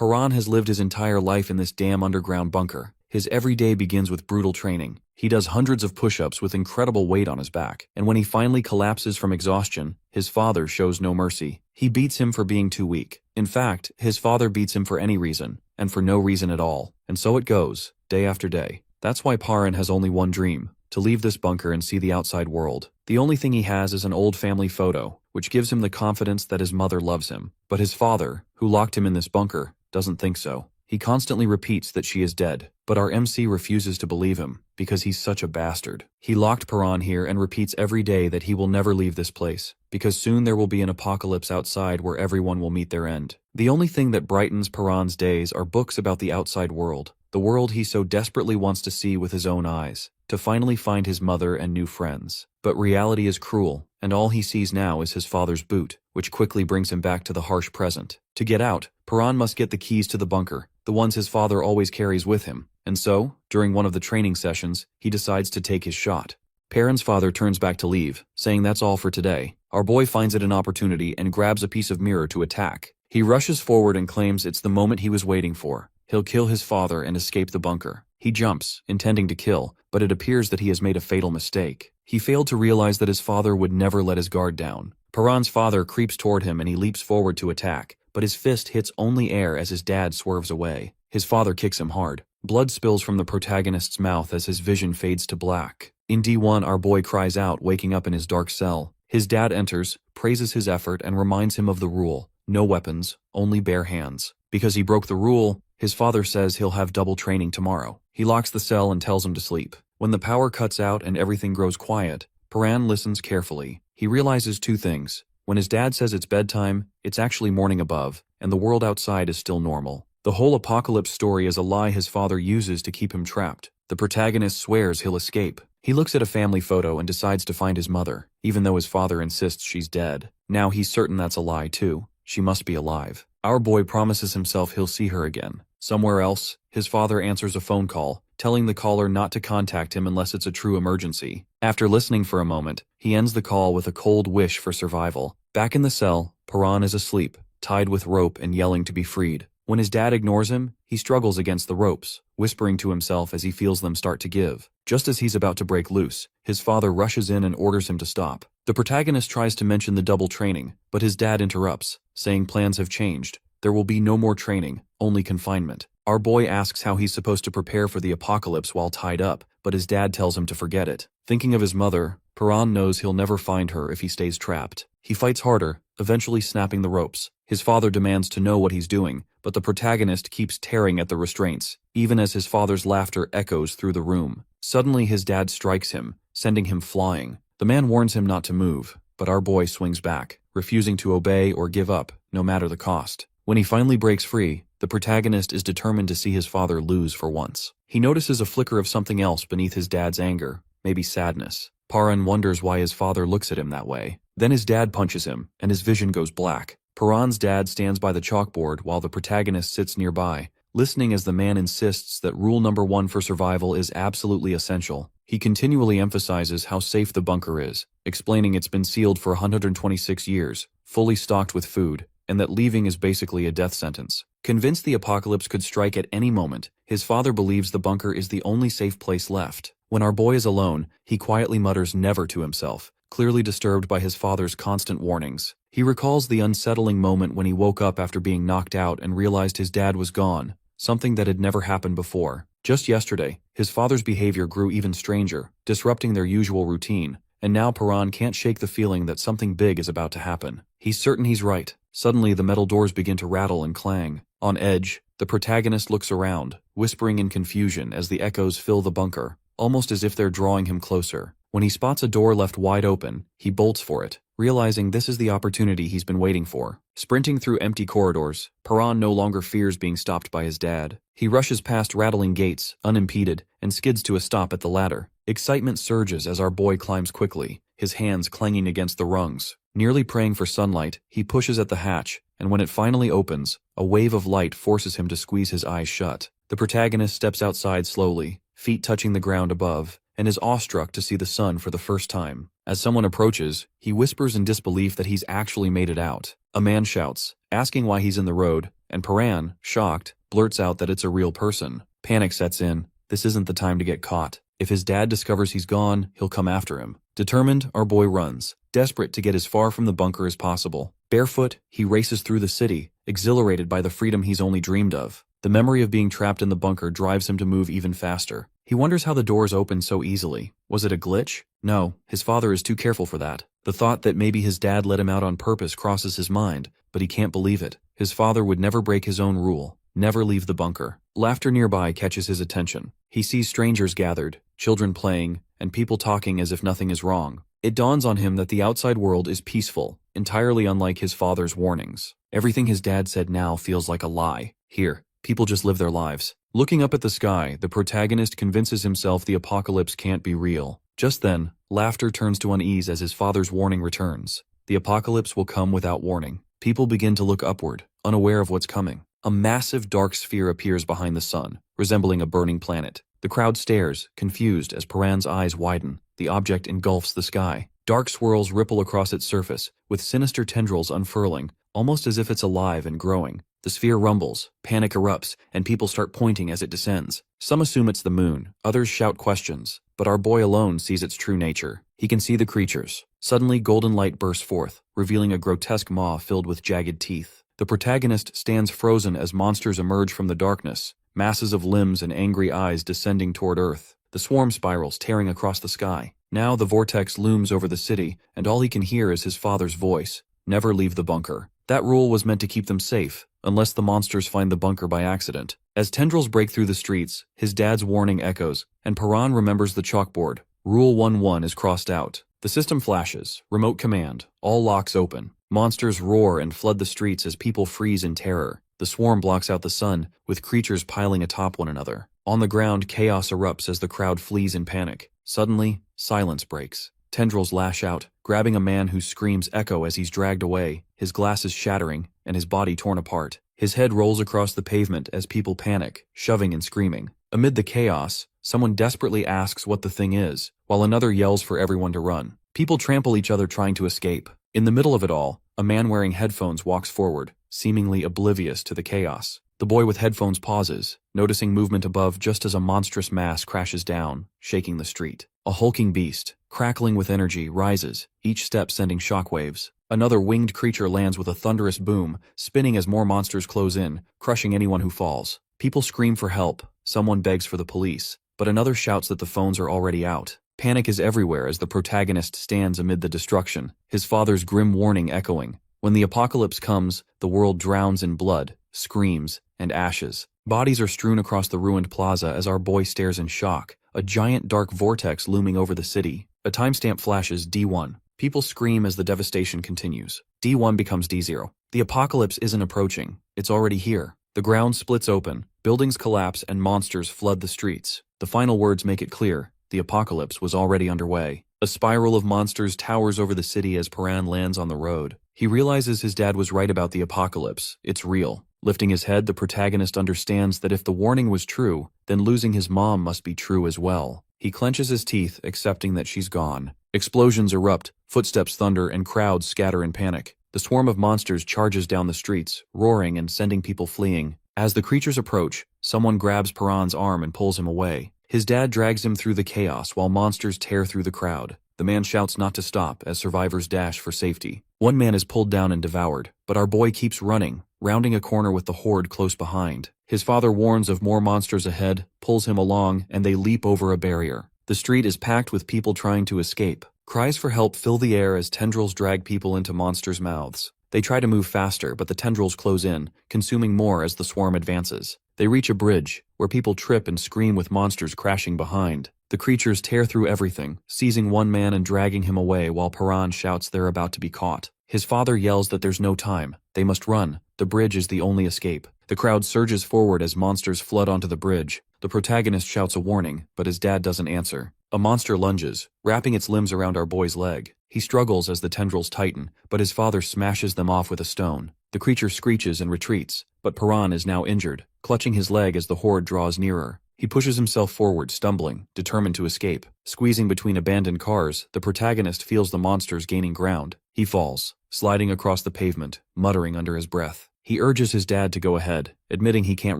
Piran has lived his entire life in this damn underground bunker. His every day begins with brutal training. He does hundreds of push-ups with incredible weight on his back, and when he finally collapses from exhaustion, his father shows no mercy. He beats him for being too weak. In fact, his father beats him for any reason, and for no reason at all. And so it goes, day after day. That's why Piran has only one dream: to leave this bunker and see the outside world. The only thing he has is an old family photo, which gives him the confidence that his mother loves him. But his father, who locked him in this bunker, doesn't think so. He constantly repeats that she is dead, but our MC refuses to believe him, because he's such a bastard. He locked Piran here and repeats every day that he will never leave this place, because soon there will be an apocalypse outside where everyone will meet their end. The only thing that brightens Piran's days are books about the outside world, the world he so desperately wants to see with his own eyes, to finally find his mother and new friends. But reality is cruel, and all he sees now is his father's boot, which quickly brings him back to the harsh present. To get out, Piran must get the keys to the bunker, the ones his father always carries with him. And so, during one of the training sessions, he decides to take his shot. Piran's father turns back to leave, saying that's all for today. Our boy finds it an opportunity and grabs a piece of mirror to attack. He rushes forward and claims it's the moment he was waiting for. He'll kill his father and escape the bunker. He jumps, intending to kill, but it appears that he has made a fatal mistake. He failed to realize that his father would never let his guard down. Piran's father creeps toward him and he leaps forward to attack, but his fist hits only air as his dad swerves away. His father kicks him hard. Blood spills from the protagonist's mouth as his vision fades to black. In D1, our boy cries out, waking up in his dark cell. His dad enters, praises his effort, and reminds him of the rule: no weapons, only bare hands. Because he broke the rule, his father says he'll have double training tomorrow. He locks the cell and tells him to sleep. When the power cuts out and everything grows quiet, Piran listens carefully. He realizes two things. When his dad says it's bedtime, it's actually morning above, and the world outside is still normal. The whole apocalypse story is a lie his father uses to keep him trapped. The protagonist swears he'll escape. He looks at a family photo and decides to find his mother, even though his father insists she's dead. Now he's certain that's a lie too. She must be alive. Our boy promises himself he'll see her again. Somewhere else, his father answers a phone call, telling the caller not to contact him unless it's a true emergency. After listening for a moment, he ends the call with a cold wish for survival. Back in the cell, Piran is asleep, tied with rope and yelling to be freed. When his dad ignores him, he struggles against the ropes, whispering to himself as he feels them start to give. Just as he's about to break loose, his father rushes in and orders him to stop. The protagonist tries to mention the double training, but his dad interrupts, saying plans have changed. There will be no more training, only confinement. Our boy asks how he's supposed to prepare for the apocalypse while tied up, but his dad tells him to forget it. Thinking of his mother, Piran knows he'll never find her if he stays trapped. He fights harder, eventually snapping the ropes. His father demands to know what he's doing, but the protagonist keeps tearing at the restraints, even as his father's laughter echoes through the room. Suddenly his dad strikes him, sending him flying. The man warns him not to move, but our boy swings back, refusing to obey or give up, no matter the cost. When he finally breaks free, the protagonist is determined to see his father lose for once. He notices a flicker of something else beneath his dad's anger, maybe sadness. Piran wonders why his father looks at him that way. Then his dad punches him, and his vision goes black. Piran's dad stands by the chalkboard while the protagonist sits nearby, listening as the man insists that rule number 1 for survival is absolutely essential. He continually emphasizes how safe the bunker is, explaining it's been sealed for 126 years, fully stocked with food, and that leaving is basically a death sentence. Convinced the apocalypse could strike at any moment, his father believes the bunker is the only safe place left. When our boy is alone, he quietly mutters never to himself, clearly disturbed by his father's constant warnings. He recalls the unsettling moment when he woke up after being knocked out and realized his dad was gone, something that had never happened before. Just yesterday, his father's behavior grew even stranger, disrupting their usual routine, and now Piran can't shake the feeling that something big is about to happen. He's certain he's right. Suddenly, the metal doors begin to rattle and clang. On edge, the protagonist looks around, whispering in confusion as the echoes fill the bunker, almost as if they're drawing him closer. When he spots a door left wide open, he bolts for it, realizing this is the opportunity he's been waiting for. Sprinting through empty corridors, Piran no longer fears being stopped by his dad. He rushes past rattling gates, unimpeded, and skids to a stop at the ladder. Excitement surges as our boy climbs quickly, his hands clanging against the rungs. Nearly praying for sunlight, he pushes at the hatch, and when it finally opens, a wave of light forces him to squeeze his eyes shut. The protagonist steps outside slowly, feet touching the ground above, and is awestruck to see the sun for the first time. As someone approaches, he whispers in disbelief that he's actually made it out. A man shouts, asking why he's in the road, and Piran, shocked, blurts out that it's a real person. Panic sets in. This isn't the time to get caught. If his dad discovers he's gone, he'll come after him. Determined, our boy runs, desperate to get as far from the bunker as possible. Barefoot, he races through the city, exhilarated by the freedom he's only dreamed of. The memory of being trapped in the bunker drives him to move even faster. He wonders how the doors opened so easily. Was it a glitch? No, his father is too careful for that. The thought that maybe his dad let him out on purpose crosses his mind, but he can't believe it. His father would never break his own rule. Never leave the bunker. Laughter nearby catches his attention. He sees strangers gathered, children playing, and people talking as if nothing is wrong. It dawns on him that the outside world is peaceful, entirely unlike his father's warnings. Everything his dad said now feels like a lie. Here, people just live their lives. Looking up at the sky, the protagonist convinces himself the apocalypse can't be real. Just then, laughter turns to unease as his father's warning returns. The apocalypse will come without warning. People begin to look upward, unaware of what's coming. A massive dark sphere appears behind the sun, resembling a burning planet. The crowd stares, confused, as Piran's eyes widen. The object engulfs the sky. Dark swirls ripple across its surface, with sinister tendrils unfurling, almost as if it's alive and growing. The sphere rumbles, panic erupts, and people start pointing as it descends. Some assume it's the moon, others shout questions, but our boy alone sees its true nature. He can see the creatures. Suddenly, golden light bursts forth, revealing a grotesque maw filled with jagged teeth. The protagonist stands frozen as monsters emerge from the darkness, masses of limbs and angry eyes descending toward Earth. The swarm spirals, tearing across the sky. Now the vortex looms over the city, and all he can hear is his father's voice. Never leave the bunker. That rule was meant to keep them safe, unless the monsters find the bunker by accident. As tendrils break through the streets, his dad's warning echoes, and Piran remembers the chalkboard. Rule 1-1 is crossed out. The system flashes. Remote command. All locks open. Monsters roar and flood the streets as people freeze in terror. The swarm blocks out the sun, with creatures piling atop one another. On the ground, chaos erupts as the crowd flees in panic. Suddenly, silence breaks. Tendrils lash out, grabbing a man whose screams echo as he's dragged away, his glasses shattering, and his body torn apart. His head rolls across the pavement as people panic, shoving and screaming. Amid the chaos, someone desperately asks what the thing is, while another yells for everyone to run. People trample each other trying to escape. In the middle of it all, a man wearing headphones walks forward, seemingly oblivious to the chaos. The boy with headphones pauses, noticing movement above just as a monstrous mass crashes down, shaking the street. A hulking beast, crackling with energy, rises, each step sending shockwaves. Another winged creature lands with a thunderous boom, spinning as more monsters close in, crushing anyone who falls. People scream for help, someone begs for the police, but another shouts that the phones are already out. Panic is everywhere as the protagonist stands amid the destruction, his father's grim warning echoing. When the apocalypse comes, the world drowns in blood, screams, and ashes. Bodies are strewn across the ruined plaza as our boy stares in shock, a giant dark vortex looming over the city. A timestamp flashes D1. People scream as the devastation continues. D1 becomes D0. The apocalypse isn't approaching, it's already here. The ground splits open, buildings collapse, and monsters flood the streets. The final words make it clear, the apocalypse was already underway. A spiral of monsters towers over the city as Piran lands on the road. He realizes his dad was right about the apocalypse. It's real. Lifting his head, the protagonist understands that if the warning was true, then losing his mom must be true as well. He clenches his teeth, accepting that she's gone. Explosions erupt, footsteps thunder, and crowds scatter in panic. The swarm of monsters charges down the streets, roaring and sending people fleeing. As the creatures approach, someone grabs Piran's arm and pulls him away. His dad drags him through the chaos while monsters tear through the crowd. The man shouts not to stop as survivors dash for safety. One man is pulled down and devoured, but our boy keeps running, rounding a corner with the horde close behind. His father warns of more monsters ahead, pulls him along, and they leap over a barrier. The street is packed with people trying to escape. Cries for help fill the air as tendrils drag people into monsters' mouths. They try to move faster, but the tendrils close in, consuming more as the swarm advances. They reach a bridge, where people trip and scream with monsters crashing behind. The creatures tear through everything, seizing one man and dragging him away while Piran shouts they're about to be caught. His father yells that there's no time. They must run. The bridge is the only escape. The crowd surges forward as monsters flood onto the bridge. The protagonist shouts a warning, but his dad doesn't answer. A monster lunges, wrapping its limbs around our boy's leg. He struggles as the tendrils tighten, but his father smashes them off with a stone. The creature screeches and retreats, but Piran is now injured, clutching his leg as the horde draws nearer. He pushes himself forward, stumbling, determined to escape. Squeezing between abandoned cars, the protagonist feels the monsters gaining ground. He falls, sliding across the pavement, muttering under his breath. He urges his dad to go ahead, admitting he can't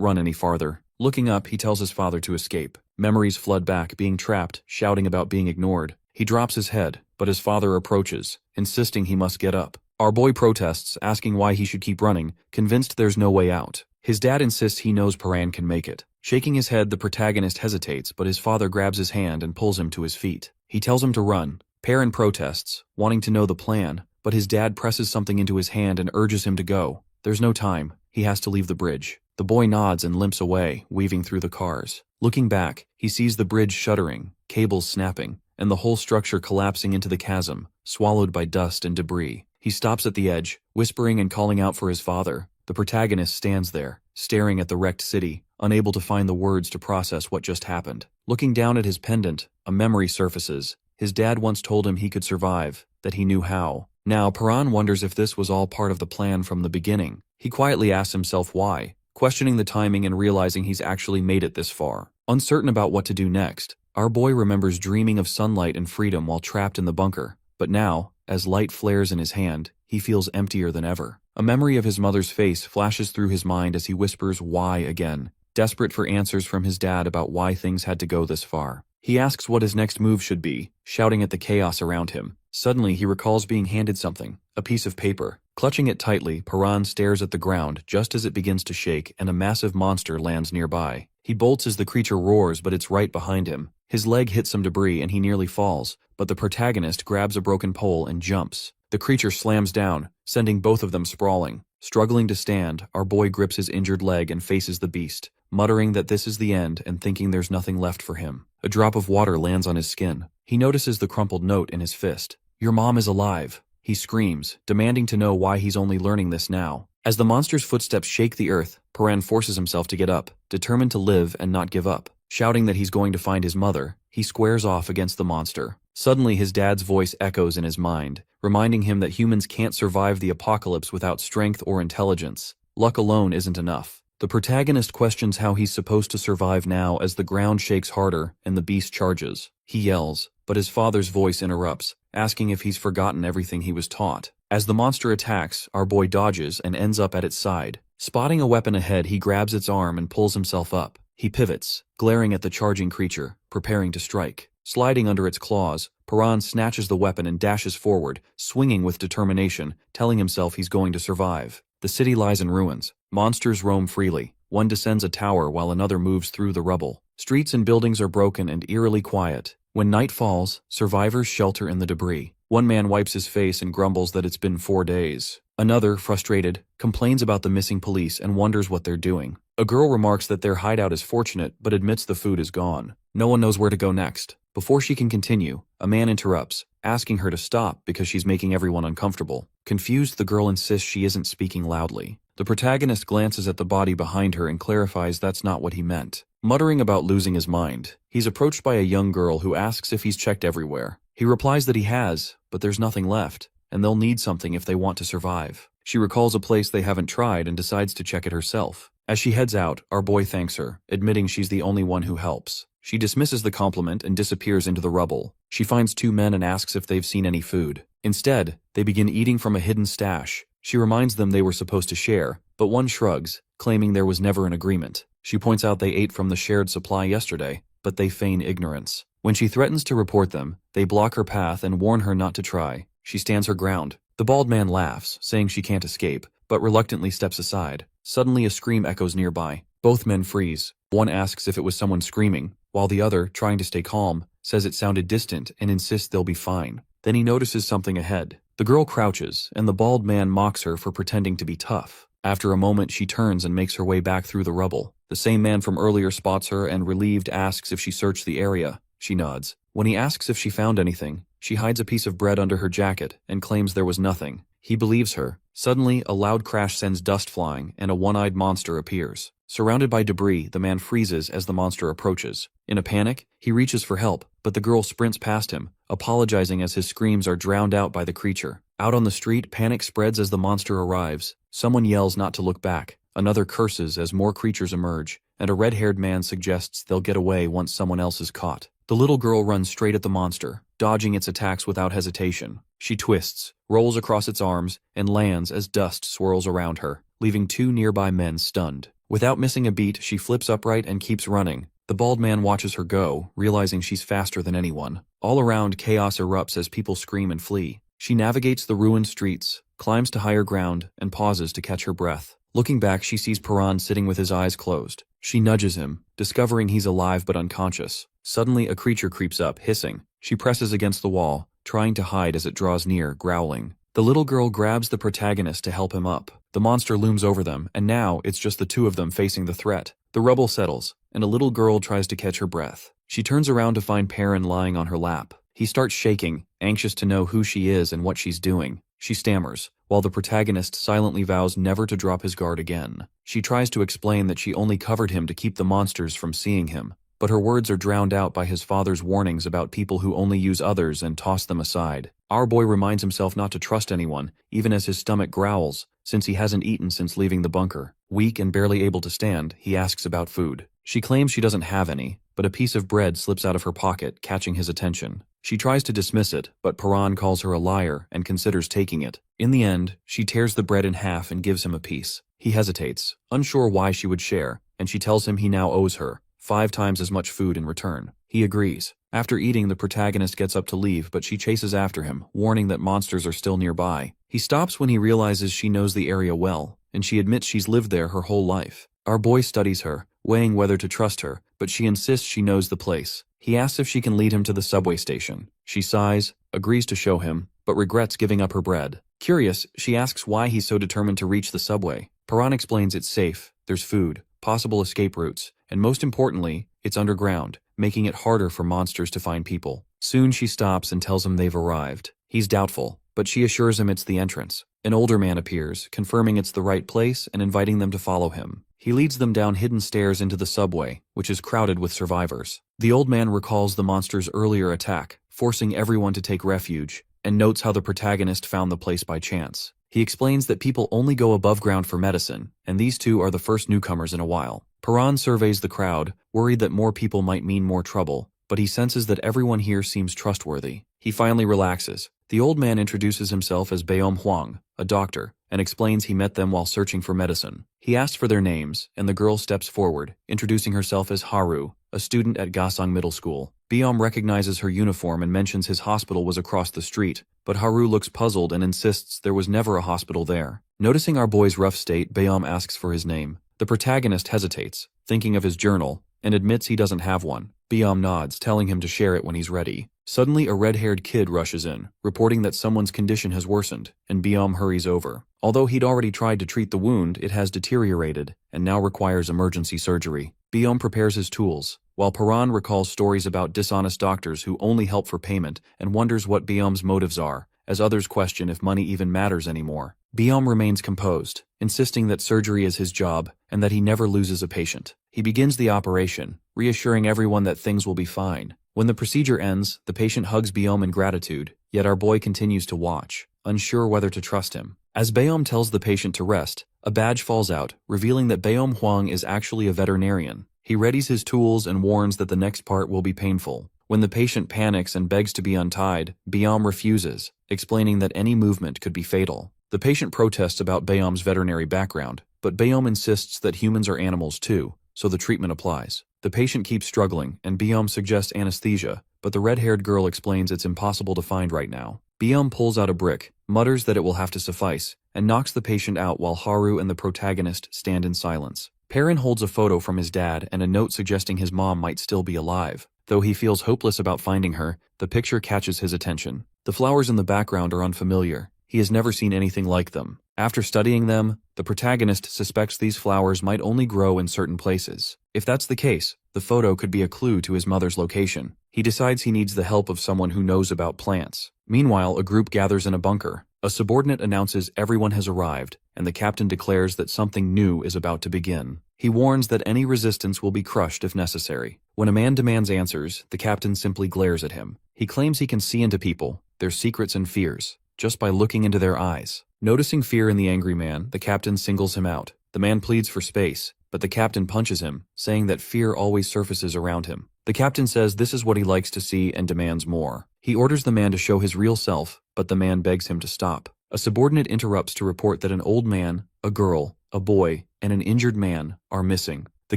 run any farther. Looking up, he tells his father to escape. Memories flood back, being trapped, shouting about being ignored. He drops his head, but his father approaches, insisting he must get up. Our boy protests, asking why he should keep running, convinced there's no way out. His dad insists he knows Piran can make it. Shaking his head, the protagonist hesitates, but his father grabs his hand and pulls him to his feet. He tells him to run. Piran protests, wanting to know the plan, but his dad presses something into his hand and urges him to go. There's no time. He has to leave the bridge. The boy nods and limps away, weaving through the cars. Looking back, he sees the bridge shuddering, cables snapping, and the whole structure collapsing into the chasm, swallowed by dust and debris. He stops at the edge, whispering and calling out for his father. The protagonist stands there, staring at the wrecked city, unable to find the words to process what just happened. Looking down at his pendant, a memory surfaces. His dad once told him he could survive, that he knew how. Now, Piran wonders if this was all part of the plan from the beginning. He quietly asks himself why, questioning the timing and realizing he's actually made it this far. Uncertain about what to do next, our boy remembers dreaming of sunlight and freedom while trapped in the bunker. But now, as light flares in his hand, he feels emptier than ever. A memory of his mother's face flashes through his mind as he whispers why again, desperate for answers from his dad about why things had to go this far. He asks what his next move should be, shouting at the chaos around him. Suddenly, he recalls being handed something, a piece of paper. Clutching it tightly, Piran stares at the ground just as it begins to shake and a massive monster lands nearby. He bolts as the creature roars, but it's right behind him. His leg hits some debris and he nearly falls, but the protagonist grabs a broken pole and jumps. The creature slams down, sending both of them sprawling. Struggling to stand, our boy grips his injured leg and faces the beast, muttering that this is the end and thinking there's nothing left for him. A drop of water lands on his skin. He notices the crumpled note in his fist. "Your mom is alive," he screams, demanding to know why he's only learning this now. As the monster's footsteps shake the earth, Piran forces himself to get up, determined to live and not give up. Shouting that he's going to find his mother, he squares off against the monster. Suddenly, his dad's voice echoes in his mind, reminding him that humans can't survive the apocalypse without strength or intelligence. Luck alone isn't enough. The protagonist questions how he's supposed to survive now as the ground shakes harder and the beast charges. He yells, but his father's voice interrupts, asking if he's forgotten everything he was taught. As the monster attacks, our boy dodges and ends up at its side. Spotting a weapon ahead, he grabs its arm and pulls himself up. He pivots, glaring at the charging creature, preparing to strike. Sliding under its claws, Piran snatches the weapon and dashes forward, swinging with determination, telling himself he's going to survive. The city lies in ruins. Monsters roam freely. One descends a tower while another moves through the rubble. Streets and buildings are broken and eerily quiet. When night falls, survivors shelter in the debris. One man wipes his face and grumbles that it's been 4 days. Another, frustrated, complains about the missing police and wonders what they're doing. A girl remarks that their hideout is fortunate but admits the food is gone. No one knows where to go next. Before she can continue, a man interrupts, asking her to stop because she's making everyone uncomfortable. Confused, the girl insists she isn't speaking loudly. The protagonist glances at the body behind her and clarifies that's not what he meant. Muttering about losing his mind, he's approached by a young girl who asks if he's checked everywhere. He replies that he has, but there's nothing left, and they'll need something if they want to survive. She recalls a place they haven't tried and decides to check it herself. As she heads out, our boy thanks her, admitting she's the only one who helps. She dismisses the compliment and disappears into the rubble. She finds 2 men and asks if they've seen any food. Instead, they begin eating from a hidden stash. She reminds them they were supposed to share, but one shrugs, claiming there was never an agreement. She points out they ate from the shared supply yesterday, but they feign ignorance. When she threatens to report them, they block her path and warn her not to try. She stands her ground. The bald man laughs, saying she can't escape, but reluctantly steps aside. Suddenly, a scream echoes nearby. Both men freeze. One asks if it was someone screaming, while the other, trying to stay calm, says it sounded distant and insists they'll be fine. Then he notices something ahead. The girl crouches, and the bald man mocks her for pretending to be tough. After a moment, she turns and makes her way back through the rubble. The same man from earlier spots her and, relieved, asks if she searched the area. She nods. When he asks if she found anything, she hides a piece of bread under her jacket and claims there was nothing. He believes her. Suddenly, a loud crash sends dust flying, and a one-eyed monster appears. Surrounded by debris, the man freezes as the monster approaches. In a panic, he reaches for help, but the girl sprints past him, apologizing as his screams are drowned out by the creature. Out on the street, panic spreads as the monster arrives. Someone yells not to look back. Another curses as more creatures emerge, and a red-haired man suggests they'll get away once someone else is caught. The little girl runs straight at the monster, dodging its attacks without hesitation. She twists, rolls across its arms, and lands as dust swirls around her. leaving 2 nearby men stunned. Without missing a beat, she flips upright and keeps running. The bald man watches her go, realizing she's faster than anyone. All around, chaos erupts as people scream and flee. She navigates the ruined streets, climbs to higher ground, and pauses to catch her breath. Looking back, she sees Piran sitting with his eyes closed. She nudges him, discovering he's alive but unconscious. Suddenly, a creature creeps up, hissing. She presses against the wall, trying to hide as it draws near, growling. The little girl grabs the protagonist to help him up. The monster looms over them, and now it's just the two of them facing the threat. The rubble settles, and a little girl tries to catch her breath. She turns around to find Piran lying on her lap. He starts shaking, anxious to know who she is and what she's doing. She stammers, while the protagonist silently vows never to drop his guard again. She tries to explain that she only covered him to keep the monsters from seeing him, but her words are drowned out by his father's warnings about people who only use others and toss them aside. Our boy reminds himself not to trust anyone, even as his stomach growls, since he hasn't eaten since leaving the bunker. Weak and barely able to stand, he asks about food. She claims she doesn't have any, but a piece of bread slips out of her pocket, catching his attention. She tries to dismiss it, but Piran calls her a liar and considers taking it. In the end, she tears the bread in half and gives him a piece. He hesitates, unsure why she would share, and she tells him he now owes her 5 times as much food in return. He agrees. After eating, the protagonist gets up to leave, but she chases after him, warning that monsters are still nearby. He stops when he realizes she knows the area well, and she admits she's lived there her whole life. Our boy studies her, weighing whether to trust her, but she insists she knows the place. He asks if she can lead him to the subway station. She sighs, agrees to show him, but regrets giving up her bread. Curious, she asks why he's so determined to reach the subway. Piran explains it's safe, there's food, possible escape routes, and most importantly, it's underground, making it harder for monsters to find people. Soon she stops and tells him they've arrived. He's doubtful, but she assures him it's the entrance. An older man appears, confirming it's the right place and inviting them to follow him. He leads them down hidden stairs into the subway, which is crowded with survivors. The old man recalls the monster's earlier attack, forcing everyone to take refuge, and notes how the protagonist found the place by chance. He explains that people only go above ground for medicine, and these two are the first newcomers in a while. Piran surveys the crowd, worried that more people might mean more trouble, but he senses that everyone here seems trustworthy. He finally relaxes. The old man introduces himself as Baeom Hwang, a doctor, and explains he met them while searching for medicine. He asks for their names, and the girl steps forward, introducing herself as Haru, a student at Gasang Middle School. Baeom recognizes her uniform and mentions his hospital was across the street, but Haru looks puzzled and insists there was never a hospital there. Noticing our boy's rough state, Baeom asks for his name. The protagonist hesitates, thinking of his journal, and admits he doesn't have one. Baeom nods, telling him to share it when he's ready. Suddenly, a red-haired kid rushes in, reporting that someone's condition has worsened, and Baeom hurries over. Although he'd already tried to treat the wound, it has deteriorated, and now requires emergency surgery. Baeom prepares his tools, while Piran recalls stories about dishonest doctors who only help for payment and wonders what Baeom's motives are, as others question if money even matters anymore. Baeom remains composed, insisting that surgery is his job and that he never loses a patient. He begins the operation, reassuring everyone that things will be fine. When the procedure ends, the patient hugs Baeom in gratitude, yet our boy continues to watch, unsure whether to trust him. As Baeom tells the patient to rest, a badge falls out, revealing that Baeom Hwang is actually a veterinarian. He readies his tools and warns that the next part will be painful. When the patient panics and begs to be untied, Baeom refuses, explaining that any movement could be fatal. The patient protests about Baeom's veterinary background, but Baeom insists that humans are animals too, so the treatment applies. The patient keeps struggling, and Baeom suggests anesthesia, but the red-haired girl explains it's impossible to find right now. Baeom pulls out a brick, mutters that it will have to suffice, and knocks the patient out while Haru and the protagonist stand in silence. Piran holds a photo from his dad and a note suggesting his mom might still be alive. Though he feels hopeless about finding her, the picture catches his attention. The flowers in the background are unfamiliar. He has never seen anything like them. After studying them, the protagonist suspects these flowers might only grow in certain places. If that's the case, the photo could be a clue to his mother's location. He decides he needs the help of someone who knows about plants. Meanwhile, a group gathers in a bunker. A subordinate announces everyone has arrived, and the captain declares that something new is about to begin. He warns that any resistance will be crushed if necessary. When a man demands answers, the captain simply glares at him. He claims he can see into people, their secrets and fears, just by looking into their eyes. Noticing fear in the angry man, the captain singles him out. The man pleads for space, but the captain punches him, saying that fear always surfaces around him. The captain says this is what he likes to see and demands more. He orders the man to show his real self, but the man begs him to stop. A subordinate interrupts to report that an old man, A girl, a boy, and an injured man are missing. The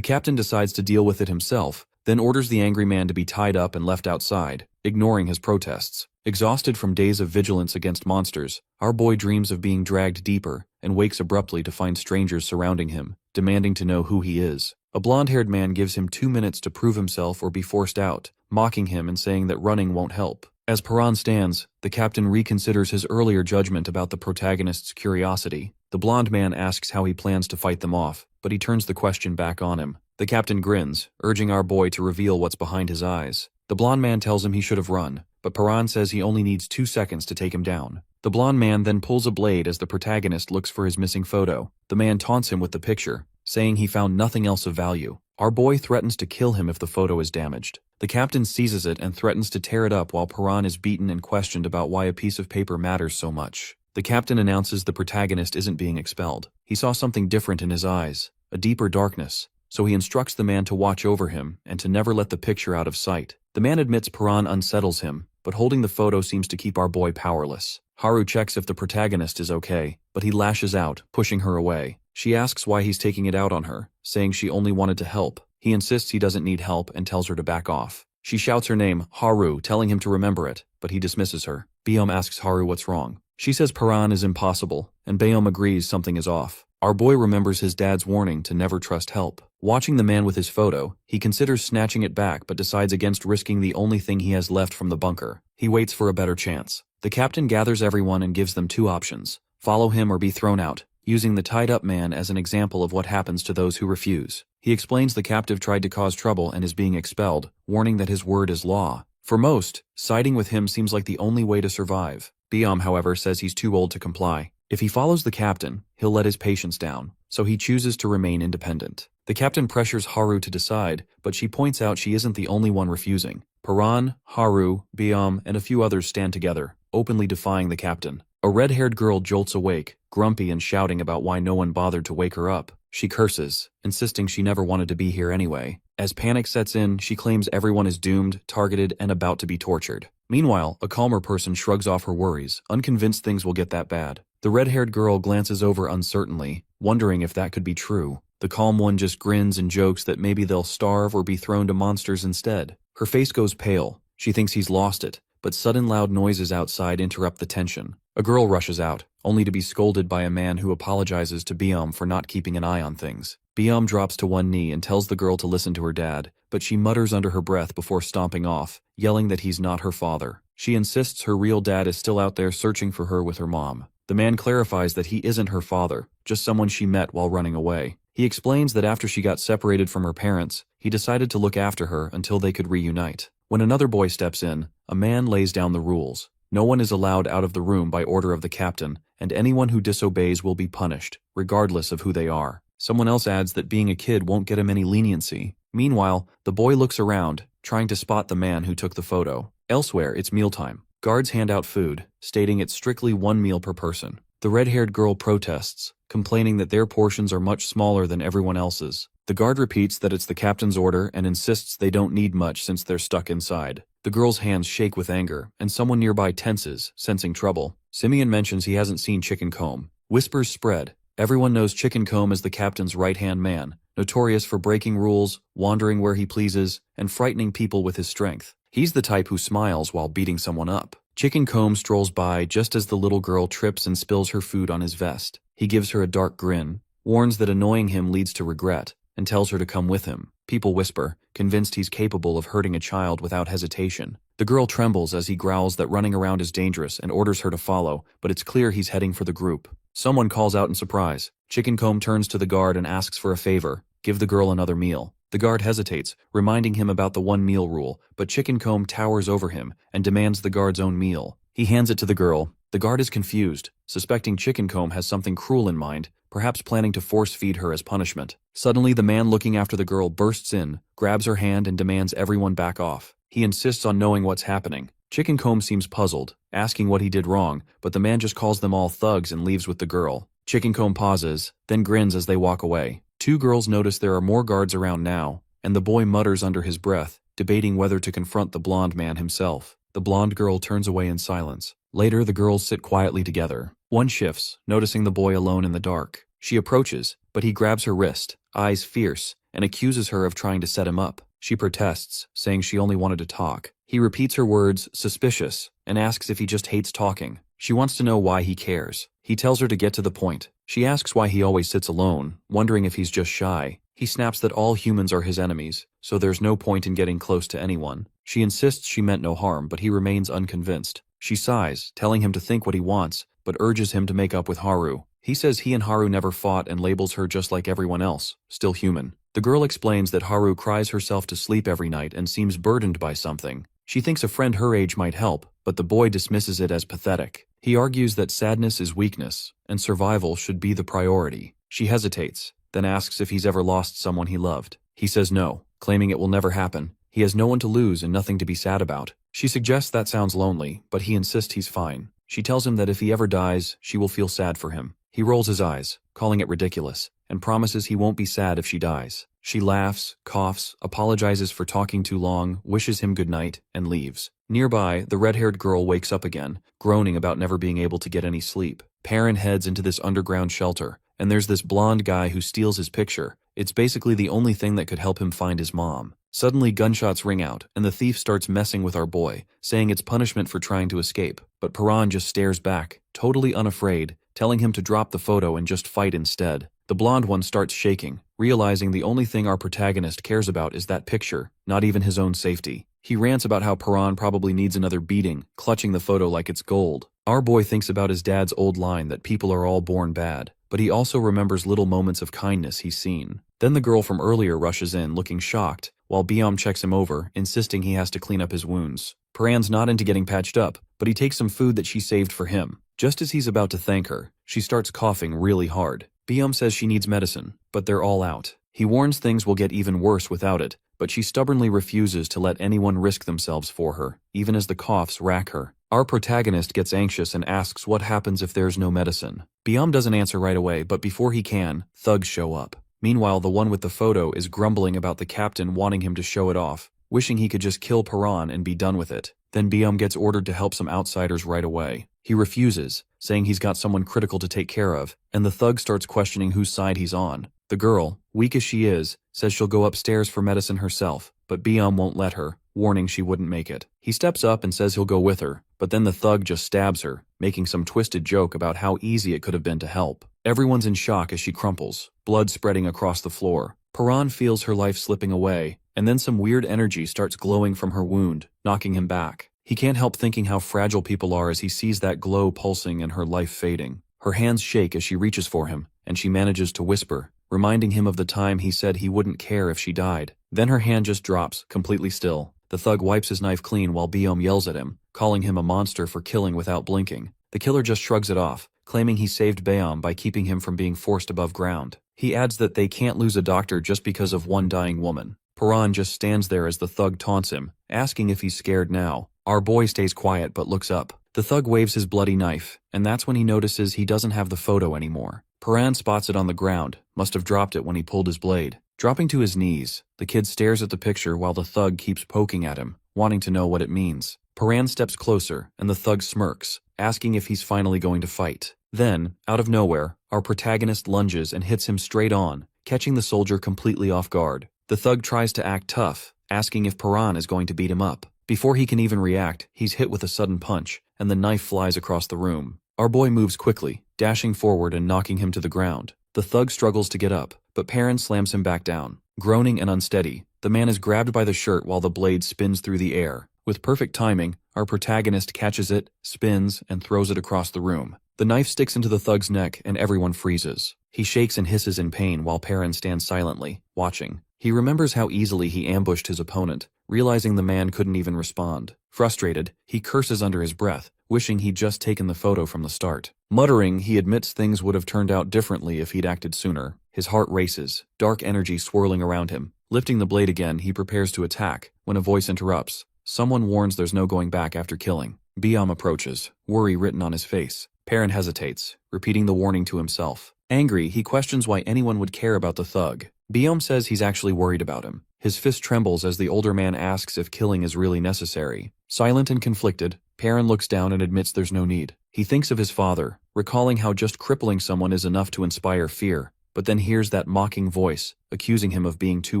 captain decides to deal with it himself, then orders the angry man to be tied up and left outside, ignoring his protests. Exhausted from days of vigilance against monsters, our boy dreams of being dragged deeper and wakes abruptly to find strangers surrounding him, demanding to know who he is. A blonde-haired man gives him 2 minutes to prove himself or be forced out, mocking him and saying that running won't help. As Piran stands, the captain reconsiders his earlier judgment about the protagonist's curiosity. The blonde man asks how he plans to fight them off, but he turns the question back on him. The captain grins, urging our boy to reveal what's behind his eyes. The blonde man tells him he should have run, but Piran says he only needs 2 seconds to take him down. The blonde man then pulls a blade as the protagonist looks for his missing photo. The man taunts him with the picture, saying he found nothing else of value. Our boy threatens to kill him if the photo is damaged. The captain seizes it and threatens to tear it up while Piran is beaten and questioned about why a piece of paper matters so much. The captain announces the protagonist isn't being expelled. He saw something different in his eyes, a deeper darkness, so he instructs the man to watch over him and to never let the picture out of sight. The man admits Piran unsettles him, but holding the photo seems to keep our boy powerless. Haru checks if the protagonist is okay, but he lashes out, pushing her away. She asks why he's taking it out on her, saying she only wanted to help. He insists he doesn't need help and tells her to back off. She shouts her name, Haru, telling him to remember it, but he dismisses her. Beom asks Haru what's wrong. She says Piran is impossible, and Beom agrees something is off. Our boy remembers his dad's warning to never trust help. Watching the man with his photo, he considers snatching it back but decides against risking the only thing he has left from the bunker. He waits for a better chance. The captain gathers everyone and gives them 2 options: follow him or be thrown out, using the tied-up man as an example of what happens to those who refuse. He explains the captive tried to cause trouble and is being expelled, warning that his word is law. For most, siding with him seems like the only way to survive. Beom, however, says he's too old to comply. If he follows the captain, he'll let his patience down, so he chooses to remain independent. The captain pressures Haru to decide, but she points out she isn't the only one refusing. Piran, Haru, Beom, and a few others stand together, openly defying the captain. A red-haired girl jolts awake, grumpy and shouting about why no one bothered to wake her up. She curses, insisting she never wanted to be here anyway. As panic sets in, she claims everyone is doomed, targeted, and about to be tortured. Meanwhile, a calmer person shrugs off her worries, unconvinced things will get that bad. The red-haired girl glances over uncertainly, wondering if that could be true. The calm one just grins and jokes that maybe they'll starve or be thrown to monsters instead. Her face goes pale. She thinks he's lost it, but sudden loud noises outside interrupt the tension. A girl rushes out, only to be scolded by a man who apologizes to Beom for not keeping an eye on things. Beom drops to one knee and tells the girl to listen to her dad, but she mutters under her breath before stomping off, yelling that he's not her father. She insists her real dad is still out there searching for her with her mom. The man clarifies that he isn't her father, just someone she met while running away. He explains that after she got separated from her parents, he decided to look after her until they could reunite. When another boy steps in, a man lays down the rules. No one is allowed out of the room by order of the captain, and anyone who disobeys will be punished, regardless of who they are. Someone else adds that being a kid won't get him any leniency. Meanwhile, the boy looks around, trying to spot the man who took the photo. Elsewhere, it's mealtime. Guards hand out food, stating it's strictly 1 meal per person. The red-haired girl protests, complaining that their portions are much smaller than everyone else's. The guard repeats that it's the captain's order and insists they don't need much since they're stuck inside. The girl's hands shake with anger, and someone nearby tenses, sensing trouble. Simeon mentions he hasn't seen Chicken Comb. Whispers spread. Everyone knows Chicken Comb as the captain's right-hand man, notorious for breaking rules, wandering where he pleases, and frightening people with his strength. He's the type who smiles while beating someone up. Chicken Comb strolls by just as the little girl trips and spills her food on his vest. He gives her a dark grin, warns that annoying him leads to regret, and tells her to come with him. People whisper, convinced he's capable of hurting a child without hesitation. The girl trembles as he growls that running around is dangerous and orders her to follow, but it's clear he's heading for the group. Someone calls out in surprise. Chicken Comb turns to the guard and asks for a favor, give the girl another meal. The guard hesitates, reminding him about the 1 meal rule, but Chicken Comb towers over him and demands the guard's own meal. He hands it to the girl. The guard is confused, suspecting Chicken Comb has something cruel in mind, perhaps planning to force-feed her as punishment. Suddenly, the man looking after the girl bursts in, grabs her hand and demands everyone back off. He insists on knowing what's happening. Chicken Comb seems puzzled, asking what he did wrong, but the man just calls them all thugs and leaves with the girl. Chicken Comb pauses, then grins as they walk away. 2 girls notice there are more guards around now, and the boy mutters under his breath, debating whether to confront the blonde man himself. The blonde girl turns away in silence. Later, the girls sit quietly together. One shifts, noticing the boy alone in the dark. She approaches, but he grabs her wrist, eyes fierce, and accuses her of trying to set him up. She protests, saying she only wanted to talk. He repeats her words, suspicious, and asks if he just hates talking. She wants to know why he cares. He tells her to get to the point. She asks why he always sits alone, wondering if he's just shy. He snaps that all humans are his enemies, so there's no point in getting close to anyone. She insists she meant no harm, but he remains unconvinced. She sighs, telling him to think what he wants, but urges him to make up with Haru. He says he and Haru never fought and labels her just like everyone else, still human. The girl explains that Haru cries herself to sleep every night and seems burdened by something. She thinks a friend her age might help, but the boy dismisses it as pathetic. He argues that sadness is weakness, and survival should be the priority. She hesitates, then asks if he's ever lost someone he loved. He says no, claiming it will never happen. He has no one to lose and nothing to be sad about. She suggests that sounds lonely, but he insists he's fine. She tells him that if he ever dies, she will feel sad for him. He rolls his eyes, calling it ridiculous, and promises he won't be sad if she dies. She laughs, coughs, apologizes for talking too long, wishes him good night, and leaves. Nearby, the red-haired girl wakes up again, groaning about never being able to get any sleep. Piran heads into this underground shelter, and there's this blonde guy who steals his picture. It's basically the only thing that could help him find his mom. Suddenly, gunshots ring out, and the thief starts messing with our boy, saying it's punishment for trying to escape. But Piran just stares back, totally unafraid, telling him to drop the photo and just fight instead. The blonde one starts shaking, realizing the only thing our protagonist cares about is that picture, not even his own safety. He rants about how Piran probably needs another beating, clutching the photo like it's gold. Our boy thinks about his dad's old line that people are all born bad, but he also remembers little moments of kindness he's seen. Then the girl from earlier rushes in, looking shocked, while Biom checks him over, insisting he has to clean up his wounds. Piran's not into getting patched up, but he takes some food that she saved for him. Just as he's about to thank her, she starts coughing really hard. Biom says she needs medicine, but they're all out. He warns things will get even worse without it, but she stubbornly refuses to let anyone risk themselves for her, even as the coughs rack her. Our protagonist gets anxious and asks what happens if there's no medicine. Biom doesn't answer right away, but before he can, thugs show up. Meanwhile, the one with the photo is grumbling about the captain wanting him to show it off, wishing he could just kill Piran and be done with it. Then Biom gets ordered to help some outsiders right away. He refuses, saying he's got someone critical to take care of, and the thug starts questioning whose side he's on. The girl, weak as she is, says she'll go upstairs for medicine herself, but Biom won't let her, warning she wouldn't make it. He steps up and says he'll go with her, but then the thug just stabs her, making some twisted joke about how easy it could have been to help. Everyone's in shock as she crumples, blood spreading across the floor. Piran feels her life slipping away, and then some weird energy starts glowing from her wound, knocking him back. He can't help thinking how fragile people are as he sees that glow pulsing and her life fading. Her hands shake as she reaches for him, and she manages to whisper, reminding him of the time he said he wouldn't care if she died. Then her hand just drops, completely still. The thug wipes his knife clean while Biom yells at him, calling him a monster for killing without blinking. The killer just shrugs it off, claiming he saved Biom by keeping him from being forced above ground. He adds that they can't lose a doctor just because of one dying woman. Piran just stands there as the thug taunts him, asking if he's scared now. Our boy stays quiet but looks up. The thug waves his bloody knife, and that's when he notices he doesn't have the photo anymore. Piran spots it on the ground, must have dropped it when he pulled his blade. Dropping to his knees, the kid stares at the picture while the thug keeps poking at him, wanting to know what it means. Piran steps closer, and the thug smirks, asking if he's finally going to fight. Then, out of nowhere, our protagonist lunges and hits him straight on, catching the soldier completely off guard. The thug tries to act tough, asking if Piran is going to beat him up. Before he can even react, he's hit with a sudden punch, and the knife flies across the room. Our boy moves quickly, dashing forward and knocking him to the ground. The thug struggles to get up, but Piran slams him back down. Groaning and unsteady, the man is grabbed by the shirt while the blade spins through the air. With perfect timing, our protagonist catches it, spins, and throws it across the room. The knife sticks into the thug's neck and everyone freezes. He shakes and hisses in pain while Piran stands silently, watching. He remembers how easily he ambushed his opponent, realizing the man couldn't even respond. Frustrated, he curses under his breath, wishing he'd just taken the photo from the start. Muttering, he admits things would have turned out differently if he'd acted sooner. His heart races, dark energy swirling around him. Lifting the blade again, he prepares to attack, when a voice interrupts. Someone warns there's no going back after killing. Biom approaches, worry written on his face. Piran hesitates, repeating the warning to himself. Angry, he questions why anyone would care about the thug. Biom says he's actually worried about him. His fist trembles as the older man asks if killing is really necessary. Silent and conflicted, Piran looks down and admits there's no need. He thinks of his father, recalling how just crippling someone is enough to inspire fear, but then hears that mocking voice, accusing him of being too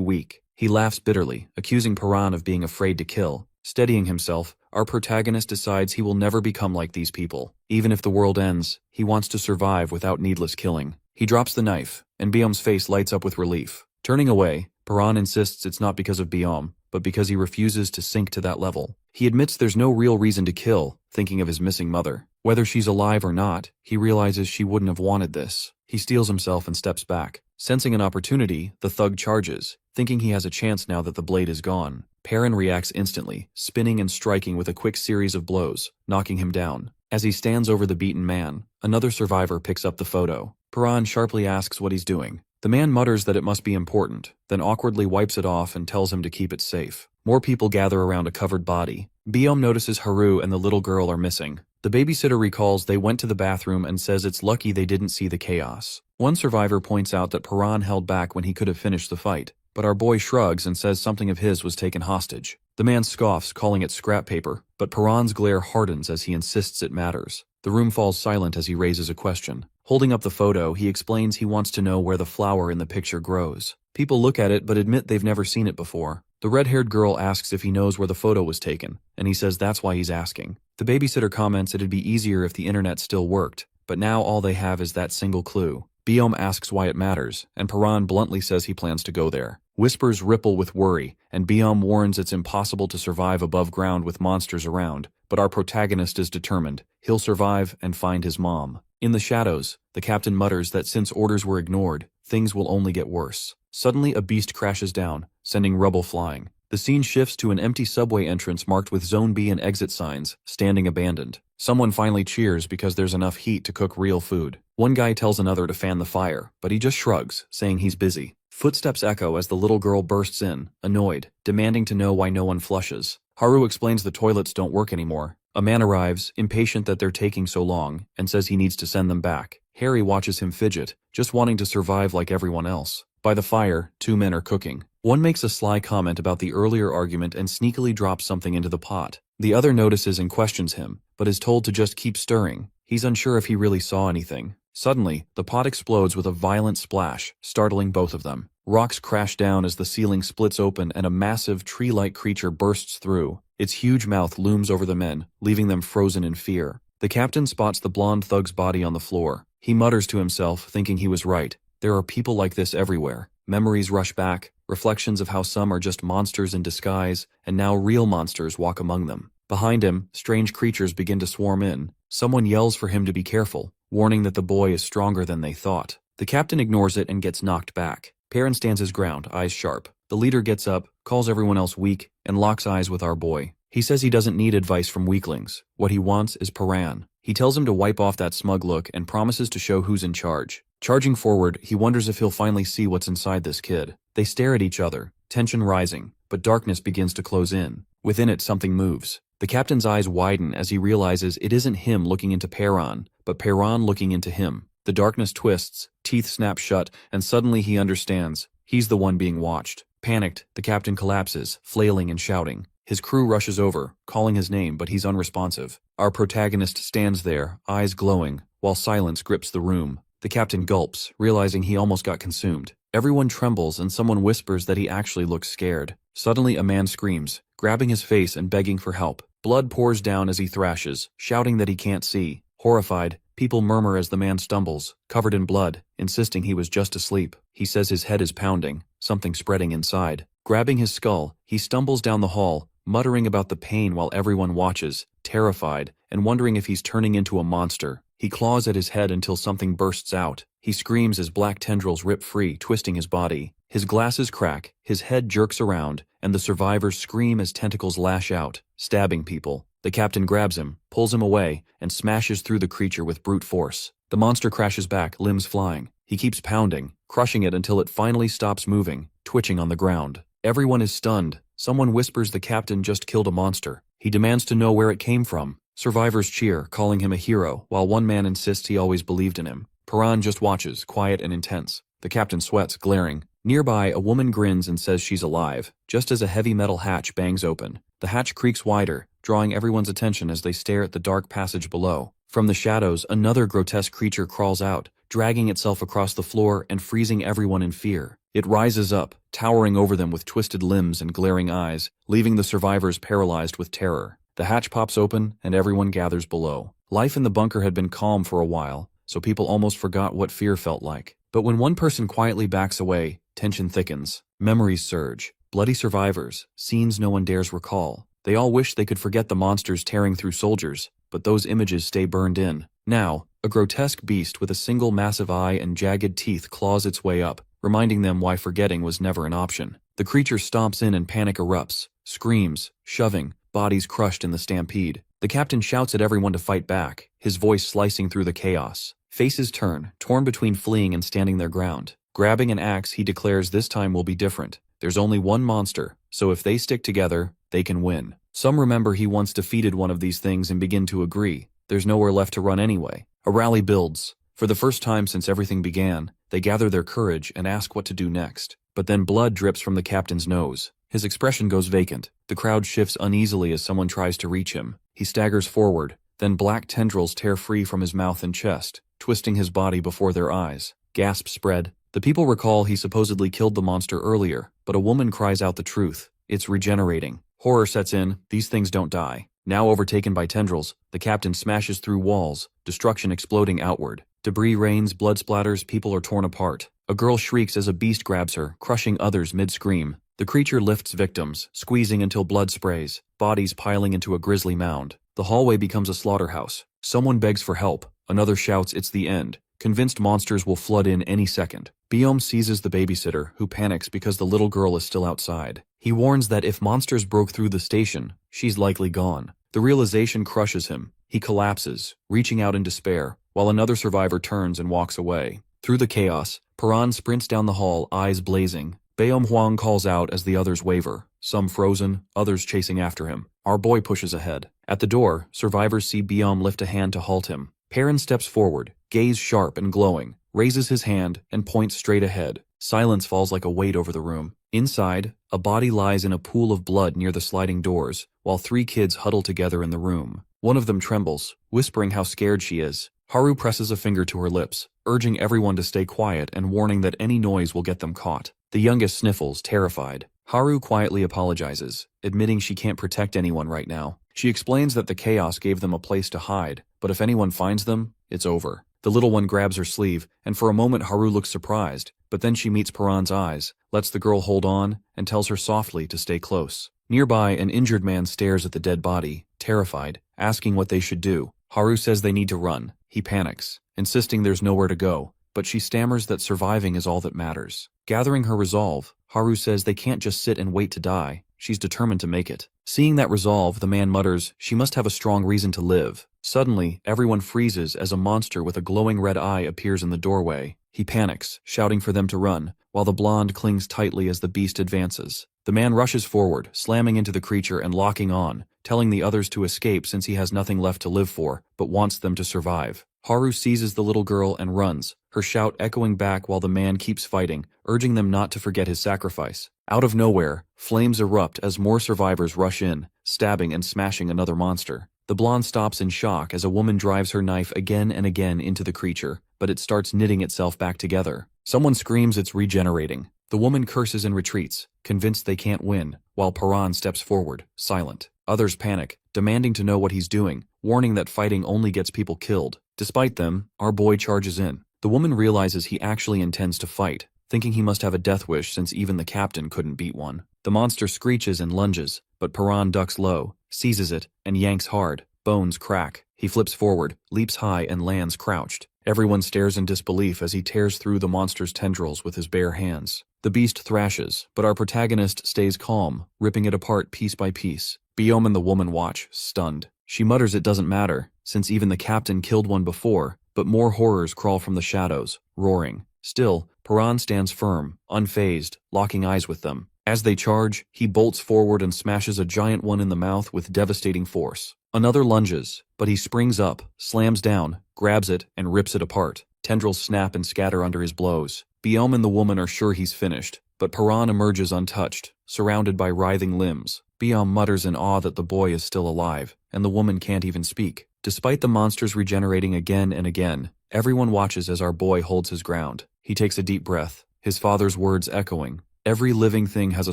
weak. He laughs bitterly, accusing Piran of being afraid to kill. Steadying himself, our protagonist decides he will never become like these people. Even if the world ends, he wants to survive without needless killing. He drops the knife, and Biom's face lights up with relief. Turning away, Piran insists it's not because of Biom, but because he refuses to sink to that level. He admits there's no real reason to kill, thinking of his missing mother. Whether she's alive or not, he realizes she wouldn't have wanted this. He steels himself and steps back. Sensing an opportunity, the thug charges, thinking he has a chance now that the blade is gone. Piran reacts instantly, spinning and striking with a quick series of blows, knocking him down. As he stands over the beaten man, another survivor picks up the photo. Piran sharply asks what he's doing. The man mutters that it must be important, then awkwardly wipes it off and tells him to keep it safe. More people gather around a covered body. Biom notices Haru and the little girl are missing. The babysitter recalls they went to the bathroom and says it's lucky they didn't see the chaos. One survivor points out that Piran held back when he could have finished the fight, but our boy shrugs and says something of his was taken hostage. The man scoffs, calling it scrap paper, but Piran's glare hardens as he insists it matters. The room falls silent as he raises a question. Holding up the photo, he explains he wants to know where the flower in the picture grows. People look at it but admit they've never seen it before. The red-haired girl asks if he knows where the photo was taken, and he says that's why he's asking. The babysitter comments it'd be easier if the internet still worked, but now all they have is that single clue. Biom asks why it matters, and Piran bluntly says he plans to go there. Whispers ripple with worry, and Biom warns it's impossible to survive above ground with monsters around, but our protagonist is determined. He'll survive and find his mom. In the shadows, the captain mutters that since orders were ignored, things will only get worse. Suddenly a beast crashes down, sending rubble flying. The scene shifts to an empty subway entrance marked with Zone B and exit signs, standing abandoned. Someone finally cheers because there's enough heat to cook real food. One guy tells another to fan the fire, but he just shrugs, saying he's busy. Footsteps echo as the little girl bursts in, annoyed, demanding to know why no one flushes. Haru explains the toilets don't work anymore. A man arrives, impatient that they're taking so long, and says he needs to send them back. Harry watches him fidget, just wanting to survive like everyone else. By the fire, two men are cooking. One makes a sly comment about the earlier argument and sneakily drops something into the pot. The other notices and questions him, but is told to just keep stirring. He's unsure if he really saw anything. Suddenly, the pot explodes with a violent splash, startling both of them. Rocks crash down as the ceiling splits open and a massive tree-like creature bursts through. Its huge mouth looms over the men, leaving them frozen in fear. The captain spots the blonde thug's body on the floor. He mutters to himself, thinking he was right. There are people like this everywhere. Memories rush back, reflections of how some are just monsters in disguise, and now real monsters walk among them. Behind him, strange creatures begin to swarm in. Someone yells for him to be careful, warning that the boy is stronger than they thought. The captain ignores it and gets knocked back. Piran stands his ground, eyes sharp. The leader gets up, calls everyone else weak, and locks eyes with our boy. He says he doesn't need advice from weaklings. What he wants is Piran. He tells him to wipe off that smug look and promises to show who's in charge. Charging forward, he wonders if he'll finally see what's inside this kid. They stare at each other, tension rising, but darkness begins to close in. Within it, something moves. The captain's eyes widen as he realizes it isn't him looking into Piran, but Piran looking into him. The darkness twists, teeth snap shut, and suddenly he understands. He's the one being watched. Panicked, the captain collapses, flailing and shouting. His crew rushes over, calling his name, but he's unresponsive. Our protagonist stands there, eyes glowing, while silence grips the room. The captain gulps, realizing he almost got consumed. Everyone trembles and someone whispers that he actually looks scared. Suddenly a man screams, grabbing his face and begging for help. Blood pours down as he thrashes, shouting that he can't see. Horrified, people murmur as the man stumbles, covered in blood, insisting he was just asleep. He says his head is pounding, something spreading inside. Grabbing his skull, he stumbles down the hall, muttering about the pain while everyone watches, terrified, and wondering if he's turning into a monster. He claws at his head until something bursts out. He screams as black tendrils rip free, twisting his body. His glasses crack, his head jerks around, and the survivors scream as tentacles lash out, stabbing people. The captain grabs him, pulls him away, and smashes through the creature with brute force. The monster crashes back, limbs flying. He keeps pounding, crushing it until it finally stops moving, twitching on the ground. Everyone is stunned. Someone whispers the captain just killed a monster. He demands to know where it came from. Survivors cheer, calling him a hero, while one man insists he always believed in him. Piran just watches, quiet and intense. The captain sweats, glaring. Nearby, a woman grins and says she's alive, just as a heavy metal hatch bangs open. The hatch creaks wider, drawing everyone's attention as they stare at the dark passage below. From the shadows, another grotesque creature crawls out, dragging itself across the floor and freezing everyone in fear. It rises up, towering over them with twisted limbs and glaring eyes, leaving the survivors paralyzed with terror. The hatch pops open, and everyone gathers below. Life in the bunker had been calm for a while, so people almost forgot what fear felt like. But when one person quietly backs away, tension thickens. Memories surge. Bloody survivors, scenes no one dares recall. They all wish they could forget the monsters tearing through soldiers, but those images stay burned in. Now, a grotesque beast with a single massive eye and jagged teeth claws its way up, reminding them why forgetting was never an option. The creature stomps in and panic erupts, screams, shoving, bodies crushed in the stampede. The captain shouts at everyone to fight back, his voice slicing through the chaos. Faces turn, torn between fleeing and standing their ground. Grabbing an axe, he declares this time will be different. There's only one monster, so if they stick together, they can win. Some remember he once defeated one of these things and begin to agree. There's nowhere left to run anyway. A rally builds. For the first time since everything began, they gather their courage and ask what to do next. But then blood drips from the captain's nose. His expression goes vacant. The crowd shifts uneasily as someone tries to reach him. He staggers forward. Then black tendrils tear free from his mouth and chest, twisting his body before their eyes. Gasps spread. The people recall he supposedly killed the monster earlier, but a woman cries out the truth. It's regenerating. Horror sets in. These things don't die. Now overtaken by tendrils, the captain smashes through walls, destruction exploding outward. Debris rains, blood splatters, people are torn apart. A girl shrieks as a beast grabs her, crushing others mid-scream. The creature lifts victims, squeezing until blood sprays, bodies piling into a grisly mound. The hallway becomes a slaughterhouse. Someone begs for help. Another shouts it's the end. Convinced monsters will flood in any second. Biom seizes the babysitter, who panics because the little girl is still outside. He warns that if monsters broke through the station, she's likely gone. The realization crushes him. He collapses, reaching out in despair, while another survivor turns and walks away. Through the chaos, Piran sprints down the hall, eyes blazing. Baeom Hwang calls out as the others waver, some frozen, others chasing after him. Our boy pushes ahead. At the door, survivors see Biom lift a hand to halt him. Piran steps forward, gaze sharp and glowing, raises his hand, and points straight ahead. Silence falls like a weight over the room. Inside, a body lies in a pool of blood near the sliding doors, while 3 kids huddle together in the room. One of them trembles, whispering how scared she is. Haru presses a finger to her lips, urging everyone to stay quiet and warning that any noise will get them caught. The youngest sniffles, terrified. Haru quietly apologizes, admitting she can't protect anyone right now. She explains that the chaos gave them a place to hide, but if anyone finds them, it's over. The little one grabs her sleeve, and for a moment Haru looks surprised, but then she meets Piran's eyes, lets the girl hold on, and tells her softly to stay close. Nearby, an injured man stares at the dead body, terrified, asking what they should do. Haru says they need to run. He panics, insisting there's nowhere to go, but she stammers that surviving is all that matters. Gathering her resolve, Haru says they can't just sit and wait to die. She's determined to make it. Seeing that resolve, the man mutters, she must have a strong reason to live. Suddenly, everyone freezes as a monster with a glowing red eye appears in the doorway. He panics, shouting for them to run, while the blonde clings tightly as the beast advances. The man rushes forward, slamming into the creature and locking on, telling the others to escape since he has nothing left to live for, but wants them to survive. Haru seizes the little girl and runs, her shout echoing back while the man keeps fighting, urging them not to forget his sacrifice. Out of nowhere, flames erupt as more survivors rush in, stabbing and smashing another monster. The blonde stops in shock as a woman drives her knife again and again into the creature, but it starts knitting itself back together. Someone screams it's regenerating. The woman curses and retreats, convinced they can't win, while Piran steps forward, silent. Others panic, demanding to know what he's doing, warning that fighting only gets people killed. Despite them, our boy charges in. The woman realizes he actually intends to fight, thinking he must have a death wish since even the captain couldn't beat one. The monster screeches and lunges, but Piran ducks low, seizes it, and yanks hard. Bones crack. He flips forward, leaps high, and lands crouched. Everyone stares in disbelief as he tears through the monster's tendrils with his bare hands. The beast thrashes, but our protagonist stays calm, ripping it apart piece by piece. Biom and the woman watch, stunned. She mutters it doesn't matter, since even the captain killed one before, but more horrors crawl from the shadows, roaring. Still, Piran stands firm, unfazed, locking eyes with them. As they charge, he bolts forward and smashes a giant one in the mouth with devastating force. Another lunges, but he springs up, slams down, grabs it, and rips it apart. Tendrils snap and scatter under his blows. Biom and the woman are sure he's finished, but Piran emerges untouched, surrounded by writhing limbs. Biom mutters in awe that the boy is still alive, and the woman can't even speak. Despite the monsters regenerating again and again, everyone watches as our boy holds his ground. He takes a deep breath, his father's words echoing. Every living thing has a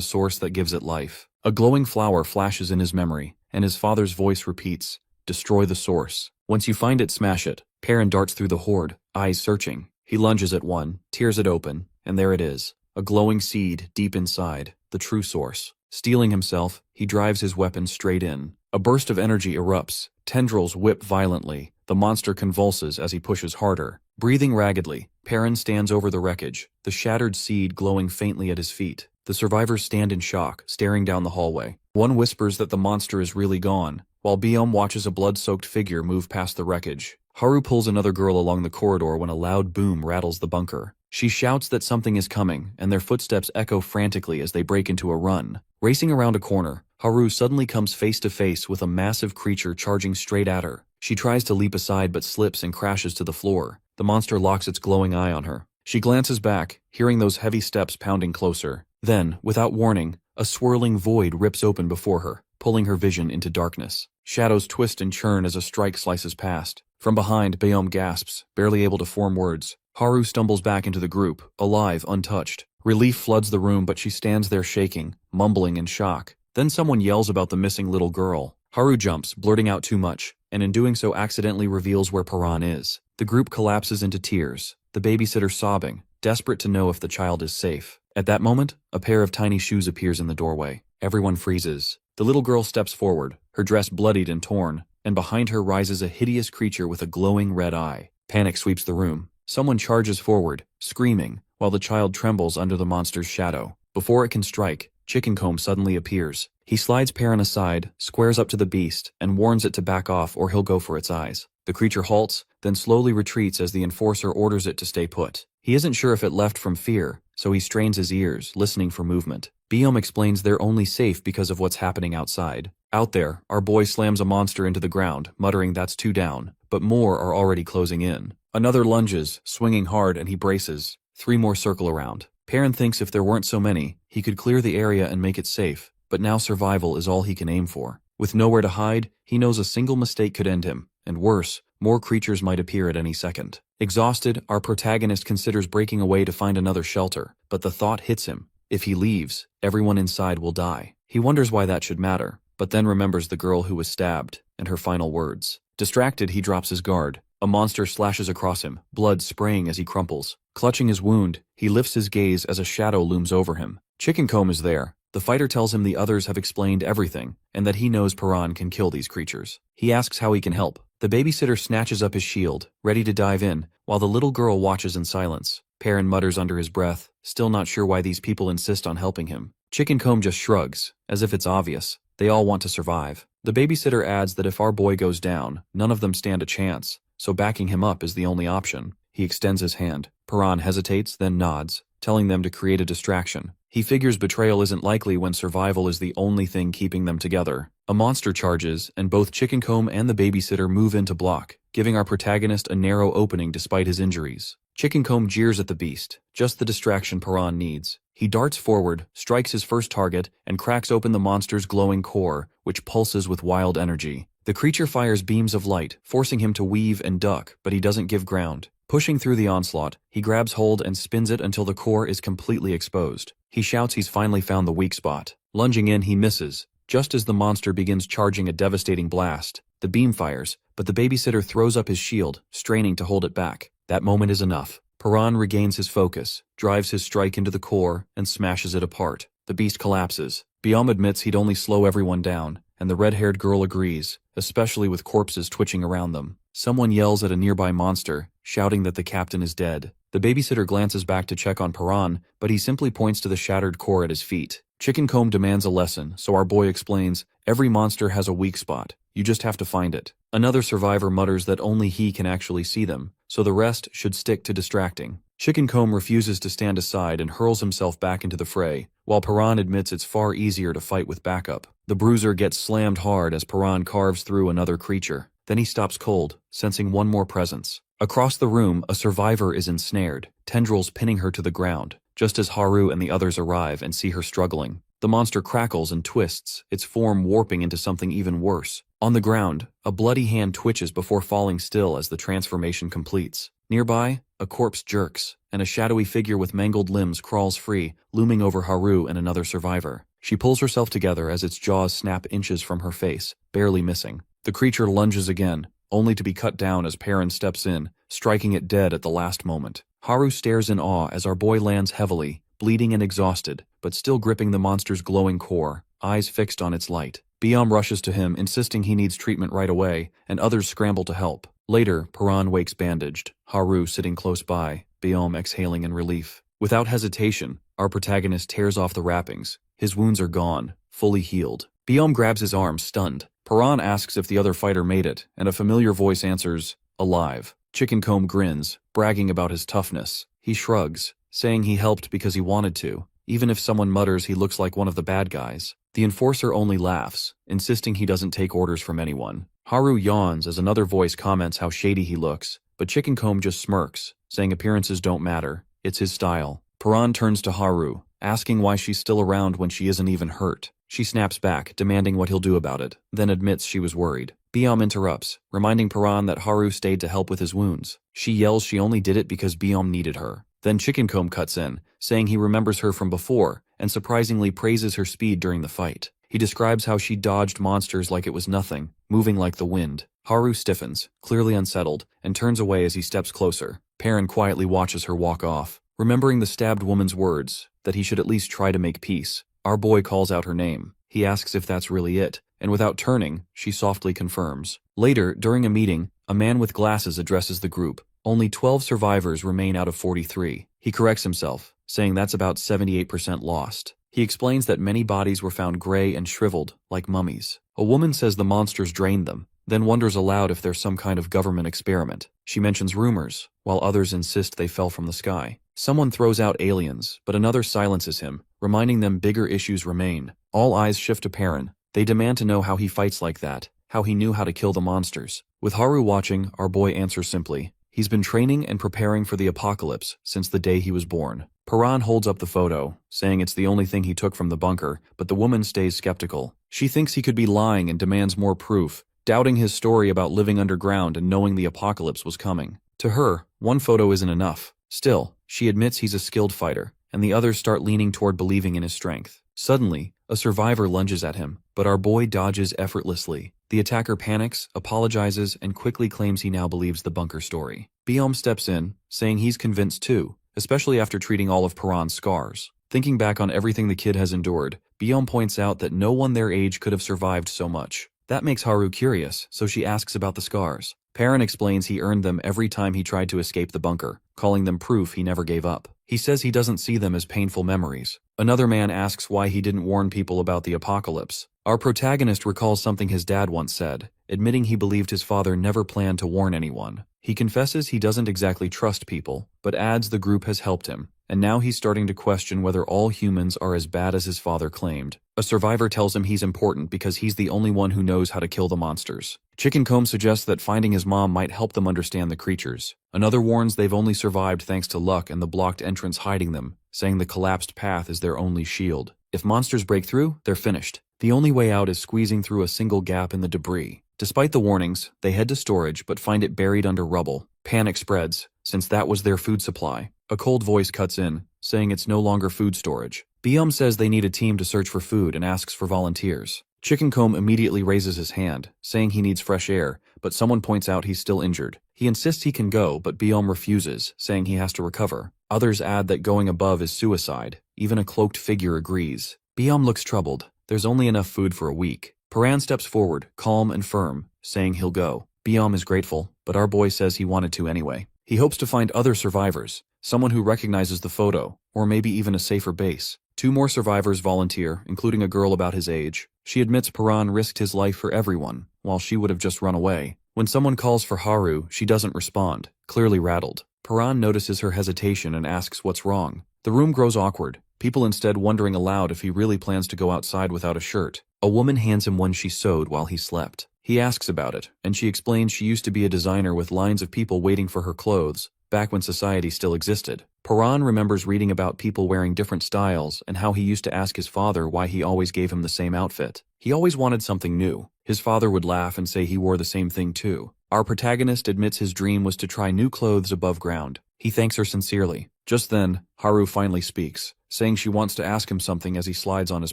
source that gives it life. A glowing flower flashes in his memory, and his father's voice repeats, "Destroy the source. Once you find it, smash it." Piran darts through the horde, eyes searching. He lunges at one, tears it open, and there it is. A glowing seed deep inside, the true source. Steeling himself, he drives his weapon straight in. A burst of energy erupts. Tendrils whip violently. The monster convulses as he pushes harder. Breathing raggedly, Piran stands over the wreckage, the shattered seed glowing faintly at his feet. The survivors stand in shock, staring down the hallway. One whispers that the monster is really gone, while Biom watches a blood-soaked figure move past the wreckage. Haru pulls another girl along the corridor when a loud boom rattles the bunker. She shouts that something is coming, and their footsteps echo frantically as they break into a run. Racing around a corner, Haru suddenly comes face to face with a massive creature charging straight at her. She tries to leap aside but slips and crashes to the floor. The monster locks its glowing eye on her. She glances back, hearing those heavy steps pounding closer. Then, without warning, a swirling void rips open before her, pulling her vision into darkness. Shadows twist and churn as a strike slices past. From behind, Biom gasps, barely able to form words. Haru stumbles back into the group, alive, untouched. Relief floods the room, but she stands there shaking, mumbling in shock. Then someone yells about the missing little girl. Haru jumps, blurting out too much, and in doing so accidentally reveals where Piran is. The group collapses into tears, the babysitter sobbing, desperate to know if the child is safe. At that moment, a pair of tiny shoes appears in the doorway. Everyone freezes. The little girl steps forward, her dress bloodied and torn, and behind her rises a hideous creature with a glowing red eye. Panic sweeps the room. Someone charges forward, screaming, while the child trembles under the monster's shadow. Before it can strike, Chickencomb suddenly appears. He slides Piran aside, squares up to the beast, and warns it to back off or he'll go for its eyes. The creature halts, then slowly retreats as the enforcer orders it to stay put. He isn't sure if it left from fear, so he strains his ears, listening for movement. Biom explains they're only safe because of what's happening outside. Out there, our boy slams a monster into the ground, muttering that's 2 down, but more are already closing in. Another lunges, swinging hard, and he braces. 3 more circle around. Piran thinks if there weren't so many, he could clear the area and make it safe, but now survival is all he can aim for. With nowhere to hide, he knows a single mistake could end him, and worse, more creatures might appear at any second. Exhausted, our protagonist considers breaking away to find another shelter, but the thought hits him. If he leaves, everyone inside will die. He wonders why that should matter, but then remembers the girl who was stabbed, and her final words. Distracted, he drops his guard. A monster slashes across him, blood spraying as he crumples. Clutching his wound, he lifts his gaze as a shadow looms over him. Chickencomb is there. The fighter tells him the others have explained everything, and that he knows Piran can kill these creatures. He asks how he can help. The babysitter snatches up his shield, ready to dive in, while the little girl watches in silence. Piran mutters under his breath, still not sure why these people insist on helping him. Chickencomb just shrugs, as if it's obvious. They all want to survive. The babysitter adds that if our boy goes down, none of them stand a chance, so backing him up is the only option. He extends his hand. Piran hesitates, then nods, telling them to create a distraction. He figures betrayal isn't likely when survival is the only thing keeping them together. A monster charges, and both Chickencomb and the babysitter move in to block, giving our protagonist a narrow opening despite his injuries. Chickencomb jeers at the beast, just the distraction Piran needs. He darts forward, strikes his first target, and cracks open the monster's glowing core, which pulses with wild energy. The creature fires beams of light, forcing him to weave and duck, but he doesn't give ground. Pushing through the onslaught, he grabs hold and spins it until the core is completely exposed. He shouts he's finally found the weak spot. Lunging in, he misses. Just as the monster begins charging a devastating blast, the beam fires, but the babysitter throws up his shield, straining to hold it back. That moment is enough. Piran regains his focus, drives his strike into the core, and smashes it apart. The beast collapses. Biom admits he'd only slow everyone down, and the red-haired girl agrees, especially with corpses twitching around them. Someone yells at a nearby monster, shouting that the captain is dead. The babysitter glances back to check on Piran, but he simply points to the shattered core at his feet. Chickencomb demands a lesson, so our boy explains, every monster has a weak spot. You just have to find it. Another survivor mutters that only he can actually see them, so the rest should stick to distracting. Chickencomb refuses to stand aside and hurls himself back into the fray, while Piran admits it's far easier to fight with backup. The bruiser gets slammed hard as Piran carves through another creature. Then he stops cold, sensing one more presence. Across the room, a survivor is ensnared, tendrils pinning her to the ground, just as Haru and the others arrive and see her struggling. The monster crackles and twists, its form warping into something even worse. On the ground, a bloody hand twitches before falling still as the transformation completes. Nearby, a corpse jerks, and a shadowy figure with mangled limbs crawls free, looming over Haru and another survivor. She pulls herself together as its jaws snap inches from her face, barely missing. The creature lunges again, only to be cut down as Piran steps in, striking it dead at the last moment. Haru stares in awe as our boy lands heavily, bleeding and exhausted, but still gripping the monster's glowing core, eyes fixed on its light. Biom rushes to him, insisting he needs treatment right away, and others scramble to help. Later, Piran wakes bandaged, Haru sitting close by, Biom exhaling in relief. Without hesitation, our protagonist tears off the wrappings. His wounds are gone, fully healed. Biom grabs his arm, stunned. Piran asks if the other fighter made it, and a familiar voice answers, alive. Chickencomb grins, bragging about his toughness. He shrugs, saying he helped because he wanted to, even if someone mutters he looks like one of the bad guys. The enforcer only laughs, insisting he doesn't take orders from anyone. Haru yawns as another voice comments how shady he looks, but Chickencomb just smirks, saying appearances don't matter, it's his style. Piran turns to Haru, asking why she's still around when she isn't even hurt. She snaps back, demanding what he'll do about it, then admits she was worried. Biom interrupts, reminding Piran that Haru stayed to help with his wounds. She yells she only did it because Biom needed her. Then Chickencomb cuts in, saying he remembers her from before, and surprisingly praises her speed during the fight. He describes how she dodged monsters like it was nothing, moving like the wind. Haru stiffens, clearly unsettled, and turns away as he steps closer. Piran quietly watches her walk off, remembering the stabbed woman's words, that he should at least try to make peace. Our boy calls out her name. He asks if that's really it, and without turning, she softly confirms. Later, during a meeting, a man with glasses addresses the group. Only 12 survivors remain out of 43. He corrects himself, saying that's about 78% lost. He explains that many bodies were found gray and shriveled, like mummies. A woman says the monsters drained them, then wonders aloud if there's some kind of government experiment. She mentions rumors, while others insist they fell from the sky. Someone throws out aliens, but another silences him, reminding them bigger issues remain. All eyes shift to Piran. They demand to know how he fights like that, how he knew how to kill the monsters. With Haru watching, our boy answers simply, he's been training and preparing for the apocalypse since the day he was born. Piran holds up the photo, saying it's the only thing he took from the bunker, but the woman stays skeptical. She thinks he could be lying and demands more proof, doubting his story about living underground and knowing the apocalypse was coming. To her, one photo isn't enough. Still, she admits he's a skilled fighter, and the others start leaning toward believing in his strength. Suddenly, a survivor lunges at him, but our boy dodges effortlessly. The attacker panics, apologizes, and quickly claims he now believes the bunker story. Biom steps in, saying he's convinced too, especially after treating all of Piran's scars. Thinking back on everything the kid has endured, Biom points out that no one their age could have survived so much. That makes Haru curious, so she asks about the scars. Piran explains he earned them every time he tried to escape the bunker, calling them proof he never gave up. He says he doesn't see them as painful memories. Another man asks why he didn't warn people about the apocalypse. Our protagonist recalls something his dad once said, admitting he believed his father never planned to warn anyone. He confesses he doesn't exactly trust people, but adds the group has helped him, and now he's starting to question whether all humans are as bad as his father claimed. A survivor tells him he's important because he's the only one who knows how to kill the monsters. Chickencomb suggests that finding his mom might help them understand the creatures. Another warns they've only survived thanks to luck and the blocked entrance hiding them, saying the collapsed path is their only shield. If monsters break through, they're finished. The only way out is squeezing through a single gap in the debris. Despite the warnings, they head to storage but find it buried under rubble. Panic spreads, since that was their food supply. A cold voice cuts in, saying it's no longer food storage. Biom says they need a team to search for food and asks for volunteers. Chickencomb immediately raises his hand, saying he needs fresh air, but someone points out he's still injured. He insists he can go, but Biom refuses, saying he has to recover. Others add that going above is suicide. Even a cloaked figure agrees. Biom looks troubled. There's only enough food for a week. Piran steps forward, calm and firm, saying he'll go. Biom is grateful, but our boy says he wanted to anyway. He hopes to find other survivors, someone who recognizes the photo, or maybe even a safer base. 2 more survivors volunteer, including a girl about his age. She admits Piran risked his life for everyone, while she would have just run away. When someone calls for Haru, she doesn't respond, clearly rattled. Piran notices her hesitation and asks what's wrong. The room grows awkward, people instead wondering aloud if he really plans to go outside without a shirt. A woman hands him one she sewed while he slept. He asks about it, and she explains she used to be a designer with lines of people waiting for her clothes, back when society still existed. Piran remembers reading about people wearing different styles and how he used to ask his father why he always gave him the same outfit. He always wanted something new. His father would laugh and say he wore the same thing too. Our protagonist admits his dream was to try new clothes above ground. He thanks her sincerely. Just then, Haru finally speaks, saying she wants to ask him something as he slides on his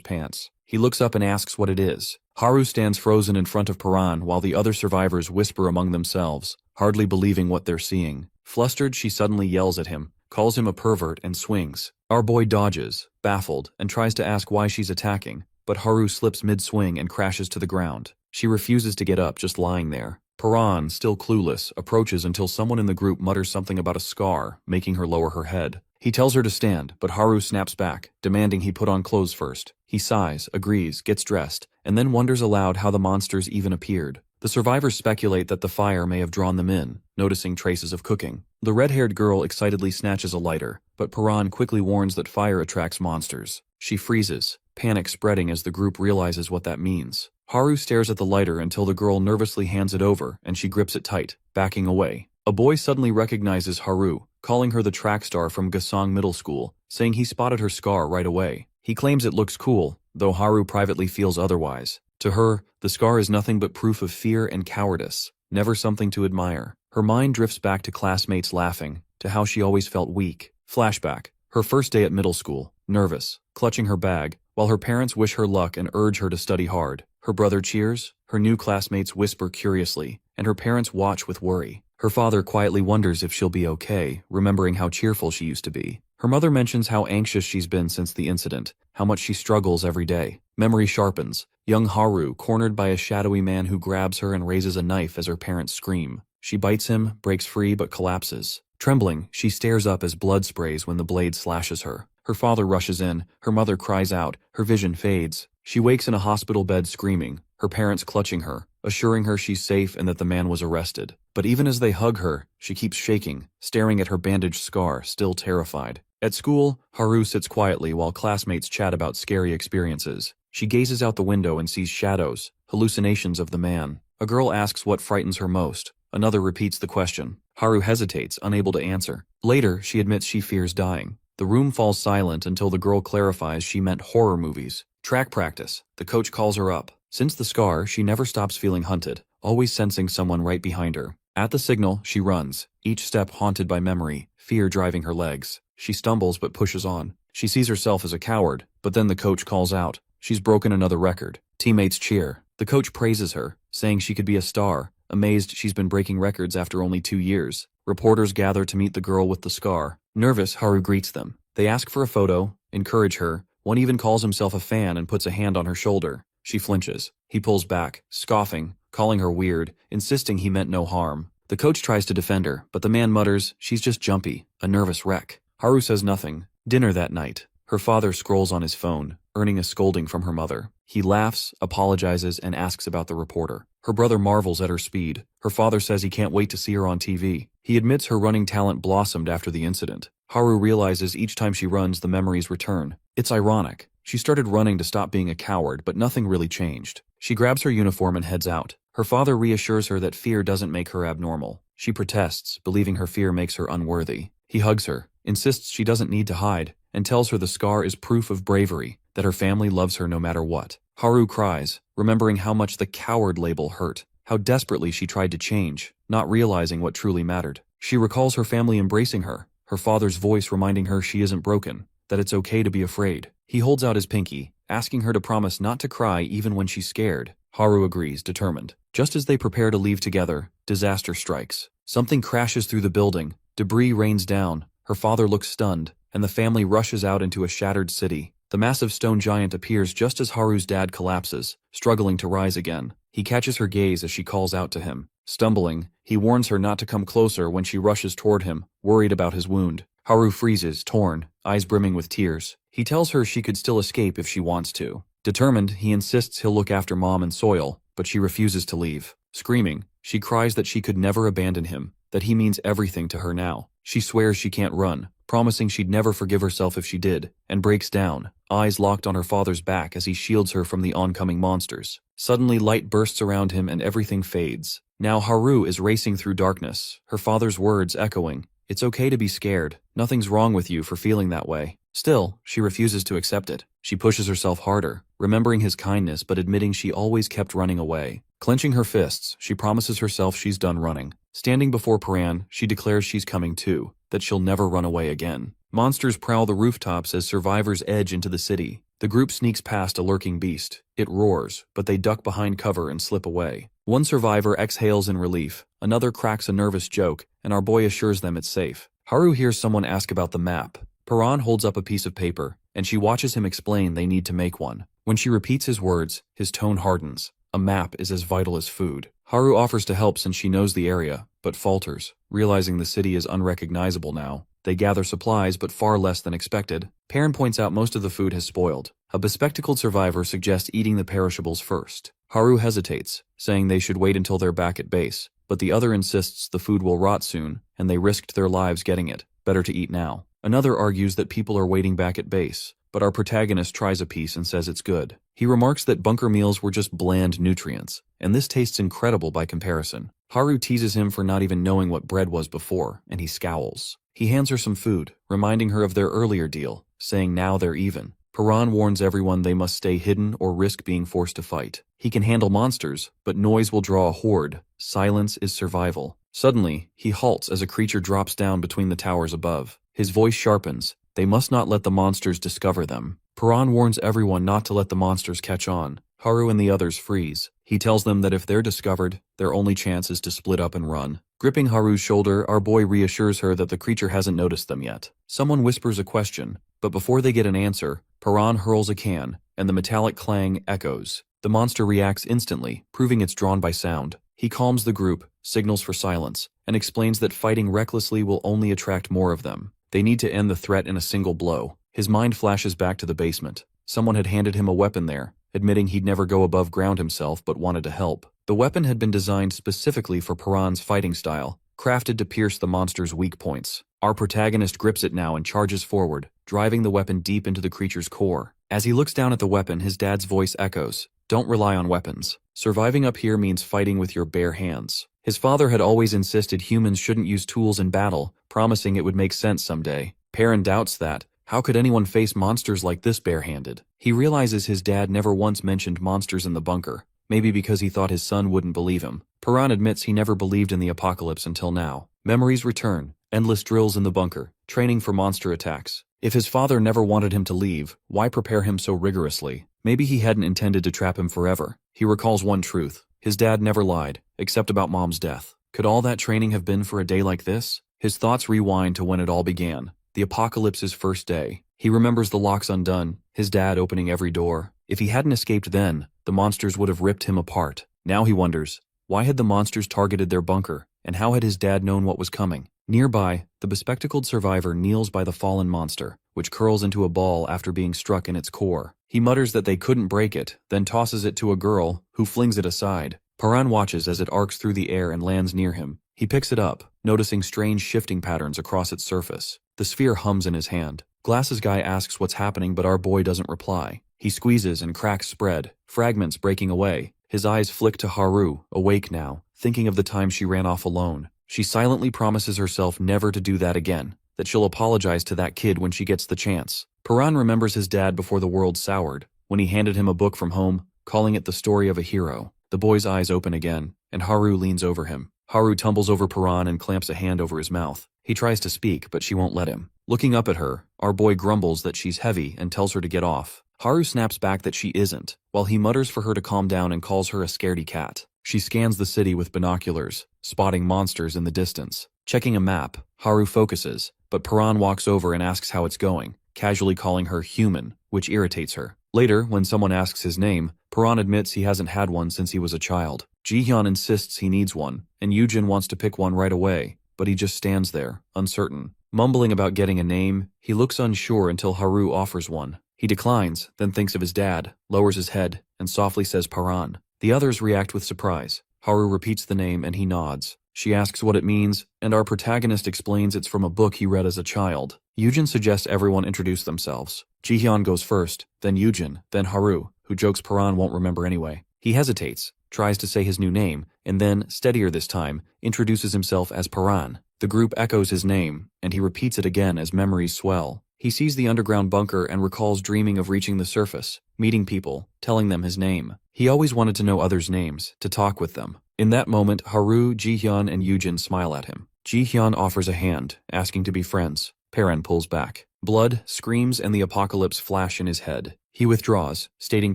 pants. He looks up and asks what it is. Haru stands frozen in front of Piran while the other survivors whisper among themselves, hardly believing what they're seeing. Flustered, she suddenly yells at him, calls him a pervert, and swings. Our boy dodges, baffled, and tries to ask why she's attacking, but Haru slips mid-swing and crashes to the ground. She refuses to get up, just lying there. Piran, still clueless, approaches until someone in the group mutters something about a scar, making her lower her head. He tells her to stand, but Haru snaps back, demanding he put on clothes first. He sighs, agrees, gets dressed, and then wonders aloud how the monsters even appeared. The survivors speculate that the fire may have drawn them in, noticing traces of cooking. The red-haired girl excitedly snatches a lighter, but Piran quickly warns that fire attracts monsters. She freezes, panic spreading as the group realizes what that means. Haru stares at the lighter until the girl nervously hands it over and she grips it tight, backing away. A boy suddenly recognizes Haru, calling her the track star from Gasong Middle School, saying he spotted her scar right away. He claims it looks cool, though Haru privately feels otherwise. To her, the scar is nothing but proof of fear and cowardice, never something to admire. Her mind drifts back to classmates laughing, to how she always felt weak. Flashback. Her first day at middle school, nervous, clutching her bag, while her parents wish her luck and urge her to study hard. Her brother cheers, her new classmates whisper curiously, and her parents watch with worry. Her father quietly wonders if she'll be okay, remembering how cheerful she used to be. Her mother mentions how anxious she's been since the incident, how much she struggles every day. Memory sharpens. Young Haru, cornered by a shadowy man who grabs her and raises a knife as her parents scream. She bites him, breaks free, but collapses. Trembling, she stares up as blood sprays when the blade slashes her. Her father rushes in, her mother cries out, her vision fades. She wakes in a hospital bed screaming, her parents clutching her, assuring her she's safe and that the man was arrested. But even as they hug her, she keeps shaking, staring at her bandaged scar, still terrified. At school, Haru sits quietly while classmates chat about scary experiences. She gazes out the window and sees shadows, hallucinations of the man. A girl asks what frightens her most. Another repeats the question. Haru hesitates, unable to answer. Later, she admits she fears dying. The room falls silent until the girl clarifies she meant horror movies. Track practice. The coach calls her up. Since the scar, she never stops feeling hunted, always sensing someone right behind her. At the signal, she runs, each step haunted by memory, fear driving her legs. She stumbles but pushes on. She sees herself as a coward, but then the coach calls out. She's broken another record. Teammates cheer. The coach praises her, saying she could be a star, amazed she's been breaking records after only 2 years. Reporters gather to meet the girl with the scar. Nervous, Haru greets them. They ask for a photo, encourage her. One even calls himself a fan and puts a hand on her shoulder. She flinches. He pulls back, scoffing, calling her weird, insisting he meant no harm. The coach tries to defend her, but the man mutters, she's just jumpy, a nervous wreck. Haru says nothing. Dinner that night. Her father scrolls on his phone, earning a scolding from her mother. He laughs, apologizes, and asks about the reporter. Her brother marvels at her speed. Her father says he can't wait to see her on TV. He admits her running talent blossomed after the incident. Haru realizes each time she runs, the memories return. It's ironic. She started running to stop being a coward, but nothing really changed. She grabs her uniform and heads out. Her father reassures her that fear doesn't make her abnormal. She protests, believing her fear makes her unworthy. He hugs her, insists she doesn't need to hide, and tells her the scar is proof of bravery, that her family loves her no matter what. Haru cries, remembering how much the coward label hurt, how desperately she tried to change, not realizing what truly mattered. She recalls her family embracing her, her father's voice reminding her she isn't broken, that it's okay to be afraid. He holds out his pinky, asking her to promise not to cry even when she's scared. Haru agrees, determined. Just as they prepare to leave together, disaster strikes. Something crashes through the building, debris rains down, her father looks stunned, and the family rushes out into a shattered city. The massive stone giant appears just as Haru's dad collapses, struggling to rise again. He catches her gaze as she calls out to him. Stumbling, he warns her not to come closer when she rushes toward him, worried about his wound. Haru freezes, torn, eyes brimming with tears. He tells her she could still escape if she wants to. Determined, he insists he'll look after Mom and Soil, but she refuses to leave. Screaming, she cries that she could never abandon him, that he means everything to her now. She swears she can't run, promising she'd never forgive herself if she did, and breaks down, eyes locked on her father's back as he shields her from the oncoming monsters. Suddenly light bursts around him and everything fades. Now Haru is racing through darkness, her father's words echoing, It's okay to be scared. Nothing's wrong with you for feeling that way. Still, she refuses to accept it. She pushes herself harder, remembering his kindness but admitting she always kept running away. Clenching her fists, she promises herself she's done running. Standing before Piran, she declares she's coming too, that she'll never run away again. Monsters prowl the rooftops as survivors edge into the city. The group sneaks past a lurking beast. It roars, but they duck behind cover and slip away. One survivor exhales in relief, another cracks a nervous joke, and our boy assures them it's safe. Haru hears someone ask about the map. Piran holds up a piece of paper, and she watches him explain they need to make one. When she repeats his words, his tone hardens. A map is as vital as food. Haru offers to help since she knows the area, but falters, realizing the city is unrecognizable now. They gather supplies, but far less than expected. Piran points out most of the food has spoiled. A bespectacled survivor suggests eating the perishables first. Haru hesitates, saying they should wait until they're back at base, but the other insists the food will rot soon, and they risked their lives getting it. Better to eat now. Another argues that people are waiting back at base, but our protagonist tries a piece and says it's good. He remarks that bunker meals were just bland nutrients, and this tastes incredible by comparison. Haru teases him for not even knowing what bread was before, and he scowls. He hands her some food, reminding her of their earlier deal, saying now they're even. Piran warns everyone they must stay hidden or risk being forced to fight. He can handle monsters, but noise will draw a horde. Silence is survival. Suddenly, he halts as a creature drops down between the towers above. His voice sharpens. They must not let the monsters discover them. Piran warns everyone not to let the monsters catch on. Haru and the others freeze. He tells them that if they're discovered, their only chance is to split up and run. Gripping Haru's shoulder, our boy reassures her that the creature hasn't noticed them yet. Someone whispers a question, but before they get an answer, Piran hurls a can, and the metallic clang echoes. The monster reacts instantly, proving it's drawn by sound. He calms the group, signals for silence, and explains that fighting recklessly will only attract more of them. They need to end the threat in a single blow. His mind flashes back to the basement. Someone had handed him a weapon there, admitting he'd never go above ground himself but wanted to help. The weapon had been designed specifically for Piran's fighting style, crafted to pierce the monster's weak points. Our protagonist grips it now and charges forward, driving the weapon deep into the creature's core. As he looks down at the weapon, his dad's voice echoes, "Don't rely on weapons. Surviving up here means fighting with your bare hands." His father had always insisted humans shouldn't use tools in battle, promising it would make sense someday. Piran doubts that. How could anyone face monsters like this barehanded? He realizes his dad never once mentioned monsters in the bunker, maybe because he thought his son wouldn't believe him. Piran admits he never believed in the apocalypse until now. Memories return, endless drills in the bunker, training for monster attacks. If his father never wanted him to leave, why prepare him so rigorously? Maybe he hadn't intended to trap him forever. He recalls one truth. His dad never lied, except about Mom's death. Could all that training have been for a day like this? His thoughts rewind to when it all began. The apocalypse's first day. He remembers the locks undone, his dad opening every door. If he hadn't escaped then, the monsters would have ripped him apart. Now he wonders, why had the monsters targeted their bunker, and how had his dad known what was coming? Nearby, the bespectacled survivor kneels by the fallen monster, which curls into a ball after being struck in its core. He mutters that they couldn't break it, then tosses it to a girl, who flings it aside. Piran watches as it arcs through the air and lands near him. He picks it up, noticing strange shifting patterns across its surface. The sphere hums in his hand. Glasses guy asks what's happening, but our boy doesn't reply. He squeezes and cracks spread, fragments breaking away. His eyes flick to Haru, awake now, thinking of the time she ran off alone. She silently promises herself never to do that again, that she'll apologize to that kid when she gets the chance. Piran remembers his dad before the world soured, when he handed him a book from home, calling it the story of a hero. The boy's eyes open again, and Haru leans over him. Haru tumbles over Piran and clamps a hand over his mouth. He tries to speak, but she won't let him. Looking up at her, our boy grumbles that she's heavy and tells her to get off. Haru snaps back that she isn't, while he mutters for her to calm down and calls her a scaredy cat. She scans the city with binoculars, spotting monsters in the distance. Checking a map, Haru focuses, but Piran walks over and asks how it's going, casually calling her human, which irritates her. Later, when someone asks his name, Piran admits he hasn't had one since he was a child. Jihyun insists he needs one, and Yujin wants to pick one right away, but he just stands there, uncertain. Mumbling about getting a name, he looks unsure until Haru offers one. He declines, then thinks of his dad, lowers his head, and softly says Piran. The others react with surprise. Haru repeats the name and he nods. She asks what it means, and our protagonist explains it's from a book he read as a child. Yujin suggests everyone introduce themselves. Jihyun goes first, then Yujin, then Haru, who jokes Piran won't remember anyway. He hesitates, tries to say his new name, and then, steadier this time, introduces himself as Piran. The group echoes his name, and he repeats it again as memories swell. He sees the underground bunker and recalls dreaming of reaching the surface, meeting people, telling them his name. He always wanted to know others' names, to talk with them. In that moment, Haru, Jihyun, and Yujin smile at him. Jihyun offers a hand, asking to be friends. Piran pulls back. Blood, screams, and the apocalypse flash in his head. He withdraws, stating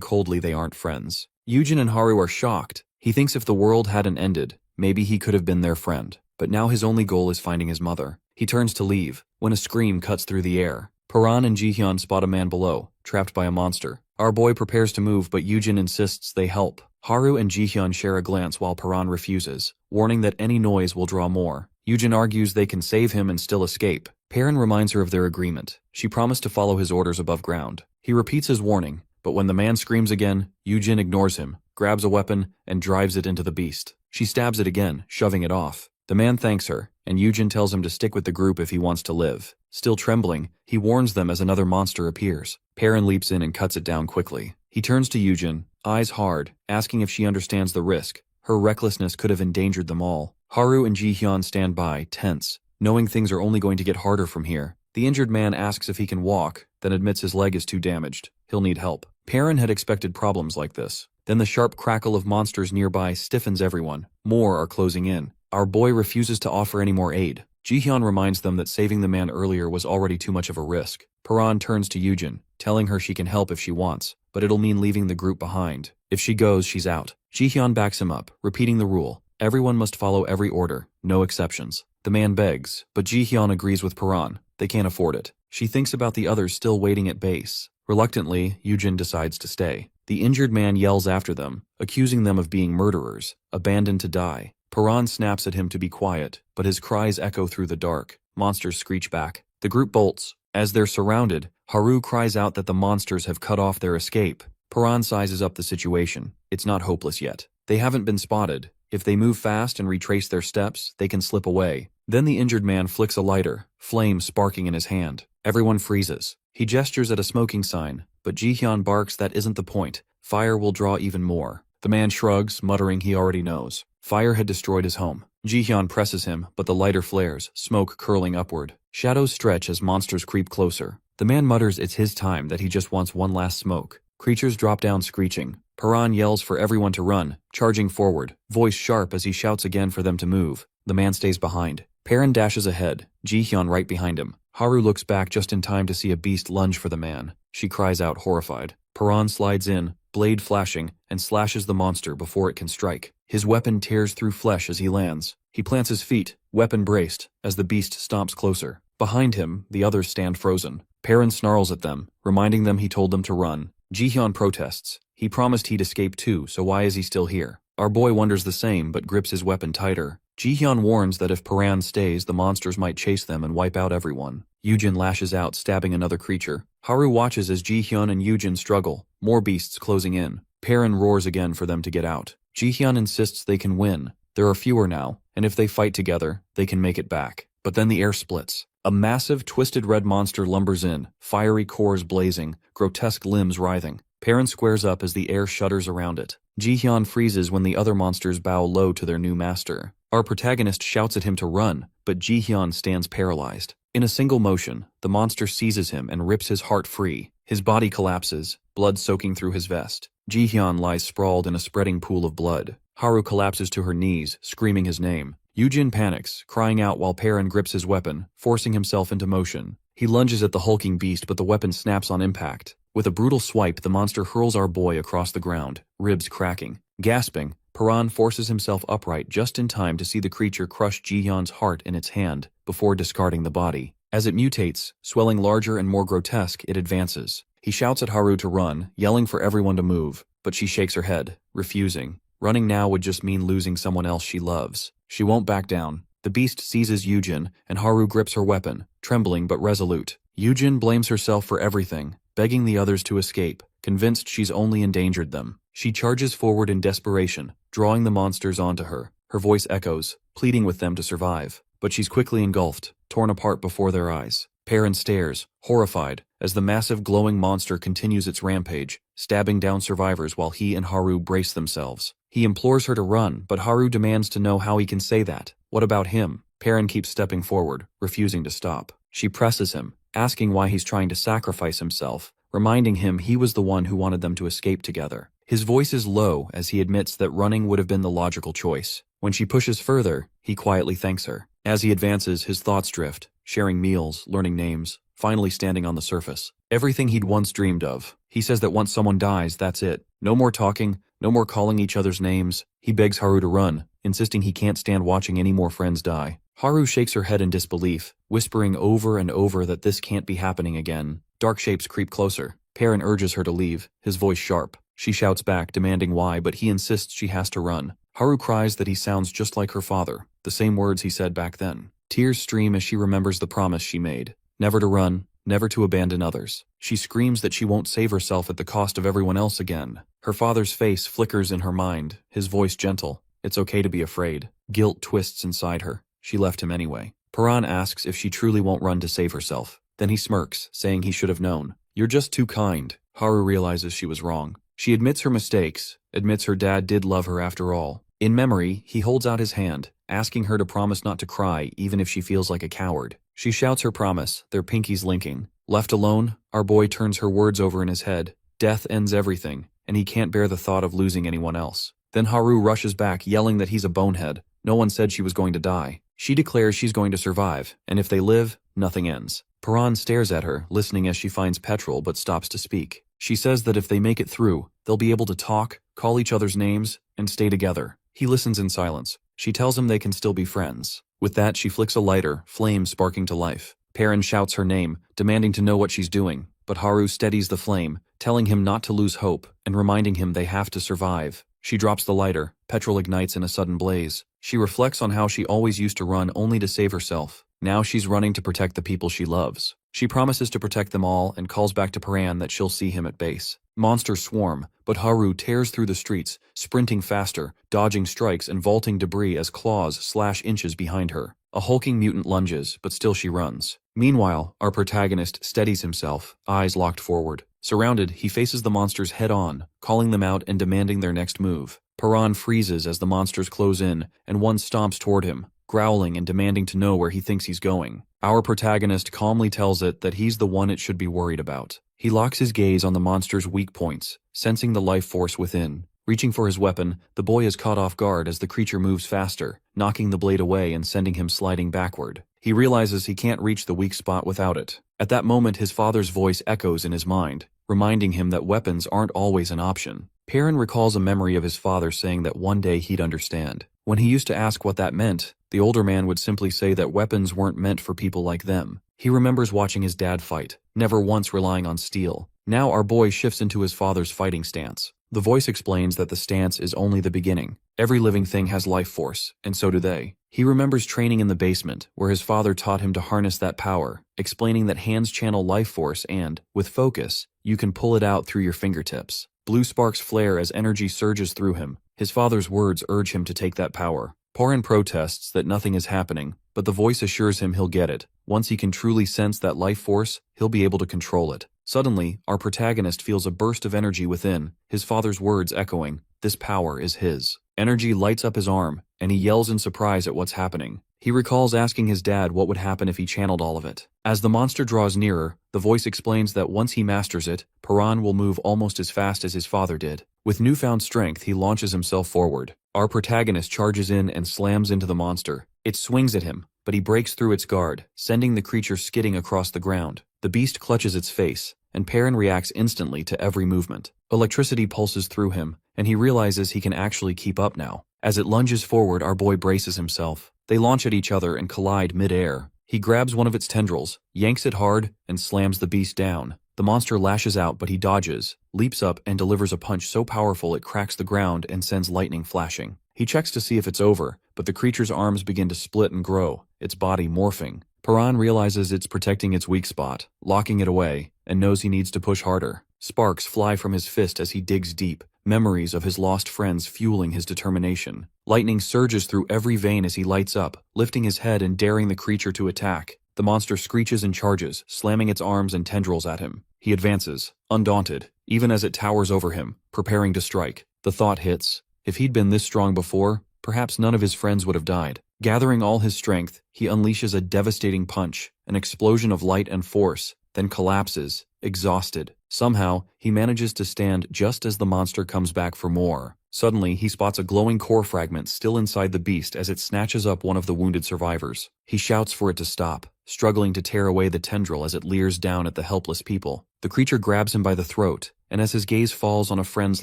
coldly they aren't friends. Yujin and Haru are shocked. He thinks if the world hadn't ended, maybe he could have been their friend. But now his only goal is finding his mother. He turns to leave, when a scream cuts through the air. Piran and Jihyun spot a man below, trapped by a monster. Our boy prepares to move, but Yujin insists they help. Haru and Jihyun share a glance while Piran refuses, warning that any noise will draw more. Yujin argues they can save him and still escape. Piran reminds her of their agreement. She promised to follow his orders above ground. He repeats his warning, but when the man screams again, Yujin ignores him, grabs a weapon, and drives it into the beast. She stabs it again, shoving it off. The man thanks her, and Yujin tells him to stick with the group if he wants to live. Still trembling, he warns them as another monster appears. Piran leaps in and cuts it down quickly. He turns to Yujin, eyes hard, asking if she understands the risk. Her recklessness could have endangered them all. Haru and Jihyun stand by, tense, knowing things are only going to get harder from here. The injured man asks if he can walk, then admits his leg is too damaged. He'll need help. Piran had expected problems like this. Then the sharp crackle of monsters nearby stiffens everyone. More are closing in. Our boy refuses to offer any more aid. Jihyun reminds them that saving the man earlier was already too much of a risk. Piran turns to Yujin, telling her she can help if she wants, but it'll mean leaving the group behind. If she goes, she's out. Jihyun backs him up, repeating the rule. Everyone must follow every order, no exceptions. The man begs, but Jihyun agrees with Piran. They can't afford it. She thinks about the others still waiting at base. Reluctantly, Yujin decides to stay. The injured man yells after them, accusing them of being murderers, abandoned to die. Piran snaps at him to be quiet, but his cries echo through the dark. Monsters screech back. The group bolts. As they're surrounded, Haru cries out that the monsters have cut off their escape. Piran sizes up the situation. It's not hopeless yet. They haven't been spotted. If they move fast and retrace their steps, they can slip away. Then the injured man flicks a lighter, flame sparking in his hand. Everyone freezes. He gestures at a smoking sign, but Jihyun barks that isn't the point. Fire will draw even more. The man shrugs, muttering he already knows. Fire had destroyed his home. Jihyun presses him, but the lighter flares, smoke curling upward. Shadows stretch as monsters creep closer. The man mutters it's his time, that he just wants one last smoke. Creatures drop down screeching. Piran yells for everyone to run, charging forward, voice sharp as he shouts again for them to move. The man stays behind. Piran dashes ahead, Jihyun right behind him. Haru looks back just in time to see a beast lunge for the man. She cries out, horrified. Piran slides in, blade flashing, and slashes the monster before it can strike. His weapon tears through flesh as he lands. He plants his feet, weapon braced, as the beast stomps closer. Behind him, the others stand frozen. Piran snarls at them, reminding them he told them to run. Jihyun protests. He promised he'd escape too, so why is he still here? Our boy wonders the same, but grips his weapon tighter. Jihyun warns that if Piran stays, the monsters might chase them and wipe out everyone. Yujin lashes out, stabbing another creature. Haru watches as Jihyun and Yujin struggle, more beasts closing in. Piran roars again for them to get out. Jihyun insists they can win. There are fewer now, and if they fight together, they can make it back. But then the air splits. A massive, twisted red monster lumbers in, fiery cores blazing, grotesque limbs writhing. Piran squares up as the air shudders around it. Jihyun freezes when the other monsters bow low to their new master. Our protagonist shouts at him to run, but Jihyun stands paralyzed. In a single motion, the monster seizes him and rips his heart free. His body collapses, blood soaking through his vest. Jihyun lies sprawled in a spreading pool of blood. Haru collapses to her knees, screaming his name. Yujin panics, crying out while Piran grips his weapon, forcing himself into motion. He lunges at the hulking beast, but the weapon snaps on impact. With a brutal swipe, the monster hurls our boy across the ground, ribs cracking. Gasping, Piran forces himself upright just in time to see the creature crush Jihyun's heart in its hand before discarding the body. As it mutates, swelling larger and more grotesque, it advances. He shouts at Haru to run, yelling for everyone to move, but she shakes her head, refusing. Running now would just mean losing someone else she loves. She won't back down. The beast seizes Yujin, and Haru grips her weapon, trembling but resolute. Yujin blames herself for everything, begging the others to escape, convinced she's only endangered them. She charges forward in desperation, drawing the monsters onto her. Her voice echoes, pleading with them to survive. But she's quickly engulfed, torn apart before their eyes. Piran stares, horrified, as the massive glowing monster continues its rampage, stabbing down survivors while he and Haru brace themselves. He implores her to run, but Haru demands to know how he can say that. What about him? Piran keeps stepping forward, refusing to stop. She presses him, asking why he's trying to sacrifice himself, reminding him he was the one who wanted them to escape together. His voice is low as he admits that running would have been the logical choice. When she pushes further, he quietly thanks her. As he advances, his thoughts drift, sharing meals, learning names, finally standing on the surface. Everything he'd once dreamed of. He says that once someone dies, that's it. No more talking, no more calling each other's names. He begs Haru to run, insisting he can't stand watching any more friends die. Haru shakes her head in disbelief, whispering over and over that this can't be happening again. Dark shapes creep closer. Piran urges her to leave, his voice sharp. She shouts back, demanding why, but he insists she has to run. Haru cries that he sounds just like her father, the same words he said back then. Tears stream as she remembers the promise she made. Never to run, never to abandon others. She screams that she won't save herself at the cost of everyone else again. Her father's face flickers in her mind, his voice gentle. It's okay to be afraid. Guilt twists inside her. She left him anyway. Piran asks if she truly won't run to save herself. Then he smirks, saying he should have known. You're just too kind. Haru realizes she was wrong. She admits her mistakes, admits her dad did love her after all. In memory, he holds out his hand, asking her to promise not to cry even if she feels like a coward. She shouts her promise, their pinkies linking. Left alone, our boy turns her words over in his head. Death ends everything, and he can't bear the thought of losing anyone else. Then Haru rushes back, yelling that he's a bonehead. No one said she was going to die. She declares she's going to survive, and if they live, nothing ends. Piran stares at her, listening as she finds petrol but stops to speak. She says that if they make it through, they'll be able to talk, call each other's names, and stay together. He listens in silence. She tells him they can still be friends. With that, she flicks a lighter, flame sparking to life. Piran shouts her name, demanding to know what she's doing, but Haru steadies the flame, telling him not to lose hope and reminding him they have to survive. She drops the lighter, petrol ignites in a sudden blaze. She reflects on how she always used to run only to save herself. Now she's running to protect the people she loves. She promises to protect them all and calls back to Piran that she'll see him at base. Monsters swarm, but Haru tears through the streets, sprinting faster, dodging strikes and vaulting debris as claws slash inches behind her. A hulking mutant lunges, but still she runs. Meanwhile, our protagonist steadies himself, eyes locked forward. Surrounded, he faces the monsters head-on, calling them out and demanding their next move. Piran freezes as the monsters close in, and one stomps toward him, growling and demanding to know where he thinks he's going. Our protagonist calmly tells it that he's the one it should be worried about. He locks his gaze on the monster's weak points, sensing the life force within. Reaching for his weapon, the boy is caught off guard as the creature moves faster, knocking the blade away and sending him sliding backward. He realizes he can't reach the weak spot without it. At that moment, his father's voice echoes in his mind, reminding him that weapons aren't always an option. Piran recalls a memory of his father saying that one day he'd understand. When he used to ask what that meant, the older man would simply say that weapons weren't meant for people like them. He remembers watching his dad fight, never once relying on steel. Now our boy shifts into his father's fighting stance. The voice explains that the stance is only the beginning. Every living thing has life force, and so do they. He remembers training in the basement, where his father taught him to harness that power, explaining that hands channel life force and, with focus, you can pull it out through your fingertips. Blue sparks flare as energy surges through him. His father's words urge him to take that power. Piran protests that nothing is happening, but the voice assures him he'll get it. Once he can truly sense that life force, he'll be able to control it. Suddenly, our protagonist feels a burst of energy within, his father's words echoing, "This power is his." Energy lights up his arm, and he yells in surprise at what's happening. He recalls asking his dad what would happen if he channeled all of it. As the monster draws nearer, the voice explains that once he masters it, Piran will move almost as fast as his father did. With newfound strength, he launches himself forward. Our protagonist charges in and slams into the monster. It swings at him, but he breaks through its guard, sending the creature skidding across the ground. The beast clutches its face, and Piran reacts instantly to every movement. Electricity pulses through him, and he realizes he can actually keep up now. As it lunges forward, our boy braces himself. They launch at each other and collide mid-air. He grabs one of its tendrils, yanks it hard, and slams the beast down. The monster lashes out, but he dodges, leaps up, and delivers a punch so powerful it cracks the ground and sends lightning flashing. He checks to see if it's over, but the creature's arms begin to split and grow, its body morphing. Piran realizes it's protecting its weak spot, locking it away, and knows he needs to push harder. Sparks fly from his fist as he digs deep, memories of his lost friends fueling his determination. Lightning surges through every vein as he lights up, lifting his head and daring the creature to attack. The monster screeches and charges, slamming its arms and tendrils at him. He advances, undaunted, even as it towers over him, preparing to strike. The thought hits. If he'd been this strong before, perhaps none of his friends would have died. Gathering all his strength, he unleashes a devastating punch, an explosion of light and force, then collapses, exhausted. Somehow, he manages to stand just as the monster comes back for more. Suddenly, he spots a glowing core fragment still inside the beast as it snatches up one of the wounded survivors. He shouts for it to stop, struggling to tear away the tendril as it leers down at the helpless people. The creature grabs him by the throat, and as his gaze falls on a friend's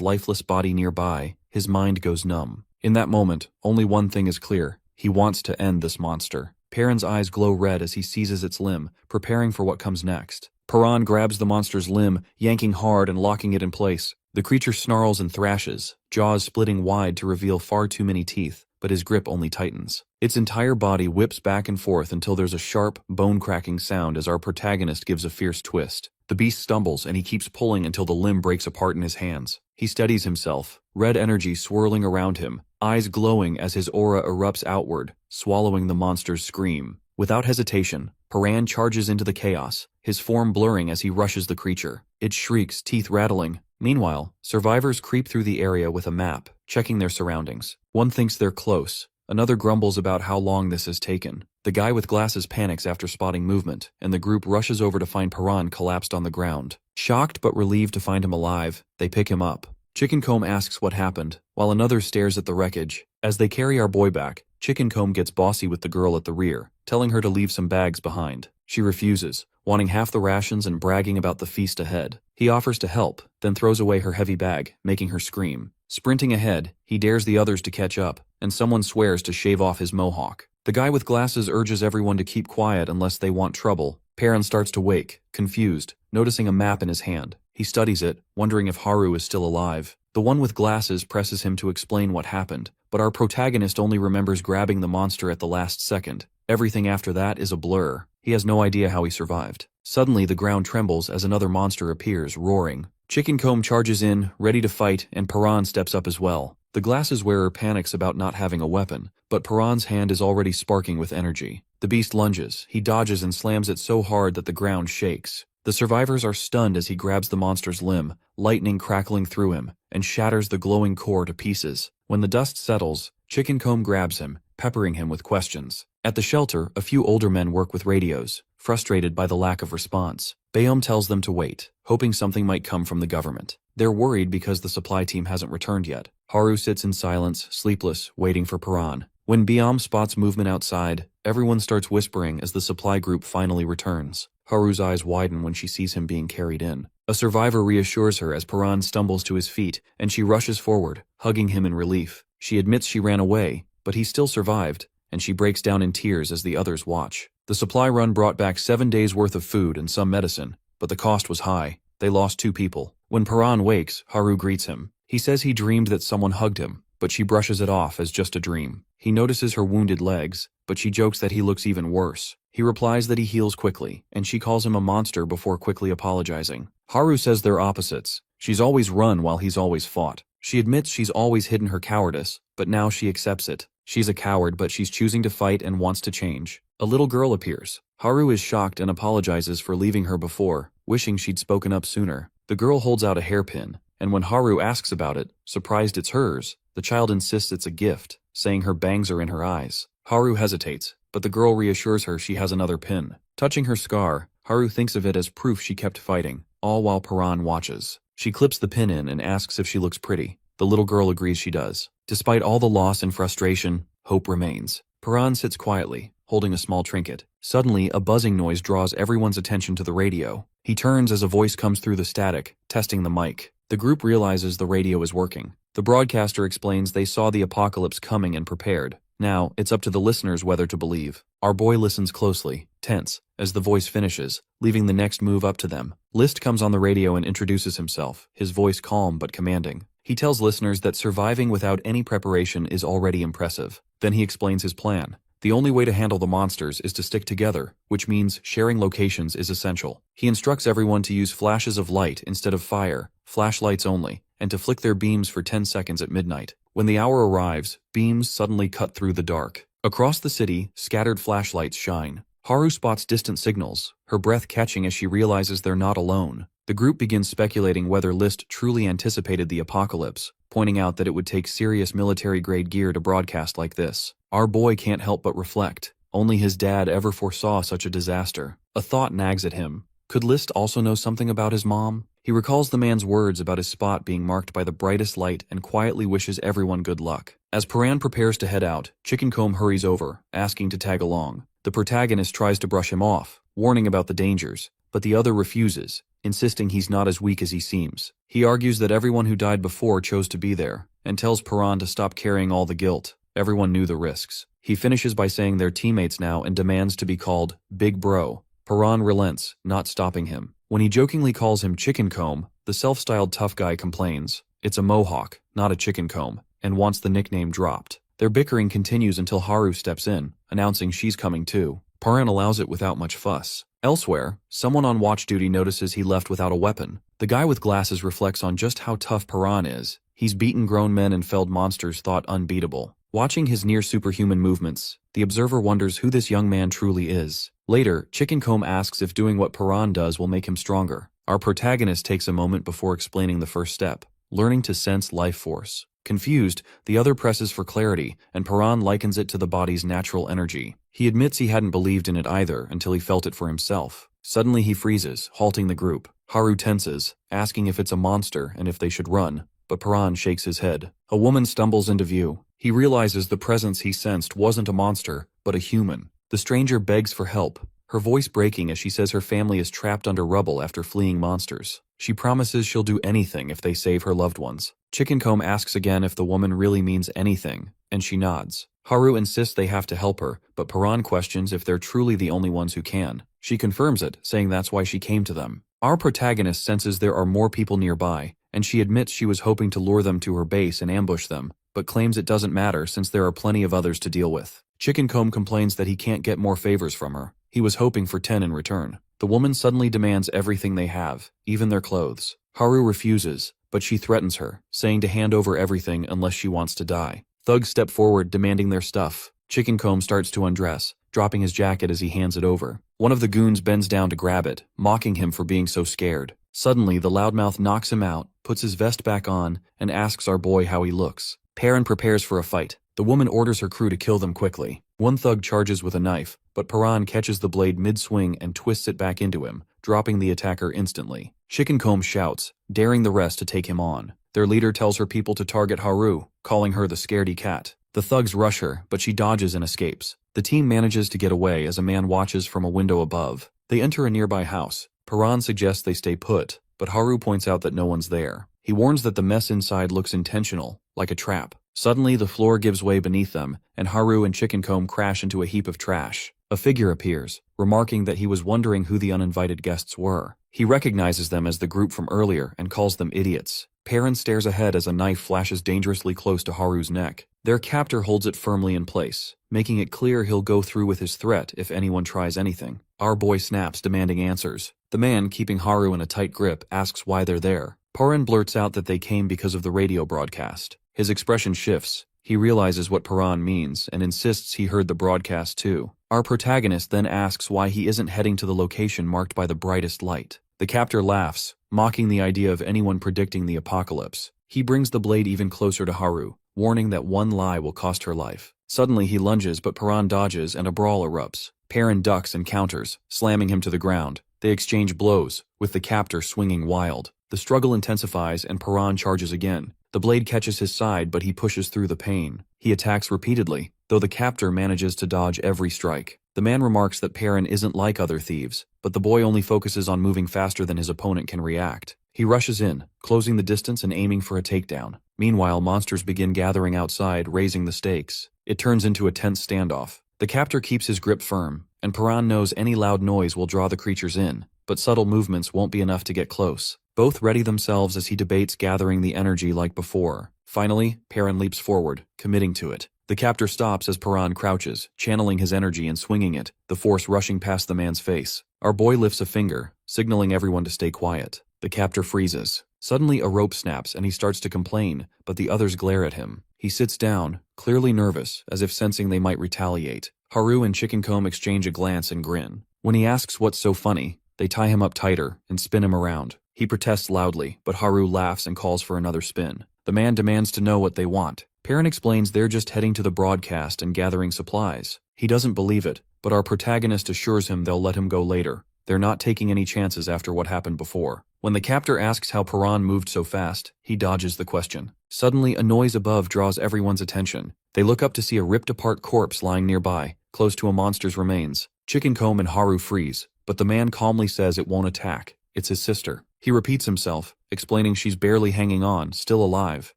lifeless body nearby, his mind goes numb. In that moment, only one thing is clear. He wants to end this monster. Piran's eyes glow red as he seizes its limb, preparing for what comes next. Piran grabs the monster's limb, yanking hard and locking it in place. The creature snarls and thrashes, jaws splitting wide to reveal far too many teeth, but his grip only tightens. Its entire body whips back and forth until there's a sharp, bone-cracking sound as our protagonist gives a fierce twist. The beast stumbles and he keeps pulling until the limb breaks apart in his hands. He steadies himself, red energy swirling around him, eyes glowing as his aura erupts outward, swallowing the monster's scream. Without hesitation, Piran charges into the chaos, his form blurring as he rushes the creature. It shrieks, teeth rattling. Meanwhile, survivors creep through the area with a map, checking their surroundings. One thinks they're close, another grumbles about how long this has taken. The guy with glasses panics after spotting movement, and the group rushes over to find Piran collapsed on the ground. Shocked but relieved to find him alive, they pick him up. Chickencomb asks what happened, while another stares at the wreckage. As they carry our boy back, Chickencomb gets bossy with the girl at the rear, telling her to leave some bags behind. She refuses, wanting half the rations and bragging about the feast ahead. He offers to help, then throws away her heavy bag, making her scream. Sprinting ahead, he dares the others to catch up, and someone swears to shave off his mohawk. The guy with glasses urges everyone to keep quiet unless they want trouble. Piran starts to wake, confused, noticing a map in his hand. He studies it, wondering if Haru is still alive. The one with glasses presses him to explain what happened, but our protagonist only remembers grabbing the monster at the last second. Everything after that is a blur. He has no idea how he survived. Suddenly, the ground trembles as another monster appears, roaring. Chickencomb charges in, ready to fight, and Piran steps up as well. The glasses wearer panics about not having a weapon, but Piran's hand is already sparking with energy. The beast lunges, he dodges and slams it so hard that the ground shakes. The survivors are stunned as he grabs the monster's limb, lightning crackling through him, and shatters the glowing core to pieces. When the dust settles, Chickencomb grabs him, peppering him with questions. At the shelter, a few older men work with radios, frustrated by the lack of response. Bayom tells them to wait, hoping something might come from the government. They're worried because the supply team hasn't returned yet. Haru sits in silence, sleepless, waiting for Piran. When Bayom spots movement outside, everyone starts whispering as the supply group finally returns. Haru's eyes widen when she sees him being carried in. A survivor reassures her as Piran stumbles to his feet, and she rushes forward, hugging him in relief. She admits she ran away, but he still survived, and she breaks down in tears as the others watch. The supply run brought back 7 days' worth of food and some medicine, but the cost was high. They lost 2 people. When Piran wakes, Haru greets him. He says he dreamed that someone hugged him, but she brushes it off as just a dream. He notices her wounded legs, but she jokes that he looks even worse. He replies that he heals quickly, and she calls him a monster before quickly apologizing. Haru says they're opposites. She's always run while he's always fought. She admits she's always hidden her cowardice, but now she accepts it. She's a coward, but she's choosing to fight and wants to change. A little girl appears. Haru is shocked and apologizes for leaving her before, wishing she'd spoken up sooner. The girl holds out a hairpin, and when Haru asks about it, surprised it's hers, the child insists it's a gift, saying her bangs are in her eyes. Haru hesitates, but the girl reassures her she has another pin. Touching her scar, Haru thinks of it as proof she kept fighting, all while Piran watches. She clips the pin in and asks if she looks pretty. The little girl agrees she does. Despite all the loss and frustration, hope remains. Piran sits quietly, holding a small trinket. Suddenly, a buzzing noise draws everyone's attention to the radio. He turns as a voice comes through the static, testing the mic. The group realizes the radio is working. The broadcaster explains they saw the apocalypse coming and prepared. Now, it's up to the listeners whether to believe. Our boy listens closely, tense, as the voice finishes, leaving the next move up to them. List comes on the radio and introduces himself, his voice calm but commanding. He tells listeners that surviving without any preparation is already impressive. Then he explains his plan. The only way to handle the monsters is to stick together, which means sharing locations is essential. He instructs everyone to use flashes of light instead of fire, flashlights only, and to flick their beams for 10 seconds at midnight. When the hour arrives, beams suddenly cut through the dark. Across the city, scattered flashlights shine. Haru spots distant signals, her breath catching as she realizes they're not alone. The group begins speculating whether List truly anticipated the apocalypse, pointing out that it would take serious military-grade gear to broadcast like this. Our boy can't help but reflect. Only his dad ever foresaw such a disaster. A thought nags at him. Could List also know something about his mom? He recalls the man's words about his spot being marked by the brightest light and quietly wishes everyone good luck. As Piran prepares to head out, Chickencomb hurries over, asking to tag along. The protagonist tries to brush him off, warning about the dangers, but the other refuses, insisting he's not as weak as he seems. He argues that everyone who died before chose to be there, and tells Piran to stop carrying all the guilt. Everyone knew the risks. He finishes by saying they're teammates now and demands to be called Big Bro. Piran relents, not stopping him. When he jokingly calls him Chickencomb, the self-styled tough guy complains. It's a mohawk, not a chicken comb, and wants the nickname dropped. Their bickering continues until Haru steps in, announcing she's coming too. Piran allows it without much fuss. Elsewhere, someone on watch duty notices he left without a weapon. The guy with glasses reflects on just how tough Piran is. He's beaten grown men and felled monsters thought unbeatable. Watching his near-superhuman movements, the observer wonders who this young man truly is. Later, Chickencomb asks if doing what Piran does will make him stronger. Our protagonist takes a moment before explaining the first step, learning to sense life force. Confused, the other presses for clarity, and Piran likens it to the body's natural energy. He admits he hadn't believed in it either until he felt it for himself. Suddenly he freezes, halting the group. Haru tenses, asking if it's a monster and if they should run, but Piran shakes his head. A woman stumbles into view. He realizes the presence he sensed wasn't a monster, but a human. The stranger begs for help, her voice breaking as she says her family is trapped under rubble after fleeing monsters. She promises she'll do anything if they save her loved ones. Chickencomb asks again if the woman really means anything, and she nods. Haru insists they have to help her, but Piran questions if they're truly the only ones who can. She confirms it, saying that's why she came to them. Our protagonist senses there are more people nearby, and she admits she was hoping to lure them to her base and ambush them, but claims it doesn't matter since there are plenty of others to deal with. Chickencomb complains that he can't get more favors from her. He was hoping for 10 in return. The woman suddenly demands everything they have, even their clothes. Haru refuses, but she threatens her, saying to hand over everything unless she wants to die. Thugs step forward demanding their stuff. Chickencomb starts to undress, dropping his jacket as he hands it over. One of the goons bends down to grab it, mocking him for being so scared. Suddenly, the loudmouth knocks him out, puts his vest back on, and asks our boy how he looks. Piran prepares for a fight. The woman orders her crew to kill them quickly. One thug charges with a knife, but Piran catches the blade mid-swing and twists it back into him, dropping the attacker instantly. Chickencomb shouts, daring the rest to take him on. Their leader tells her people to target Haru, calling her the scaredy cat. The thugs rush her, but she dodges and escapes. The team manages to get away as a man watches from a window above. They enter a nearby house. Piran suggests they stay put, but Haru points out that no one's there. He warns that the mess inside looks intentional, like a trap. Suddenly, the floor gives way beneath them, and Haru and Chickencomb crash into a heap of trash. A figure appears, remarking that he was wondering who the uninvited guests were. He recognizes them as the group from earlier and calls them idiots. Piran stares ahead as a knife flashes dangerously close to Haru's neck. Their captor holds it firmly in place, making it clear he'll go through with his threat if anyone tries anything. Our boy snaps, demanding answers. The man, keeping Haru in a tight grip, asks why they're there. Piran blurts out that they came because of the radio broadcast. His expression shifts. He realizes what Piran means and insists he heard the broadcast too. Our protagonist then asks why he isn't heading to the location marked by the brightest light. The captor laughs, mocking the idea of anyone predicting the apocalypse. He brings the blade even closer to Haru, warning that one lie will cost her life. Suddenly he lunges, but Piran dodges and a brawl erupts. Piran ducks and counters, slamming him to the ground. They exchange blows, with the captor swinging wild. The struggle intensifies and Piran charges again. The blade catches his side, but he pushes through the pain. He attacks repeatedly, though the captor manages to dodge every strike. The man remarks that Piran isn't like other thieves, but the boy only focuses on moving faster than his opponent can react. He rushes in, closing the distance and aiming for a takedown. Meanwhile, monsters begin gathering outside, raising the stakes. It turns into a tense standoff. The captor keeps his grip firm, and Piran knows any loud noise will draw the creatures in, but subtle movements won't be enough to get close. Both ready themselves as he debates gathering the energy like before. Finally, Piran leaps forward, committing to it. The captor stops as Piran crouches, channeling his energy and swinging it, the force rushing past the man's face. Our boy lifts a finger, signaling everyone to stay quiet. The captor freezes. Suddenly a rope snaps and he starts to complain, but the others glare at him. He sits down, clearly nervous, as if sensing they might retaliate. Haru and Chickencomb exchange a glance and grin. When he asks what's so funny, they tie him up tighter and spin him around. He protests loudly, but Haru laughs and calls for another spin. The man demands to know what they want. Piran explains they're just heading to the broadcast and gathering supplies. He doesn't believe it, but our protagonist assures him they'll let him go later. They're not taking any chances after what happened before. When the captor asks how Piran moved so fast, he dodges the question. Suddenly, a noise above draws everyone's attention. They look up to see a ripped-apart corpse lying nearby, close to a monster's remains. Chickencomb and Haru freeze, but the man calmly says it won't attack. It's his sister. He repeats himself, explaining she's barely hanging on, still alive.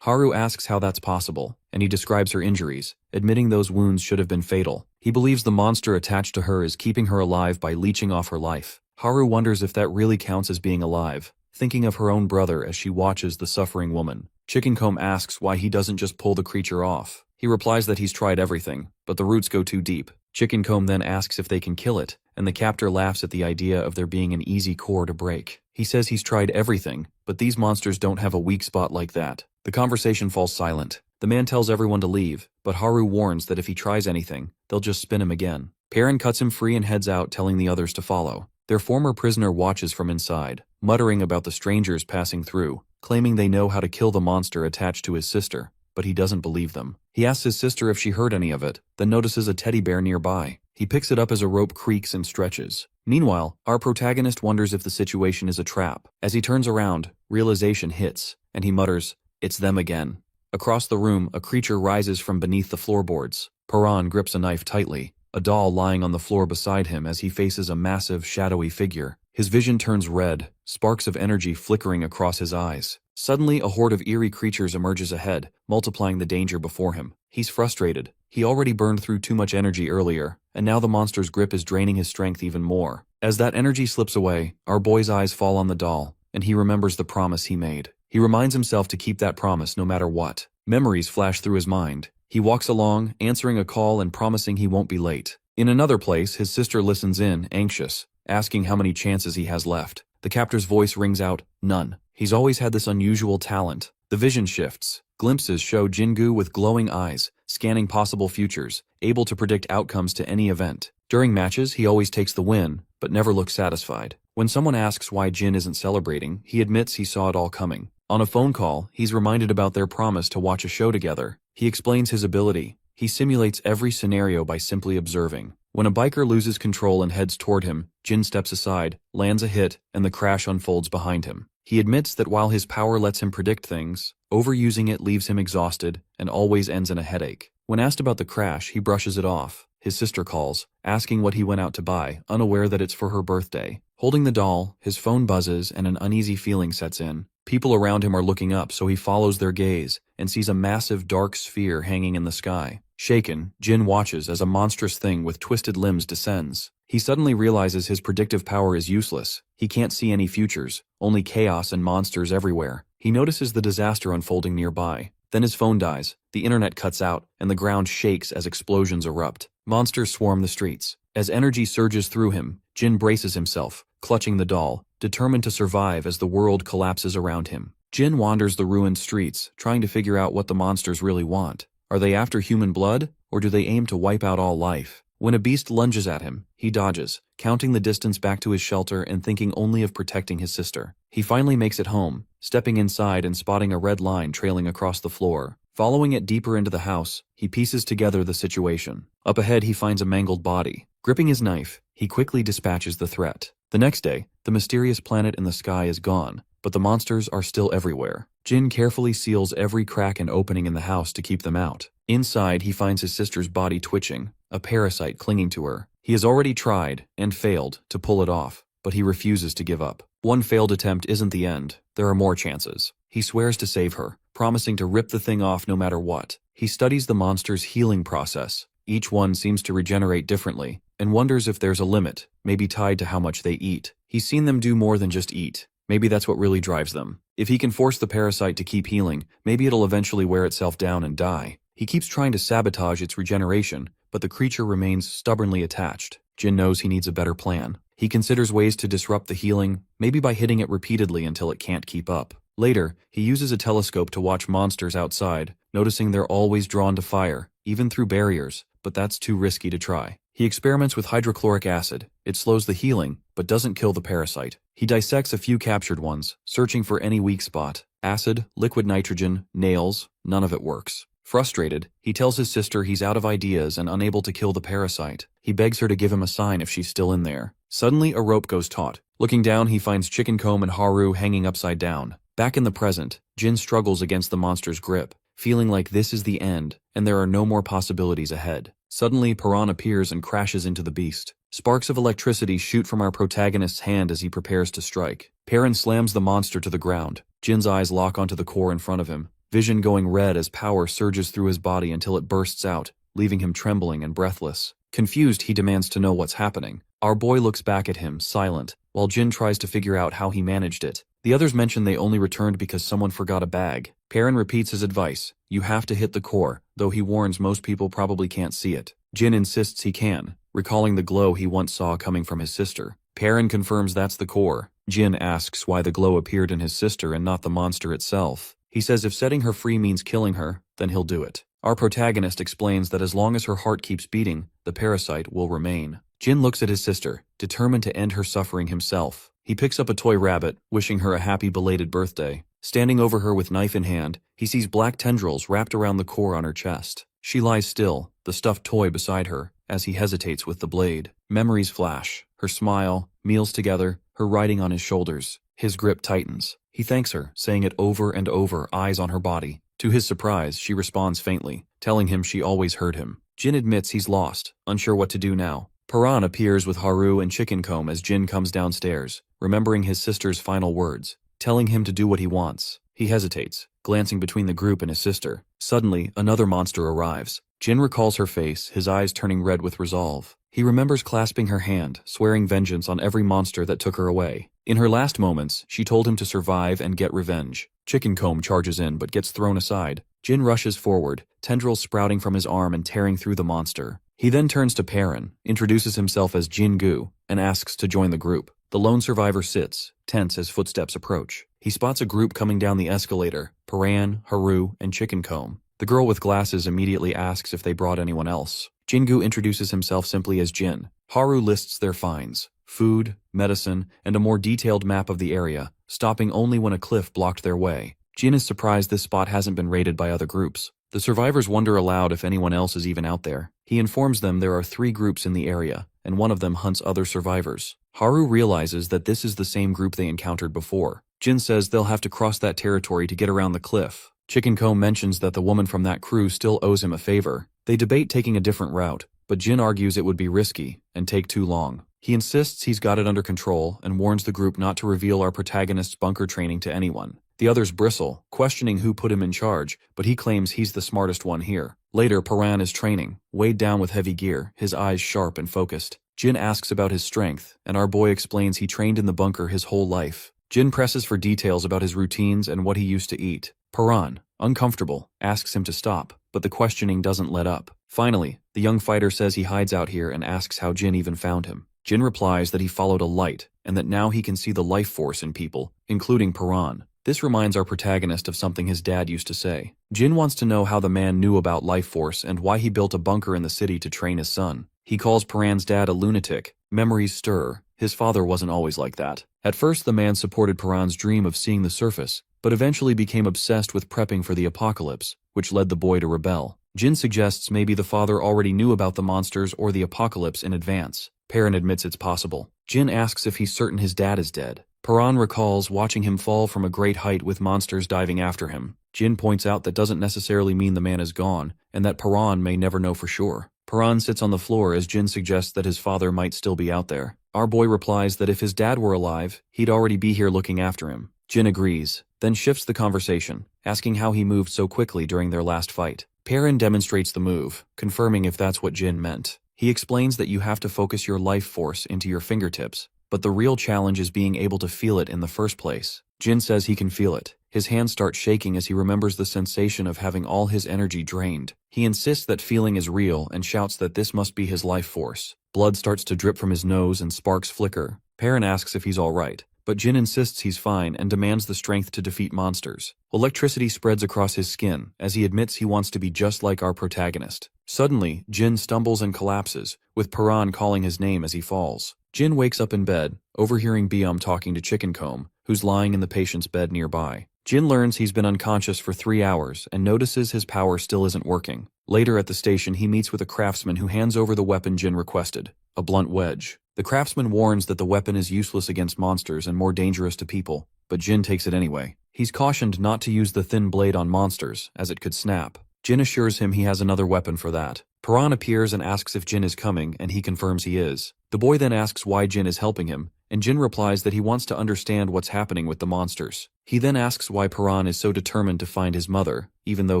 Haru asks how that's possible, and he describes her injuries, admitting those wounds should have been fatal. He believes the monster attached to her is keeping her alive by leeching off her life. Haru wonders if that really counts as being alive, thinking of her own brother as she watches the suffering woman. Chickencomb asks why he doesn't just pull the creature off. He replies that he's tried everything, but the roots go too deep. Chickencomb then asks if they can kill it, and the captor laughs at the idea of there being an easy core to break. He says he's tried everything, but these monsters don't have a weak spot like that. The conversation falls silent. The man tells everyone to leave, but Haru warns that if he tries anything, they'll just spin him again. Piran cuts him free and heads out, telling the others to follow. Their former prisoner watches from inside, muttering about the strangers passing through, claiming they know how to kill the monster attached to his sister, but he doesn't believe them. He asks his sister if she heard any of it, then notices a teddy bear nearby. He picks it up as a rope creaks and stretches. Meanwhile, our protagonist wonders if the situation is a trap. As he turns around, realization hits, and he mutters, "It's them again." Across the room, a creature rises from beneath the floorboards. Piran grips a knife tightly, a doll lying on the floor beside him as he faces a massive, shadowy figure. His vision turns red, sparks of energy flickering across his eyes. Suddenly, a horde of eerie creatures emerges ahead, multiplying the danger before him. He's frustrated. He already burned through too much energy earlier, and now the monster's grip is draining his strength even more. As that energy slips away, our boy's eyes fall on the doll, and he remembers the promise he made. He reminds himself to keep that promise no matter what. Memories flash through his mind. He walks along, answering a call and promising he won't be late. In another place, his sister listens in, anxious, asking how many chances he has left. The captor's voice rings out, "None." He's always had this unusual talent. The vision shifts. Glimpses show Jingu with glowing eyes, scanning possible futures, able to predict outcomes to any event. During matches, he always takes the win, but never looks satisfied. When someone asks why Jin isn't celebrating, he admits he saw it all coming. On a phone call, he's reminded about their promise to watch a show together. He explains his ability. He simulates every scenario by simply observing. When a biker loses control and heads toward him, Jin steps aside, lands a hit, and the crash unfolds behind him. He admits that while his power lets him predict things, overusing it leaves him exhausted and always ends in a headache. When asked about the crash, he brushes it off. His sister calls, asking what he went out to buy, unaware that it's for her birthday. Holding the doll, his phone buzzes and an uneasy feeling sets in. People around him are looking up, so he follows their gaze and sees a massive dark sphere hanging in the sky. Shaken, Jin watches as a monstrous thing with twisted limbs descends. He suddenly realizes his predictive power is useless. He can't see any futures, only chaos and monsters everywhere. He notices the disaster unfolding nearby. Then his phone dies, the internet cuts out, and the ground shakes as explosions erupt. Monsters swarm the streets. As energy surges through him, Jin braces himself, clutching the doll, determined to survive as the world collapses around him. Jin wanders the ruined streets, trying to figure out what the monsters really want. Are they after human blood, or do they aim to wipe out all life? When a beast lunges at him, he dodges, counting the distance back to his shelter and thinking only of protecting his sister. He finally makes it home, stepping inside and spotting a red line trailing across the floor. Following it deeper into the house, he pieces together the situation. Up ahead, he finds a mangled body. Gripping his knife, he quickly dispatches the threat. The next day, the mysterious planet in the sky is gone, but the monsters are still everywhere. Jin carefully seals every crack and opening in the house to keep them out. Inside, he finds his sister's body twitching, a parasite clinging to her. He has already tried, and failed, to pull it off, but he refuses to give up. One failed attempt isn't the end. There are more chances. He swears to save her, promising to rip the thing off no matter what. He studies the monster's healing process. Each one seems to regenerate differently, and wonders if there's a limit, maybe tied to how much they eat. He's seen them do more than just eat. Maybe that's what really drives them. If he can force the parasite to keep healing, maybe it'll eventually wear itself down and die. He keeps trying to sabotage its regeneration, but the creature remains stubbornly attached. Jin knows he needs a better plan. He considers ways to disrupt the healing, maybe by hitting it repeatedly until it can't keep up. Later, he uses a telescope to watch monsters outside, noticing they're always drawn to fire, even through barriers, but that's too risky to try. He experiments with hydrochloric acid. It slows the healing, but doesn't kill the parasite. He dissects a few captured ones, searching for any weak spot. Acid, liquid nitrogen, nails, none of it works. Frustrated, he tells his sister he's out of ideas and unable to kill the parasite. He begs her to give him a sign if she's still in there. Suddenly, a rope goes taut. Looking down, he finds Chicken Comb and Haru hanging upside down. Back in the present, Jin struggles against the monster's grip, feeling like this is the end, and there are no more possibilities ahead. Suddenly, Piran appears and crashes into the beast. Sparks of electricity shoot from our protagonist's hand as he prepares to strike. Piran slams the monster to the ground. Jin's eyes lock onto the core in front of him, vision going red as power surges through his body until it bursts out, leaving him trembling and breathless. Confused, he demands to know what's happening. Our boy looks back at him, silent, while Jin tries to figure out how he managed it. The others mention they only returned because someone forgot a bag. Piran repeats his advice. You have to hit the core, though he warns most people probably can't see it. Jin insists he can, recalling the glow he once saw coming from his sister. Piran confirms that's the core. Jin asks why the glow appeared in his sister and not the monster itself. He says if setting her free means killing her, then he'll do it. Our protagonist explains that as long as her heart keeps beating, the parasite will remain. Jin looks at his sister, determined to end her suffering himself. He picks up a toy rabbit, wishing her a happy belated birthday. Standing over her with knife in hand, he sees black tendrils wrapped around the core on her chest. She lies still, the stuffed toy beside her, as he hesitates with the blade. Memories flash. Her smile, meals together, her riding on his shoulders. His grip tightens. He thanks her, saying it over and over, eyes on her body. To his surprise, she responds faintly, telling him she always heard him. Jin admits he's lost, unsure what to do now. Piran appears with Haru and Chicken Comb as Jin comes downstairs, remembering his sister's final words, telling him to do what he wants. He hesitates, glancing between the group and his sister. Suddenly, another monster arrives. Jin recalls her face, his eyes turning red with resolve. He remembers clasping her hand, swearing vengeance on every monster that took her away. In her last moments, she told him to survive and get revenge. Chicken Comb charges in but gets thrown aside. Jin rushes forward, tendrils sprouting from his arm and tearing through the monster. He then turns to Piran, introduces himself as Jin-gu, and asks to join the group. The lone survivor sits, tense as footsteps approach. He spots a group coming down the escalator, Piran, Haru, and Chicken Comb. The girl with glasses immediately asks if they brought anyone else. Jin-gu introduces himself simply as Jin. Haru lists their finds: food, medicine, and a more detailed map of the area, stopping only when a cliff blocked their way. Jin is surprised this spot hasn't been raided by other groups. The survivors wonder aloud if anyone else is even out there. He informs them there are 3 groups in the area, and one of them hunts other survivors. Haru realizes that this is the same group they encountered before. Jin says they'll have to cross that territory to get around the cliff. Chicken Comb mentions that the woman from that crew still owes him a favor. They debate taking a different route, but Jin argues it would be risky and take too long. He insists he's got it under control and warns the group not to reveal our protagonist's bunker training to anyone. The others bristle, questioning who put him in charge, but he claims he's the smartest one here. Later, Piran is training, weighed down with heavy gear, his eyes sharp and focused. Jin asks about his strength, and our boy explains he trained in the bunker his whole life. Jin presses for details about his routines and what he used to eat. Piran, uncomfortable, asks him to stop, but the questioning doesn't let up. Finally, the young fighter says he hides out here and asks how Jin even found him. Jin replies that he followed a light, and that now he can see the life force in people, including Piran. This reminds our protagonist of something his dad used to say. Jin wants to know how the man knew about life force and why he built a bunker in the city to train his son. He calls Piran's dad a lunatic. Memories stir. His father wasn't always like that. At first, the man supported Piran's dream of seeing the surface, but eventually became obsessed with prepping for the apocalypse, which led the boy to rebel. Jin suggests maybe the father already knew about the monsters or the apocalypse in advance. Piran admits it's possible. Jin asks if he's certain his dad is dead. Piran recalls watching him fall from a great height with monsters diving after him. Jin points out that doesn't necessarily mean the man is gone, and that Piran may never know for sure. Piran sits on the floor as Jin suggests that his father might still be out there. Our boy replies that if his dad were alive, he'd already be here looking after him. Jin agrees, then shifts the conversation, asking how he moved so quickly during their last fight. Piran demonstrates the move, confirming if that's what Jin meant. He explains that you have to focus your life force into your fingertips, but the real challenge is being able to feel it in the first place. Jin says he can feel it. His hands start shaking as he remembers the sensation of having all his energy drained. He insists that feeling is real and shouts that this must be his life force. Blood starts to drip from his nose and sparks flicker. Piran asks if he's all right, but Jin insists he's fine and demands the strength to defeat monsters. Electricity spreads across his skin as he admits he wants to be just like our protagonist. Suddenly, Jin stumbles and collapses, with Piran calling his name as he falls. Jin wakes up in bed, overhearing Byum talking to Chicken Comb, who's lying in the patient's bed nearby. Jin learns he's been unconscious for 3 hours and notices his power still isn't working. Later at the station, he meets with a craftsman who hands over the weapon Jin requested, a blunt wedge. The craftsman warns that the weapon is useless against monsters and more dangerous to people, but Jin takes it anyway. He's cautioned not to use the thin blade on monsters, as it could snap. Jin assures him he has another weapon for that. Piran appears and asks if Jin is coming, and he confirms he is. The boy then asks why Jin is helping him, and Jin replies that he wants to understand what's happening with the monsters. He then asks why Piran is so determined to find his mother, even though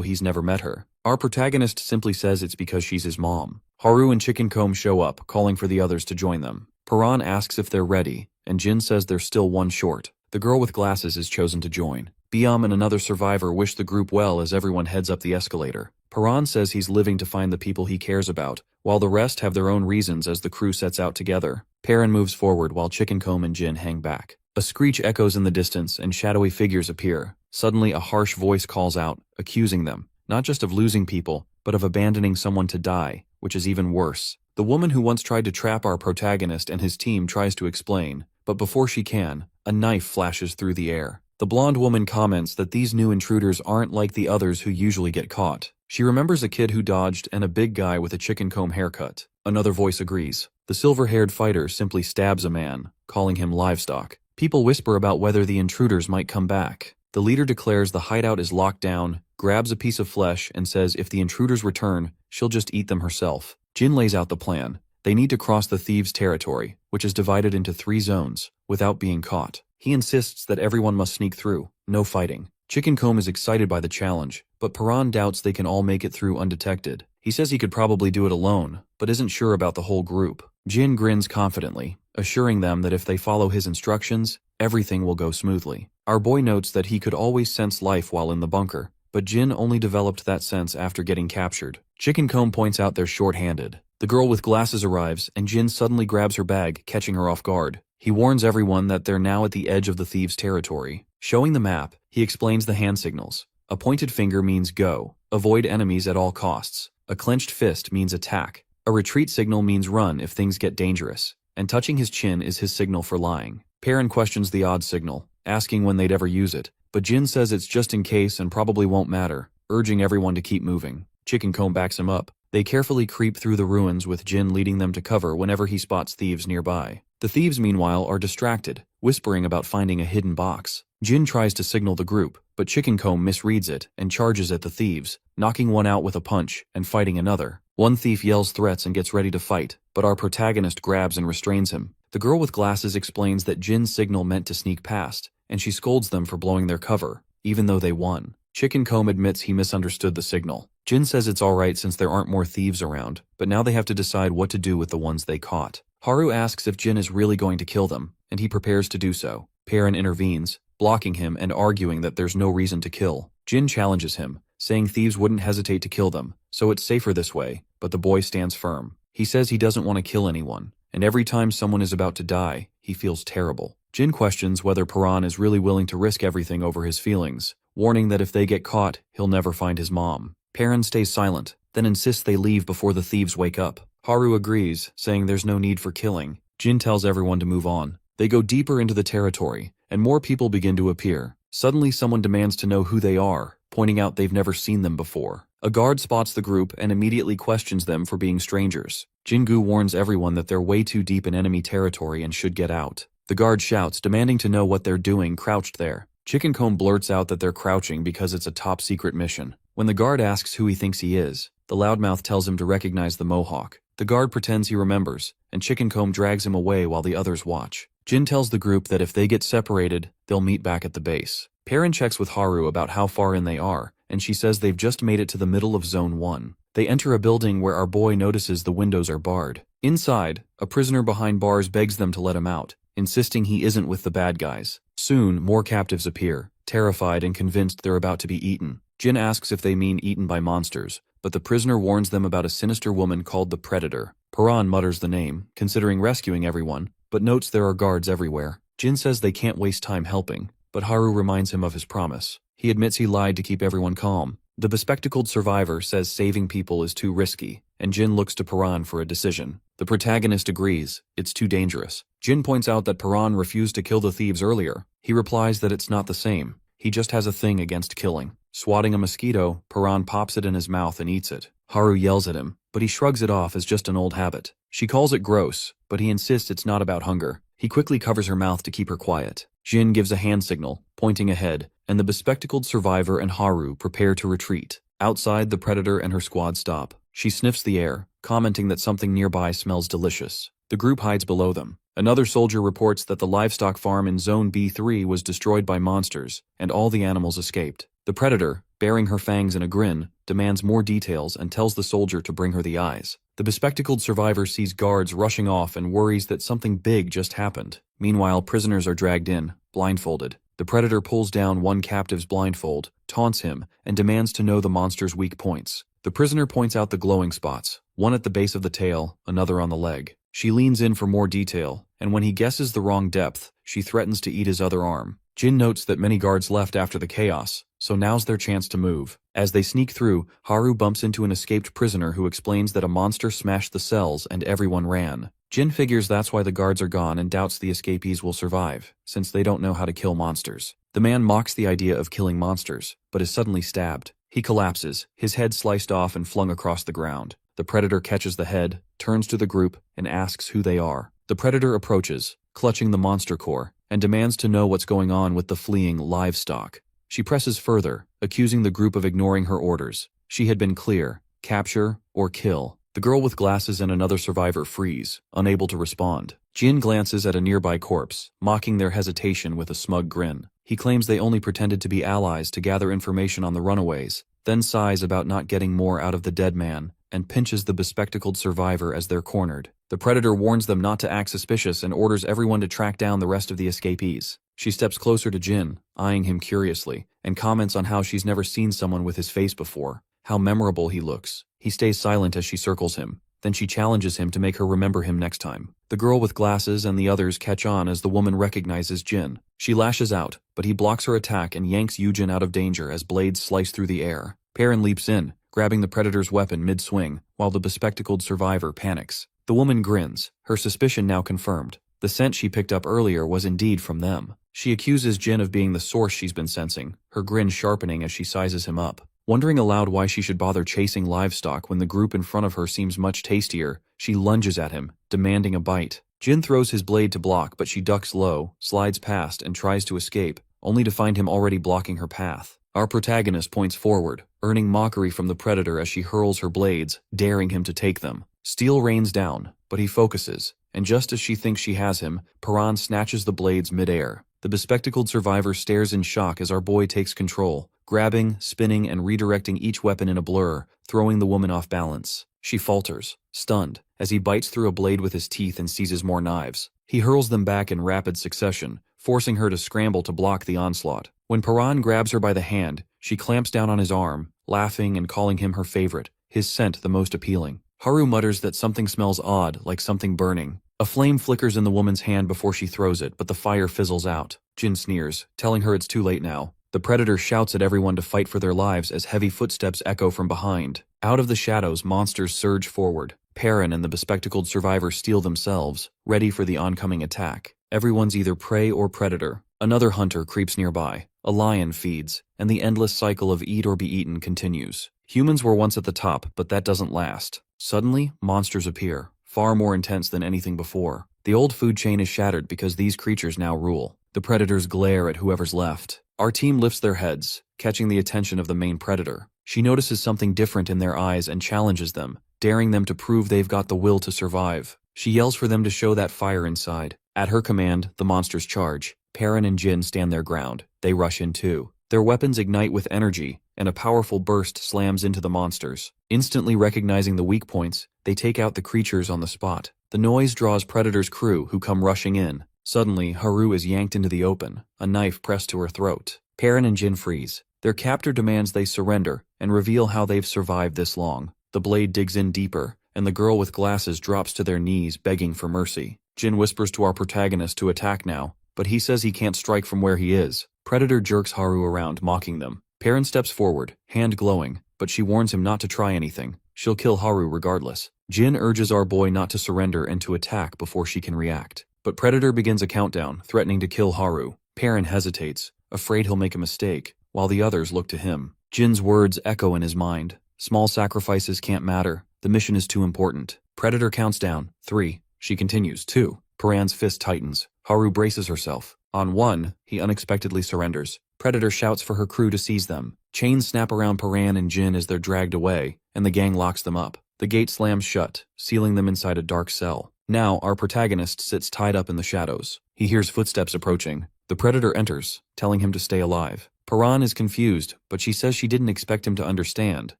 he's never met her. Our protagonist simply says it's because she's his mom. Haru and Chicken Comb show up, calling for the others to join them. Piran asks if they're ready, and Jin says they're still one short. The girl with glasses is chosen to join. Byum and another survivor wish the group well as everyone heads up the escalator. Piran says he's living to find the people he cares about, while the rest have their own reasons as the crew sets out together. Piran moves forward while Chicken Comb and Jin hang back. A screech echoes in the distance and shadowy figures appear. Suddenly a harsh voice calls out, accusing them, not just of losing people, but of abandoning someone to die, which is even worse. The woman who once tried to trap our protagonist and his team tries to explain, but before she can, a knife flashes through the air. The blonde woman comments that these new intruders aren't like the others who usually get caught. She remembers a kid who dodged and a big guy with a chicken comb haircut. Another voice agrees. The silver-haired fighter simply stabs a man, calling him livestock. People whisper about whether the intruders might come back. The leader declares the hideout is locked down, grabs a piece of flesh, and says if the intruders return, she'll just eat them herself. Jin lays out the plan. They need to cross the thieves' territory, which is divided into 3 zones, without being caught. He insists that everyone must sneak through, no fighting. Chicken Comb is excited by the challenge, but Piran doubts they can all make it through undetected. He says he could probably do it alone, but isn't sure about the whole group. Jin grins confidently, assuring them that if they follow his instructions, everything will go smoothly. Our boy notes that he could always sense life while in the bunker, but Jin only developed that sense after getting captured. Chicken Comb points out they're short-handed. The girl with glasses arrives, and Jin suddenly grabs her bag, catching her off guard. He warns everyone that they're now at the edge of the thieves' territory. Showing the map, he explains the hand signals. A pointed finger means go. Avoid enemies at all costs. A clenched fist means attack. A retreat signal means run if things get dangerous. And touching his chin is his signal for lying. Piran questions the odd signal, asking when they'd ever use it, but Jin says it's just in case and probably won't matter, urging everyone to keep moving. Chicken Comb backs him up. They carefully creep through the ruins with Jin leading them to cover whenever he spots thieves nearby. The thieves, meanwhile, are distracted, whispering about finding a hidden box. Jin tries to signal the group, but Chicken Comb misreads it and charges at the thieves, knocking one out with a punch and fighting another. One thief yells threats and gets ready to fight, but our protagonist grabs and restrains him. The girl with glasses explains that Jin's signal meant to sneak past, and she scolds them for blowing their cover, even though they won. Chicken Comb admits he misunderstood the signal. Jin says it's alright since there aren't more thieves around, but now they have to decide what to do with the ones they caught. Haru asks if Jin is really going to kill them, and he prepares to do so. Piran intervenes, blocking him and arguing that there's no reason to kill. Jin challenges him, saying thieves wouldn't hesitate to kill them, so it's safer this way, but the boy stands firm. He says he doesn't want to kill anyone, and every time someone is about to die, he feels terrible. Jin questions whether Piran is really willing to risk everything over his feelings, warning that if they get caught, he'll never find his mom. Piran stays silent, then insists they leave before the thieves wake up. Haru agrees, saying there's no need for killing. Jin tells everyone to move on. They go deeper into the territory, and more people begin to appear. Suddenly someone demands to know who they are, pointing out they've never seen them before. A guard spots the group and immediately questions them for being strangers. Jingu warns everyone that they're way too deep in enemy territory and should get out. The guard shouts, demanding to know what they're doing crouched there. Chicken Comb blurts out that they're crouching because it's a top-secret mission. When the guard asks who he thinks he is, the loudmouth tells him to recognize the Mohawk. The guard pretends he remembers, and Chicken Comb drags him away while the others watch. Jin tells the group that if they get separated, they'll meet back at the base. Piran checks with Haru about how far in they are, and she says they've just made it to the middle of Zone 1. They enter a building where our boy notices the windows are barred. Inside, a prisoner behind bars begs them to let him out, insisting he isn't with the bad guys. Soon, more captives appear, terrified and convinced they're about to be eaten. Jin asks if they mean eaten by monsters, but the prisoner warns them about a sinister woman called the Predator. Piran mutters the name, considering rescuing everyone, but notes there are guards everywhere. Jin says they can't waste time helping, but Haru reminds him of his promise. He admits he lied to keep everyone calm, The bespectacled survivor says saving people is too risky, and Jin looks to Piran for a decision. The protagonist agrees, it's too dangerous. Jin points out that Piran refused to kill the thieves earlier. He replies that it's not the same. He just has a thing against killing. Swatting a mosquito, Piran pops it in his mouth and eats it. Haru yells at him, but he shrugs it off as just an old habit. She calls it gross, but he insists it's not about hunger. He quickly covers her mouth to keep her quiet. Jin gives a hand signal, pointing ahead, and the bespectacled survivor and Haru prepare to retreat. Outside, the predator and her squad stop. She sniffs the air, commenting that something nearby smells delicious. The group hides below them. Another soldier reports that the livestock farm in Zone B3 was destroyed by monsters, and all the animals escaped. The predator, baring her fangs in a grin, demands more details and tells the soldier to bring her the eyes. The bespectacled survivor sees guards rushing off and worries that something big just happened. Meanwhile, prisoners are dragged in, blindfolded. The predator pulls down one captive's blindfold, taunts him, and demands to know the monster's weak points. The prisoner points out the glowing spots, one at the base of the tail, another on the leg. She leans in for more detail, and when he guesses the wrong depth, she threatens to eat his other arm. Jin notes that many guards left after the chaos, so now's their chance to move. As they sneak through, Haru bumps into an escaped prisoner who explains that a monster smashed the cells and everyone ran. Jin figures that's why the guards are gone and doubts the escapees will survive, since they don't know how to kill monsters. The man mocks the idea of killing monsters, but is suddenly stabbed. He collapses, his head sliced off and flung across the ground. The predator catches the head, turns to the group, and asks who they are. The predator approaches, clutching the monster core, and demands to know what's going on with the fleeing livestock. She presses further, accusing the group of ignoring her orders. She had been clear: capture or kill. The girl with glasses and another survivor freeze, unable to respond. Jin glances at a nearby corpse, mocking their hesitation with a smug grin. He claims they only pretended to be allies to gather information on the runaways, then sighs about not getting more out of the dead man, and pinches the bespectacled survivor as they're cornered. The predator warns them not to act suspicious and orders everyone to track down the rest of the escapees. She steps closer to Jin, eyeing him curiously, and comments on how she's never seen someone with his face before. How memorable he looks. He stays silent as she circles him. Then she challenges him to make her remember him next time. The girl with glasses and the others catch on as the woman recognizes Jin. She lashes out, but he blocks her attack and yanks Yujin out of danger as blades slice through the air. Piran leaps in, grabbing the predator's weapon mid-swing, while the bespectacled survivor panics. The woman grins, her suspicion now confirmed. The scent she picked up earlier was indeed from them. She accuses Jin of being the source she's been sensing, her grin sharpening as she sizes him up. Wondering aloud why she should bother chasing livestock when the group in front of her seems much tastier, she lunges at him, demanding a bite. Jin throws his blade to block, but she ducks low, slides past, and tries to escape, only to find him already blocking her path. Our protagonist points forward, earning mockery from the predator as she hurls her blades, daring him to take them. Steel rains down, but he focuses, and just as she thinks she has him, Piran snatches the blades mid-air. The bespectacled survivor stares in shock as our boy takes control, grabbing, spinning, and redirecting each weapon in a blur, throwing the woman off balance. She falters, stunned, as he bites through a blade with his teeth and seizes more knives. He hurls them back in rapid succession, forcing her to scramble to block the onslaught. When Piran grabs her by the hand, she clamps down on his arm, laughing and calling him her favorite, his scent the most appealing. Haru mutters that something smells odd, like something burning. A flame flickers in the woman's hand before she throws it, but the fire fizzles out. Jin sneers, telling her it's too late now. The predator shouts at everyone to fight for their lives as heavy footsteps echo from behind. Out of the shadows, monsters surge forward. Piran and the bespectacled survivor steel themselves, ready for the oncoming attack. Everyone's either prey or predator. Another hunter creeps nearby. A lion feeds, and the endless cycle of eat or be eaten continues. Humans were once at the top, but that doesn't last. Suddenly, monsters appear, far more intense than anything before. The old food chain is shattered because these creatures now rule. The predators glare at whoever's left. Our team lifts their heads, catching the attention of the main predator. She notices something different in their eyes and challenges them, daring them to prove they've got the will to survive. She yells for them to show that fire inside. At her command, the monsters charge. Piran and Jin stand their ground. They rush in too. Their weapons ignite with energy, and a powerful burst slams into the monsters. Instantly recognizing the weak points, they take out the creatures on the spot. The noise draws Predator's crew, who come rushing in. Suddenly, Haru is yanked into the open, a knife pressed to her throat. Piran and Jin freeze. Their captor demands they surrender, and reveal how they've survived this long. The blade digs in deeper, and the girl with glasses drops to their knees, begging for mercy. Jin whispers to our protagonist to attack now, but he says he can't strike from where he is. Predator jerks Haru around, mocking them. Piran steps forward, hand glowing, but she warns him not to try anything. She'll kill Haru regardless. Jin urges our boy not to surrender and to attack before she can react. But Predator begins a countdown, threatening to kill Haru. Piran hesitates, afraid he'll make a mistake, while the others look to him. Jin's words echo in his mind. Small sacrifices can't matter. The mission is too important. Predator counts down. 3. She continues. 2. Piran's fist tightens. Haru braces herself. On 1, he unexpectedly surrenders. Predator shouts for her crew to seize them. Chains snap around Piran and Jin as they're dragged away, and the gang locks them up. The gate slams shut, sealing them inside a dark cell. Now, our protagonist sits tied up in the shadows. He hears footsteps approaching. The Predator enters, telling him to stay alive. Piran is confused, but she says she didn't expect him to understand.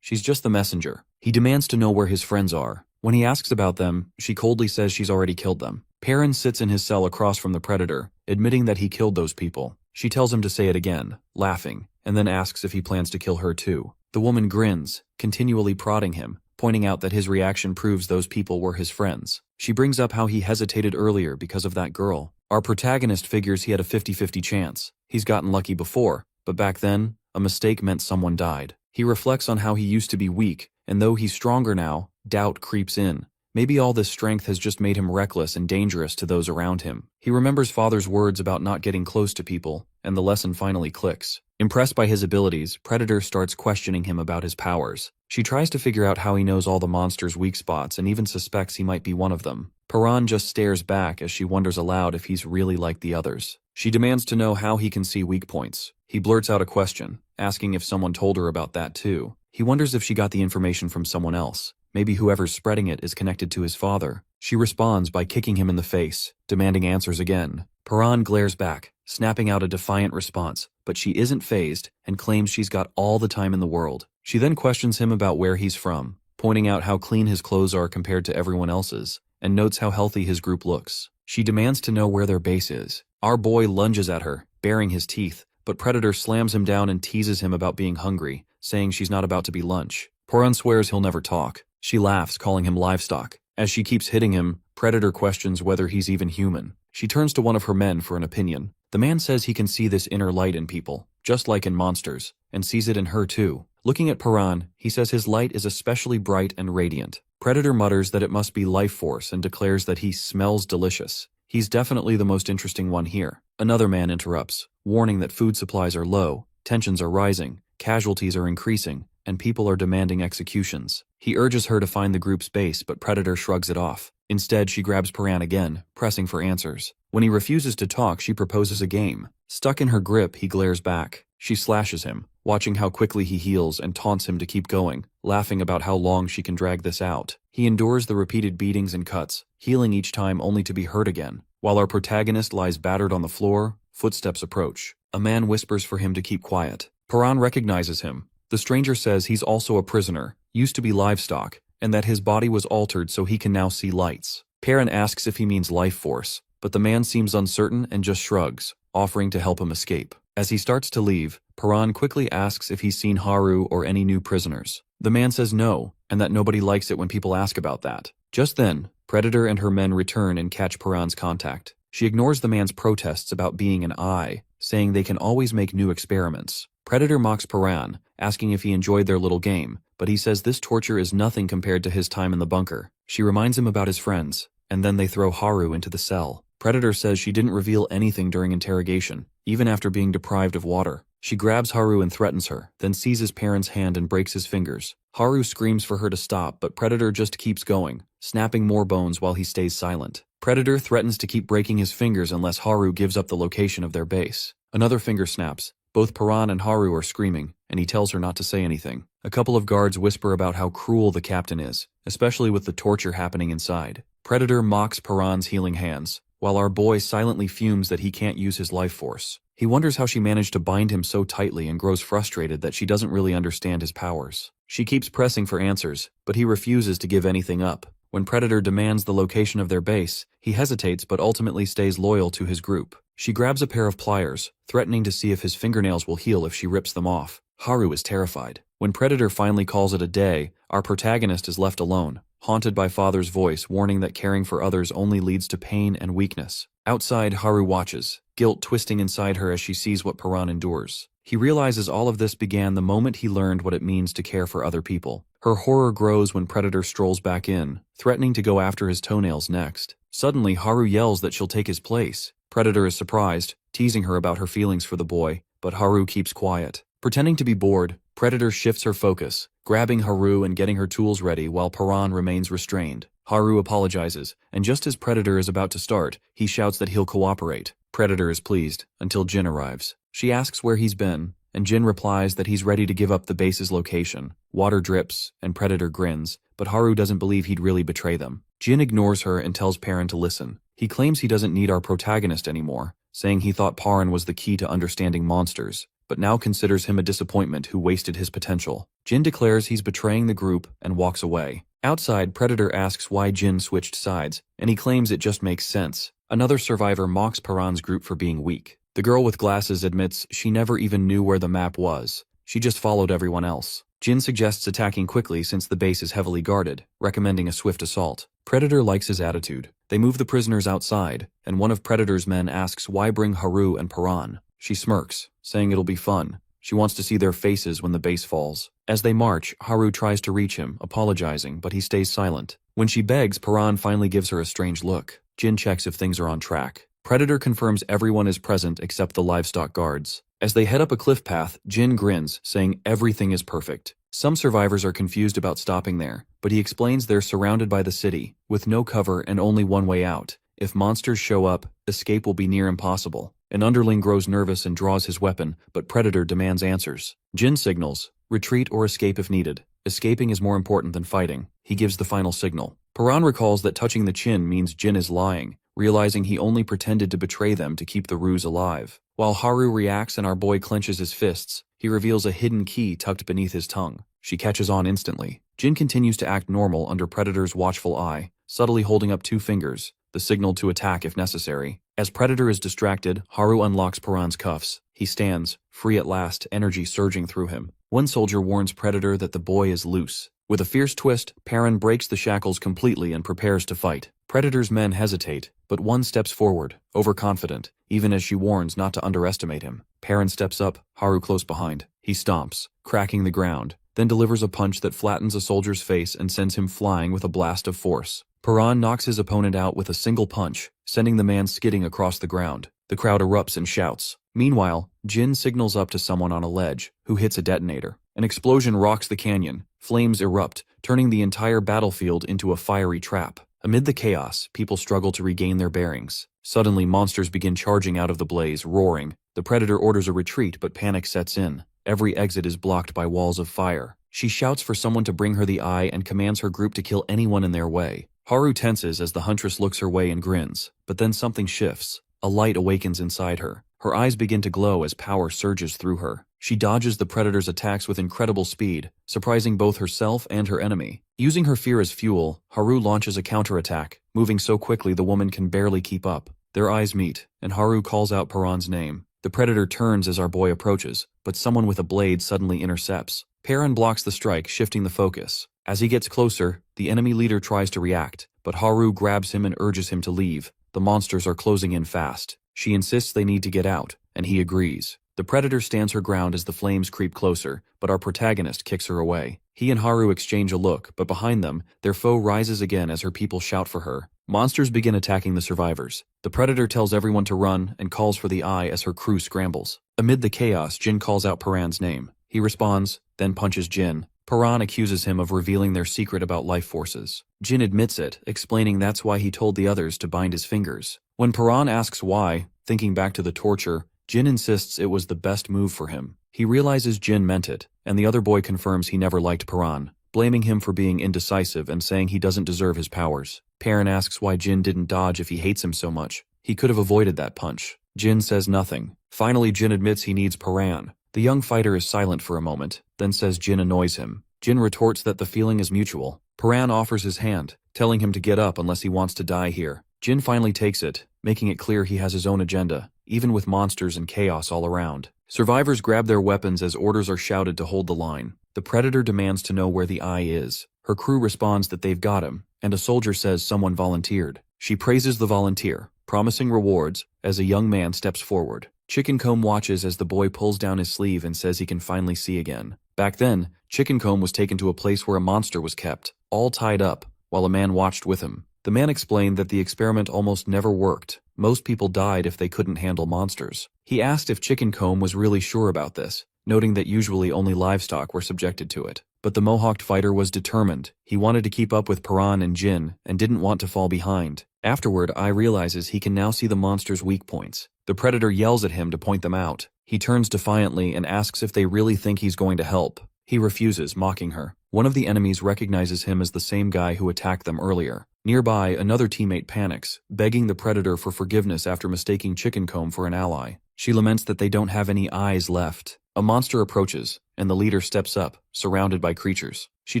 She's just the messenger. He demands to know where his friends are. When he asks about them, she coldly says she's already killed them. Piran sits in his cell across from the Predator, admitting that he killed those people. She tells him to say it again, laughing, and then asks if he plans to kill her too. The woman grins, continually prodding him, pointing out that his reaction proves those people were his friends. She brings up how he hesitated earlier because of that girl. Our protagonist figures he had a 50-50 chance. He's gotten lucky before, but back then, a mistake meant someone died. He reflects on how he used to be weak, and though he's stronger now, doubt creeps in. Maybe all this strength has just made him reckless and dangerous to those around him. He remembers father's words about not getting close to people, and the lesson finally clicks. Impressed by his abilities, Predator starts questioning him about his powers. She tries to figure out how he knows all the monster's weak spots and even suspects he might be one of them. Piran just stares back as she wonders aloud if he's really like the others. She demands to know how he can see weak points. He blurts out a question, asking if someone told her about that too. He wonders if she got the information from someone else. Maybe whoever's spreading it is connected to his father. She responds by kicking him in the face, demanding answers again. Piran glares back, snapping out a defiant response, but she isn't fazed and claims she's got all the time in the world. She then questions him about where he's from, pointing out how clean his clothes are compared to everyone else's, and notes how healthy his group looks. She demands to know where their base is. Our boy lunges at her, baring his teeth, but Predator slams him down and teases him about being hungry, saying she's not about to be lunch. Piran swears he'll never talk. She laughs, calling him livestock. As she keeps hitting him, Predator questions whether he's even human. She turns to one of her men for an opinion. The man says he can see this inner light in people, just like in monsters, and sees it in her too. Looking at Piran, he says his light is especially bright and radiant. Predator mutters that it must be life force and declares that he smells delicious. He's definitely the most interesting one here. Another man interrupts, warning that food supplies are low, tensions are rising, casualties are increasing, and people are demanding executions. He urges her to find the group's base, but Predator shrugs it off. Instead, she grabs Piran again, pressing for answers. When he refuses to talk, she proposes a game. Stuck in her grip, he glares back. She slashes him, watching how quickly he heals and taunts him to keep going, laughing about how long she can drag this out. He endures the repeated beatings and cuts, healing each time only to be hurt again. While our protagonist lies battered on the floor, footsteps approach. A man whispers for him to keep quiet. Piran recognizes him. The stranger says he's also a prisoner, used to be livestock, and that his body was altered so he can now see lights. Piran asks if he means life force, but the man seems uncertain and just shrugs, offering to help him escape. As he starts to leave, Piran quickly asks if he's seen Haru or any new prisoners. The man says no, and that nobody likes it when people ask about that. Just then, Predator and her men return and catch Piran's contact. She ignores the man's protests about being an eye, saying they can always make new experiments. Predator mocks Piran, asking if he enjoyed their little game, but he says this torture is nothing compared to his time in the bunker. She reminds him about his friends, and then they throw Haru into the cell. Predator says she didn't reveal anything during interrogation, even after being deprived of water. She grabs Haru and threatens her, then seizes Piran's hand and breaks his fingers. Haru screams for her to stop, but Predator just keeps going, snapping more bones while he stays silent. Predator threatens to keep breaking his fingers unless Haru gives up the location of their base. Another finger snaps. Both Piran and Haru are screaming, and he tells her not to say anything. A couple of guards whisper about how cruel the captain is, especially with the torture happening inside. Predator mocks Piran's healing hands, while our boy silently fumes that he can't use his life force. He wonders how she managed to bind him so tightly and grows frustrated that she doesn't really understand his powers. She keeps pressing for answers, but he refuses to give anything up. When Predator demands the location of their base, he hesitates but ultimately stays loyal to his group. She grabs a pair of pliers, threatening to see if his fingernails will heal if she rips them off. Haru is terrified. When Predator finally calls it a day, our protagonist is left alone, haunted by father's voice warning that caring for others only leads to pain and weakness. Outside, Haru watches, guilt twisting inside her as she sees what Piran endures. He realizes all of this began the moment he learned what it means to care for other people. Her horror grows when Predator strolls back in, threatening to go after his toenails next. Suddenly, Haru yells that she'll take his place. Predator is surprised, teasing her about her feelings for the boy, but Haru keeps quiet. Pretending to be bored, Predator shifts her focus, grabbing Haru and getting her tools ready while Piran remains restrained. Haru apologizes, and just as Predator is about to start, he shouts that he'll cooperate. Predator is pleased, until Jin arrives. She asks where he's been, and Jin replies that he's ready to give up the base's location. Water drips, and Predator grins, but Haru doesn't believe he'd really betray them. Jin ignores her and tells Piran to listen. He claims he doesn't need our protagonist anymore, saying he thought Piran was the key to understanding monsters, but now considers him a disappointment who wasted his potential. Jin declares he's betraying the group and walks away. Outside, Predator asks why Jin switched sides, and he claims it just makes sense. Another survivor mocks Piran's group for being weak. The girl with glasses admits she never even knew where the map was. She just followed everyone else. Jin suggests attacking quickly since the base is heavily guarded, recommending a swift assault. Predator likes his attitude. They move the prisoners outside, and one of Predator's men asks why bring Haru and Piran. She smirks, saying it'll be fun. She wants to see their faces when the base falls. As they march, Haru tries to reach him, apologizing, but he stays silent. When she begs, Piran finally gives her a strange look. Jin checks if things are on track. Predator confirms everyone is present except the livestock guards. As they head up a cliff path, Jin grins, saying everything is perfect. Some survivors are confused about stopping there, but he explains they're surrounded by the city, with no cover and only one way out. If monsters show up, escape will be near impossible. An underling grows nervous and draws his weapon, but Predator demands answers. Jin signals, retreat or escape if needed. Escaping is more important than fighting. He gives the final signal. Piran recalls that touching the chin means Jin is lying, realizing he only pretended to betray them to keep the ruse alive. While Haru reacts and our boy clenches his fists, he reveals a hidden key tucked beneath his tongue. She catches on instantly. Jin continues to act normal under Predator's watchful eye, subtly holding up 2 fingers, the signal to attack if necessary. As Predator is distracted, Haru unlocks Piran's cuffs. He stands, free at last, energy surging through him. One soldier warns Predator that the boy is loose. With a fierce twist, Piran breaks the shackles completely and prepares to fight. Predator's men hesitate, but one steps forward, overconfident, even as she warns not to underestimate him. Piran steps up, Haru close behind. He stomps, cracking the ground, then delivers a punch that flattens a soldier's face and sends him flying with a blast of force. Piran knocks his opponent out with a single punch, sending the man skidding across the ground. The crowd erupts and shouts. Meanwhile, Jin signals up to someone on a ledge, who hits a detonator. An explosion rocks the canyon. Flames erupt, turning the entire battlefield into a fiery trap. Amid the chaos, people struggle to regain their bearings. Suddenly, monsters begin charging out of the blaze, roaring. The Predator orders a retreat, but panic sets in. Every exit is blocked by walls of fire. She shouts for someone to bring her the eye and commands her group to kill anyone in their way. Haru tenses as the huntress looks her way and grins, but then something shifts. A light awakens inside her. Her eyes begin to glow as power surges through her. She dodges the Predator's attacks with incredible speed, surprising both herself and her enemy. Using her fear as fuel, Haru launches a counterattack, moving so quickly the woman can barely keep up. Their eyes meet, and Haru calls out Piran's name. The Predator turns as our boy approaches, but someone with a blade suddenly intercepts. Piran blocks the strike, shifting the focus. As he gets closer, the enemy leader tries to react, but Haru grabs him and urges him to leave. The monsters are closing in fast. She insists they need to get out, and he agrees. The Predator stands her ground as the flames creep closer, but our protagonist kicks her away. He and Haru exchange a look, but behind them, their foe rises again as her people shout for her. Monsters begin attacking the survivors. The Predator tells everyone to run and calls for the eye as her crew scrambles. Amid the chaos, Jin calls out Piran's name. He responds, then punches Jin. Piran accuses him of revealing their secret about life forces. Jin admits it, explaining that's why he told the others to bind his fingers. When Piran asks why, thinking back to the torture, Jin insists it was the best move for him. He realizes Jin meant it, and the other boy confirms he never liked Piran, blaming him for being indecisive and saying he doesn't deserve his powers. Piran asks why Jin didn't dodge if he hates him so much. He could have avoided that punch. Jin says nothing. Finally, Jin admits he needs Piran. The young fighter is silent for a moment, then says Jin annoys him. Jin retorts that the feeling is mutual. Piran offers his hand, telling him to get up unless he wants to die here. Jin finally takes it, making it clear he has his own agenda, even with monsters and chaos all around. Survivors grab their weapons as orders are shouted to hold the line. The Predator demands to know where the eye is. Her crew responds that they've got him, and a soldier says someone volunteered. She praises the volunteer, promising rewards, as a young man steps forward. Chickencomb watches as the boy pulls down his sleeve and says he can finally see again. Back then, Chickencomb was taken to a place where a monster was kept, all tied up, while a man watched with him. The man explained that the experiment almost never worked. Most people died if they couldn't handle monsters. He asked if Chickencomb was really sure about this, noting that usually only livestock were subjected to it. But the Mohawked fighter was determined. He wanted to keep up with Piran and Jin, and didn't want to fall behind. Afterward, I realizes he can now see the monster's weak points. The predator yells at him to point them out. He turns defiantly and asks if they really think he's going to help. He refuses, mocking her. One of the enemies recognizes him as the same guy who attacked them earlier. Nearby, another teammate panics, begging the predator for forgiveness after mistaking Chickencomb for an ally. She laments that they don't have any eyes left. A monster approaches, and the leader steps up, surrounded by creatures. She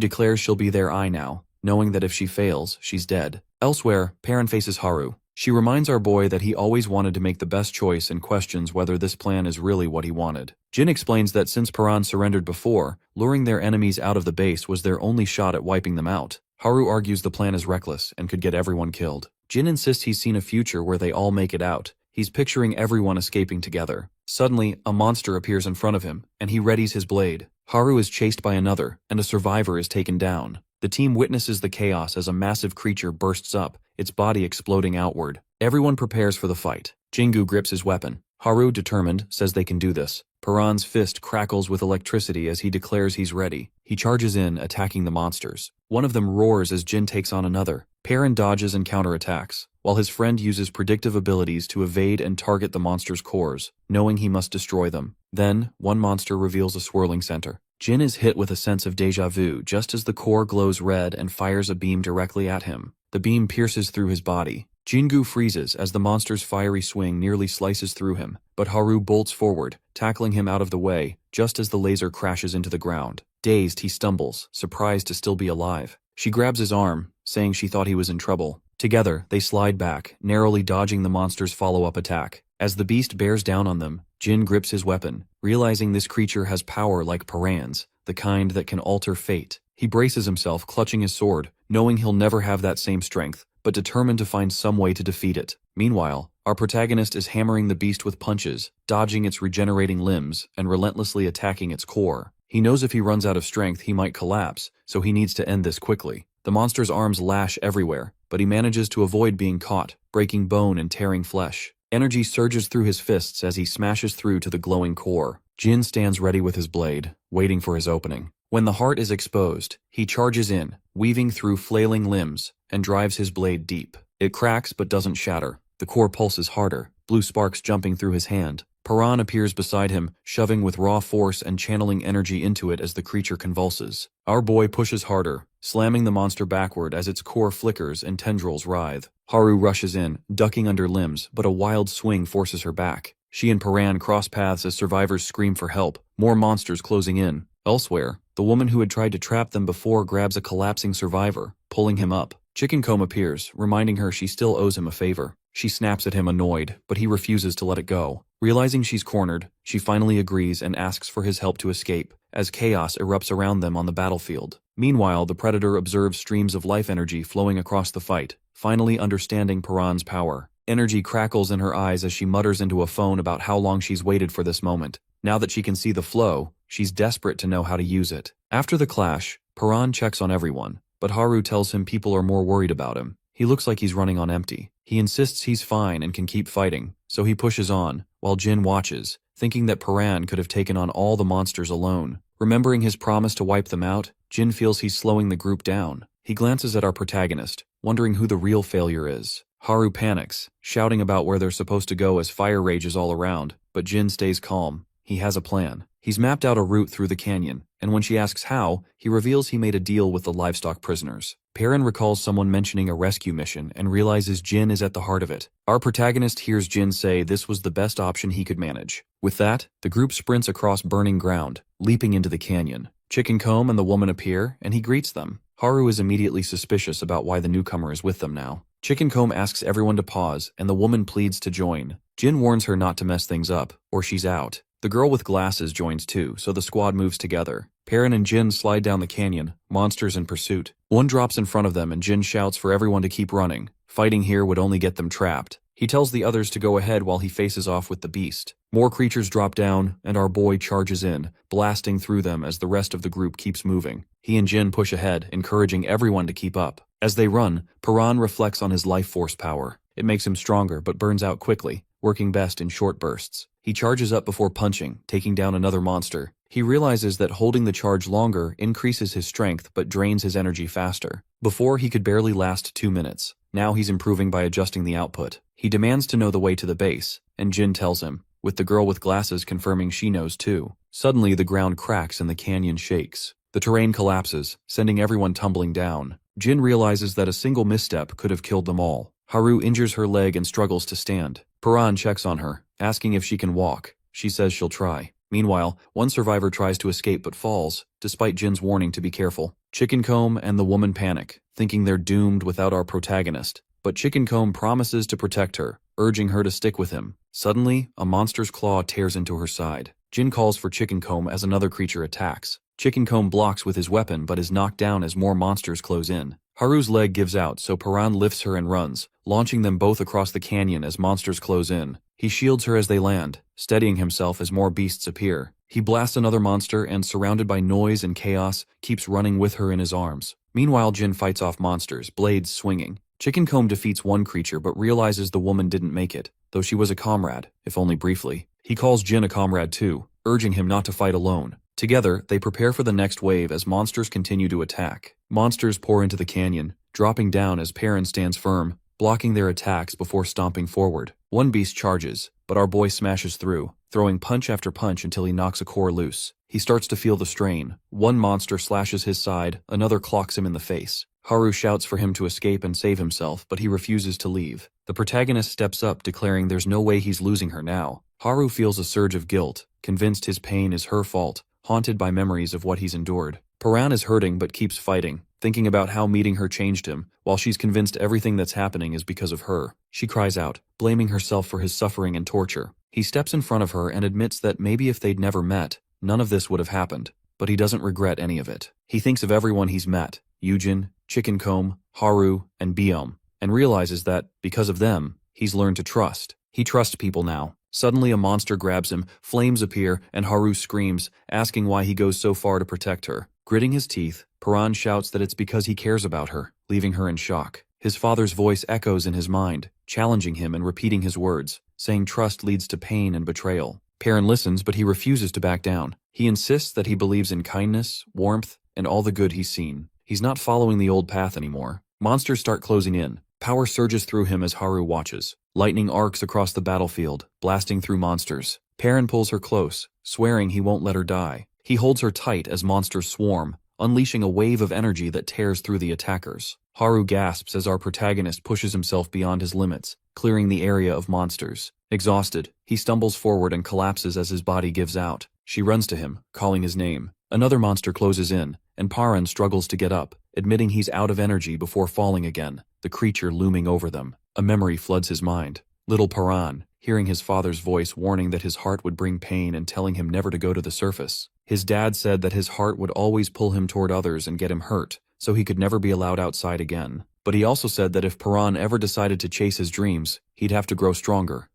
declares she'll be their eye now, knowing that if she fails, she's dead. Elsewhere, Piran faces Haru. She reminds our boy that he always wanted to make the best choice and questions whether this plan is really what he wanted. Jin explains that since Piran surrendered before, luring their enemies out of the base was their only shot at wiping them out. Haru argues the plan is reckless and could get everyone killed. Jin insists he's seen a future where they all make it out. He's picturing everyone escaping together. Suddenly, a monster appears in front of him, and he readies his blade. Haru is chased by another, and a survivor is taken down. The team witnesses the chaos as a massive creature bursts up, its body exploding outward. Everyone prepares for the fight. Jingu grips his weapon. Haru, determined, says they can do this. Piran's fist crackles with electricity as he declares he's ready. He charges in, attacking the monsters. One of them roars as Jin takes on another. Piran dodges and counterattacks, while his friend uses predictive abilities to evade and target the monster's cores, knowing he must destroy them. Then, one monster reveals a swirling center. Jin is hit with a sense of déjà vu just as the core glows red and fires a beam directly at him. The beam pierces through his body. Jingu freezes as the monster's fiery swing nearly slices through him, but Haru bolts forward, tackling him out of the way, just as the laser crashes into the ground. Dazed, he stumbles, surprised to still be alive. She grabs his arm, saying she thought he was in trouble. Together, they slide back, narrowly dodging the monster's follow-up attack. As the beast bears down on them, Jin grips his weapon, realizing this creature has power like Piran's, the kind that can alter fate. He braces himself, clutching his sword, knowing he'll never have that same strength, but determined to find some way to defeat it. Meanwhile, our protagonist is hammering the beast with punches, dodging its regenerating limbs, and relentlessly attacking its core. He knows if he runs out of strength, he might collapse, so he needs to end this quickly. The monster's arms lash everywhere, but he manages to avoid being caught, breaking bone and tearing flesh. Energy surges through his fists as he smashes through to the glowing core. Jin stands ready with his blade, waiting for his opening. When the heart is exposed, he charges in, weaving through flailing limbs, and drives his blade deep. It cracks but doesn't shatter. The core pulses harder, blue sparks jumping through his hand. Piran appears beside him, shoving with raw force and channeling energy into it as the creature convulses. Our boy pushes harder, slamming the monster backward as its core flickers and tendrils writhe. Haru rushes in, ducking under limbs, but a wild swing forces her back. She and Piran cross paths as survivors scream for help, more monsters closing in. Elsewhere, the woman who had tried to trap them before grabs a collapsing survivor, pulling him up. Chickencomb appears, reminding her she still owes him a favor. She snaps at him annoyed, but he refuses to let it go. Realizing she's cornered, she finally agrees and asks for his help to escape, as chaos erupts around them on the battlefield. Meanwhile, the predator observes streams of life energy flowing across the fight, finally understanding Piran's power. Energy crackles in her eyes as she mutters into a phone about how long she's waited for this moment. Now that she can see the flow, she's desperate to know how to use it. After the clash, Piran checks on everyone, but Haru tells him people are more worried about him. He looks like he's running on empty. He insists he's fine and can keep fighting, so he pushes on, while Jin watches, thinking that Piran could have taken on all the monsters alone. Remembering his promise to wipe them out, Jin feels he's slowing the group down. He glances at our protagonist, wondering who the real failure is. Haru panics, shouting about where they're supposed to go as fire rages all around, but Jin stays calm. He has a plan. He's mapped out a route through the canyon, and when she asks how, he reveals he made a deal with the livestock prisoners. Piran recalls someone mentioning a rescue mission and realizes Jin is at the heart of it. Our protagonist hears Jin say this was the best option he could manage. With that, the group sprints across burning ground, leaping into the canyon. Chickencomb and the woman appear, and he greets them. Haru is immediately suspicious about why the newcomer is with them now. Chickencomb asks everyone to pause, and the woman pleads to join. Jin warns her not to mess things up, or she's out. The girl with glasses joins too, so the squad moves together. Piran and Jin slide down the canyon, monsters in pursuit. One drops in front of them and Jin shouts for everyone to keep running. Fighting here would only get them trapped. He tells the others to go ahead while he faces off with the beast. More creatures drop down, and our boy charges in, blasting through them as the rest of the group keeps moving. He and Jin push ahead, encouraging everyone to keep up. As they run, Piran reflects on his life force power. It makes him stronger but burns out quickly, working best in short bursts. He charges up before punching, taking down another monster. He realizes that holding the charge longer increases his strength but drains his energy faster. Before, he could barely last 2 minutes. Now he's improving by adjusting the output. He demands to know the way to the base, and Jin tells him, with the girl with glasses confirming she knows too. Suddenly, the ground cracks and the canyon shakes. The terrain collapses, sending everyone tumbling down. Jin realizes that a single misstep could have killed them all. Haru injures her leg and struggles to stand. Piran checks on her, asking if she can walk. She says she'll try. Meanwhile, one survivor tries to escape but falls, despite Jin's warning to be careful. Chickencomb and the woman panic, thinking they're doomed without our protagonist. But Chickencomb promises to protect her, urging her to stick with him. Suddenly, a monster's claw tears into her side. Jin calls for Chickencomb as another creature attacks. Chickencomb blocks with his weapon but is knocked down as more monsters close in. Haru's leg gives out, so Piran lifts her and runs, launching them both across the canyon as monsters close in. He shields her as they land, steadying himself as more beasts appear. He blasts another monster and, surrounded by noise and chaos, keeps running with her in his arms. Meanwhile, Jin fights off monsters, blades swinging. Chickencomb defeats one creature but realizes the woman didn't make it, though she was a comrade, if only briefly. He calls Jin a comrade too, urging him not to fight alone. Together, they prepare for the next wave as monsters continue to attack. Monsters pour into the canyon, dropping down as Piran stands firm, blocking their attacks before stomping forward. One beast charges, but our boy smashes through, throwing punch after punch until he knocks a core loose. He starts to feel the strain. One monster slashes his side, another clocks him in the face. Haru shouts for him to escape and save himself, but he refuses to leave. The protagonist steps up, declaring there's no way he's losing her now. Haru feels a surge of guilt, convinced his pain is her fault, haunted by memories of what he's endured. Piran is hurting but keeps fighting, thinking about how meeting her changed him, while she's convinced everything that's happening is because of her. She cries out, blaming herself for his suffering and torture. He steps in front of her and admits that maybe if they'd never met, none of this would have happened, but he doesn't regret any of it. He thinks of everyone he's met, Yujin, Chickencomb, Haru, and Biom, and realizes that, because of them, he's learned to trust. He trusts people now. Suddenly a monster grabs him, flames appear, and Haru screams, asking why he goes so far to protect her. Gritting his teeth, Piran shouts that it's because he cares about her, leaving her in shock. His father's voice echoes in his mind, challenging him and repeating his words, saying trust leads to pain and betrayal. Piran listens, but he refuses to back down. He insists that he believes in kindness, warmth, and all the good he's seen. He's not following the old path anymore. Monsters start closing in. Power surges through him as Haru watches. Lightning arcs across the battlefield, blasting through monsters. Piran pulls her close, swearing he won't let her die. He holds her tight as monsters swarm, unleashing a wave of energy that tears through the attackers. Haru gasps as our protagonist pushes himself beyond his limits, clearing the area of monsters. Exhausted, he stumbles forward and collapses as his body gives out. She runs to him, calling his name. Another monster closes in, and Piran struggles to get up, admitting he's out of energy before falling again, the creature looming over them. A memory floods his mind. Little Piran, hearing his father's voice warning that his heart would bring pain and telling him never to go to the surface. His dad said that his heart would always pull him toward others and get him hurt, so he could never be allowed outside again. But he also said that if Piran ever decided to chase his dreams, he'd have to grow stronger